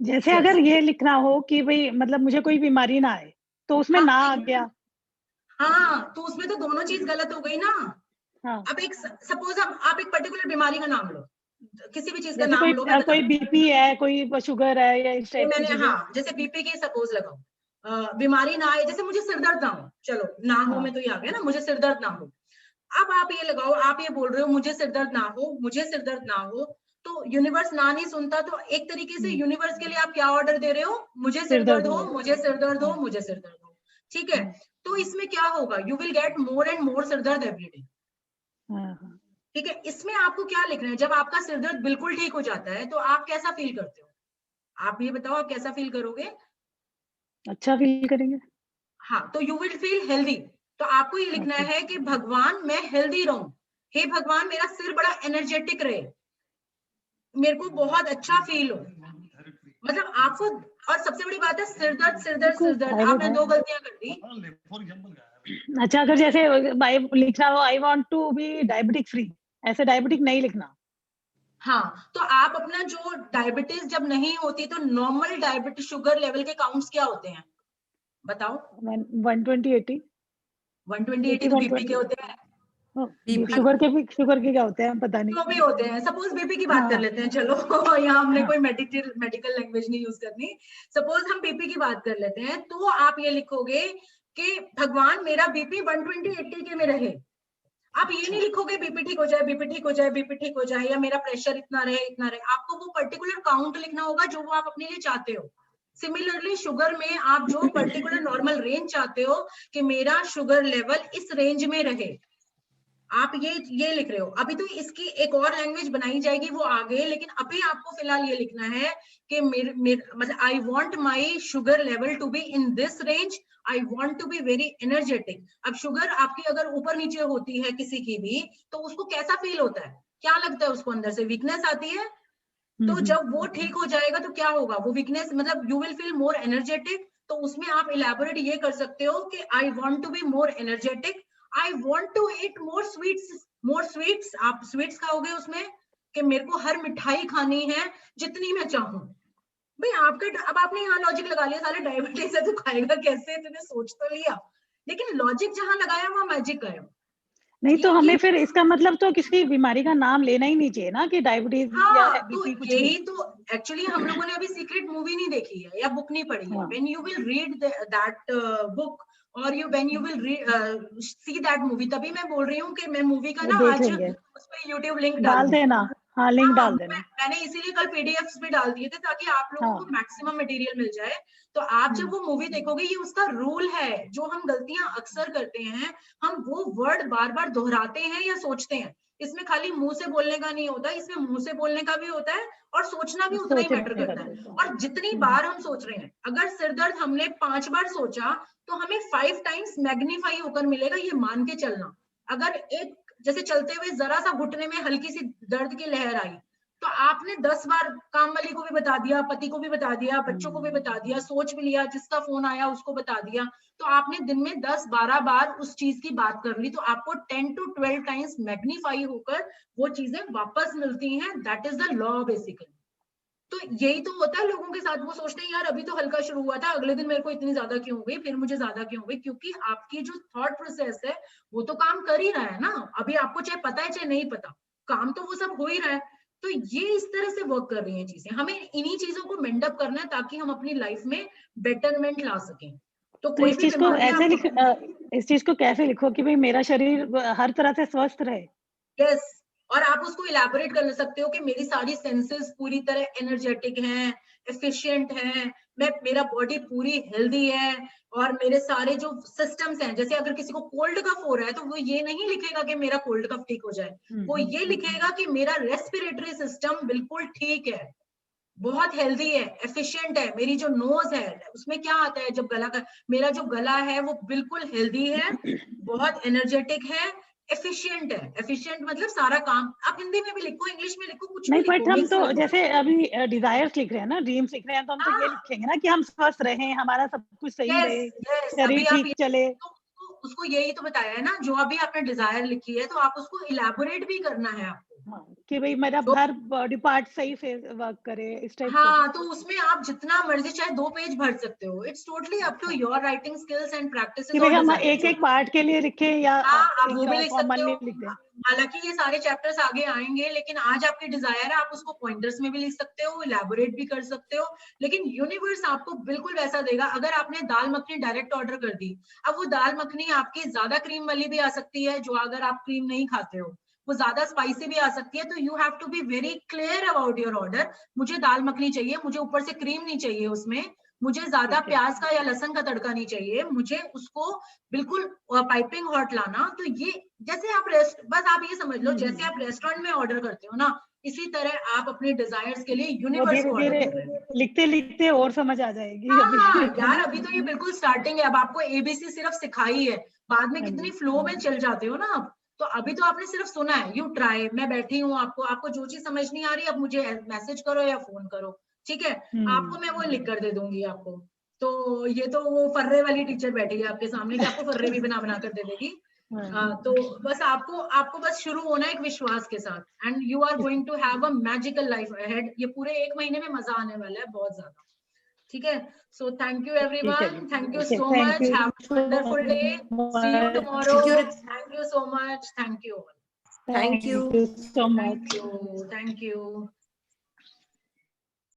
जैसे अगर ये लिखना हो कि भाई मतलब मुझे कोई बीमारी ना आए, तो उसमें ना आ गया। हाँ, तो उसमें तो दोनों चीज गलत हो गई ना। हाँ। अब एक सपोज आप एक पर्टिकुलर बीमारी का नाम लो, किसी भी चीज का जैसे नाम लो, मैं कोई बीपी है, कोई शुगर है, या इस टाइप की मैंने, चीजें। हाँ, जैसे बीपी की सपोज लगाओ, बीमारी ना आए, जैसे मुझे सिर दर्द ना हो, चलो ना हो में तो ये आ गया ना, मुझे सिर दर्द ना हो। अब आप ये लगाओ, आप ये बोल रहे हो मुझे सिर दर्द ना हो, मुझे सिर दर्द ना हो, तो यूनिवर्स ना नहीं सुनता, तो एक तरीके से यूनिवर्स के लिए आप क्या ऑर्डर दे रहे हो? मुझे सिर दर्द हो, मुझे सिर दर्द हो, मुझे सिर दर्द हो। ठीक है, तो इसमें क्या होगा? You will get more and more सिर दर्द एवरी डे। ठीक है, इसमें आपको क्या लिखना है? जब आपका सिर दर्द बिल्कुल ठीक हो जाता है तो आप कैसा फील करते हो? आप ये बताओ, आप कैसा फील करोगे? अच्छा फील करेंगे। हाँ, तो यू विल फील हेल्दी। तो आपको ये लिखना है कि भगवान मैं हेल्दी रहूं, हे भगवान मेरा सिर बड़ा एनर्जेटिक रहे, मेरे को बहुत अच्छा फील हो। मतलब आपको, और सबसे बड़ी बात है सिर दर्द सिर दर्द सिर दर्द, आपने दो गलतियां कर दी। अच्छा, अगर जैसे लिखना हो I want to be diabetic free, ऐसे डायबिटिक नहीं लिखना। हाँ, तो आप अपना जो डायबिटीज जब नहीं होती तो नॉर्मल डायबिटीज शुगर लेवल के काउंट्स क्या होते हैं बताओ? 120/80। 120/80 तो बीपी के होते हैं। शुगर के क्या होते हैं पता नहीं, जो भी होते हैं। सपोज बीपी की बात कर लेते हैं, चलो यहाँ हमने कोई मेडिकल लैंग्वेज नहीं यूज करनी। सपोज हम बीपी की बात कर लेते हैं, तो आप ये लिखोगे कि भगवान मेरा बीपी 120/80 के में रहे। आप ये नहीं लिखोगे बीपी ठीक हो जाए, बीपी ठीक हो जाए, बीपी ठीक हो जाए, या मेरा प्रेशर इतना रहे इतना रहे। आपको वो पर्टिकुलर काउंट लिखना होगा जो वो आप अपने लिए चाहते हो। सिमिलरली शुगर में आप जो पर्टिकुलर नॉर्मल रेंज चाहते हो कि मेरा शुगर लेवल इस रेंज में रहे, आप ये लिख रहे हो। अभी तो इसकी एक और लैंग्वेज बनाई जाएगी, वो आगे, लेकिन अभी आपको फिलहाल ये लिखना है कि मतलब I want my sugar level to be in this range, I want to be very energetic. अब शुगर आपकी अगर ऊपर नीचे होती है किसी की भी, तो उसको कैसा फील होता है? क्या लगता है उसको? अंदर से वीकनेस आती है। तो जब वो ठीक हो जाएगा तो क्या होगा? वो वीकनेस मतलब you will feel more energetic. तो उसमें आप इलेबोरेट ये कर सकते हो कि I want to be more energetic, I want to eat more sweets. आप स्वीट्स खाओगे उसमें कि मेरे को हर मिठाई खानी है जितनी मैं चाहूं। भाई आपका, अब आपने यहाँ लॉजिक लगा लिया, साले डायबिटीज है तो खाएगा कैसे? तुमने सोच तो लिया, लेकिन लॉजिक जहां लगाया वहां मैजिक आया। नहीं तो हमें फिर इसका मतलब तो किसी बीमारी का नाम लेना ही नहीं चाहिए ना कि डायबिटीज या बीपी कुछ यही तो एक्चुअली हम लोगों ने अभी सीक्रेट मूवी नहीं देखी है या बुक नहीं पढ़ी है। When you will read that book और when you will see that movie, तभी मैं बोल रही हूँ कि मैं मूवी का ना आज उस पे YouTube लिंक डाल देना। हाँ, लिंक डाल देना। मैंने इसीलिए कल पीडीएफ्स भी डाल दिए थे ताकि आप लोगों को मैक्सिमम मटेरियल मिल जाए। तो आप जब वो मूवी देखोगे, ये उसका रूल है। जो हम गलतियां अक्सर करते हैं, हम वो वर्ड बार बार दोहराते हैं या सोचते हैं। इसमें खाली मुंह से बोलने का नहीं होता, इसमें मुंह से बोलने का भी होता है और सोचना भी उतना ही मैटर करता है। और जितनी बार हम सोच रहे हैं, अगर सिरदर्द हमने 5 बार सोचा तो हमें 5 टाइम्स मैग्नीफाई होकर मिलेगा, ये मान के चलना। अगर एक जैसे चलते हुए जरा सा घुटने में हल्की सी दर्द की लहर आई, तो आपने 10 बार काम वाली को भी बता दिया, पति को भी बता दिया, बच्चों को भी बता दिया, सोच भी लिया, जिसका फोन आया उसको बता दिया, तो आपने दिन में 10-12 बार उस चीज की बात कर ली, तो आपको 10 to 12 टाइम्स मैग्नीफाई होकर वो चीजें वापस मिलती हैं। That is the law basically. तो यही तो होता है लोगों के साथ। वो सोचते हैं यार अभी तो हल्का शुरू हुआ था, अगले दिन मेरे को इतनी ज्यादा क्यों हो गई, फिर मुझे ज्यादा क्यों हो गई? क्योंकि आपकी जो थॉट प्रोसेस है वो तो काम कर ही रहा है ना। अभी आपको चाहे पता है चाहे नहीं पता, काम तो वो सब हो ही रहा है। तो ये इस तरह से वर्क कर रही हैं चीजें। हमें इन्हीं चीजों को मेंटअप करना है ताकि हम अपनी लाइफ में बेटरमेंट ला सकें। तो कोई इस चीज को ऐसे इस चीज को कैसे लिखो कि भाई मेरा शरीर हर तरह से स्वस्थ रहे? यस, और आप उसको इलैबोरेट कर सकते हो कि मेरी सारी सेंसेस पूरी तरह एनर्जेटिक हैं, एफिशिएंट हैं, मेरा बॉडी पूरी हेल्दी है, और मेरे सारे जो सिस्टम्स हैं, जैसे अगर किसी को कोल्ड कफ हो रहा है तो वो ये नहीं लिखेगा कि मेरा कोल्ड कफ ठीक हो जाए, वो ये लिखेगा कि मेरा रेस्पिरेटरी सिस्टम बिल्कुल ठीक है, बहुत हेल्दी है, एफिशिएंट है, मेरी जो नोज है उसमें क्या आता है जब गला का, मेरा जो गला है वो बिल्कुल हेल्दी है, बहुत एनर्जेटिक है, एफिशिएंट है। एफिशिएंट मतलब सारा काम, आप हिंदी में भी लिखो, इंग्लिश में लिखो, कुछ भी नहीं, लिखो, बट हम mix तो में लिखो। जैसे अभी डिजायर्स लिख रहे हैं ना, ड्रीम्स लिख रहे हैं, तो हम तो ये लिखेंगे ना कि हम स्वस्थ रहें, हमारा सब कुछ सही Yes, रहे, yes, शरीर अभी आप ठीक चले। तो उसको यही तो बताया है ना, जो अभी आपने डिजायर लिखी है तो आप उसको इलैबोरेट भी करना है आपको। हाँ, कि भाई मेरा तो हर बॉडी पार्ट सही से वर्क करे, इस टाइप से। हाँ, तो उसमें आप जितना मर्जी चाहे 2 पेज भर सकते हो, it's totally up to your writing skills and कि प्रैक्टिसेस भाई और हम डिजायर। एक एक पार्ट के लिए लिखें या हाँ, आप एक वो भी लिख सकते हो, कॉमनली लिख दें। हालांकि ये सारे चैप्टर्स आगे आएंगे, लेकिन आज आपकी डिजायर है, आप उसको पॉइंटर्स में भी लिख सकते हो, इलैबोरेट भी कर सकते हो, लेकिन यूनिवर्स आपको बिल्कुल वैसा देगा। अगर आपने दाल मखनी डायरेक्ट ऑर्डर कर दी, अब वो दाल मखनी आपकी ज्यादा क्रीम वाली भी आ सकती है, जो अगर आप क्रीम नहीं खाते हो, वो ज्यादा स्पाइसी भी आ सकती है, तो you have to be very clear about your order. मुझे दाल मखनी चाहिए, मुझे ऊपर से क्रीम नहीं चाहिए उसमें, मुझे ज्यादा प्याज का या लहसुन का तड़का नहीं चाहिए, मुझे उसको बिल्कुल पाइपिंग हॉट लाना। तो ये जैसे आप बस आप ये समझ लो, जैसे आप रेस्टोरेंट में ऑर्डर करते हो ना, इसी तरह आप अपने डिजायर्स के लिए यूनिवर्स को ऑर्डर कर रहे हो। लिखते लिखते और समझ आ जाएगी। हाँ यार, अभी तो ये बिल्कुल स्टार्टिंग है, अब आपको एबीसी सिर्फ सिखाई है, बाद में कितनी फ्लो में चल जाते हो ना आप। तो अभी तो आपने सिर्फ सुना है, यू ट्राई, मैं बैठी हूँ, आपको जो चीज समझ नहीं आ रही, अब मुझे मैसेज करो या फोन करो, ठीक है, आपको मैं वो लिख कर दे दूंगी आपको। तो ये तो वो फर्रे वाली टीचर बैठी है आपके सामने कि आपको फर्रे भी बना बना कर दे देगी। तो बस आपको बस शुरू होना है एक विश्वास के साथ, and you are going to have a magical life ahead. ये पूरे 1 महीने में मजा आने वाला है बहुत ज्यादा, ठीक है। So thank you everyone, thank you so much, have a wonderful day, see you tomorrow, thank you so much, thank you, Thank you. so much. Thank you.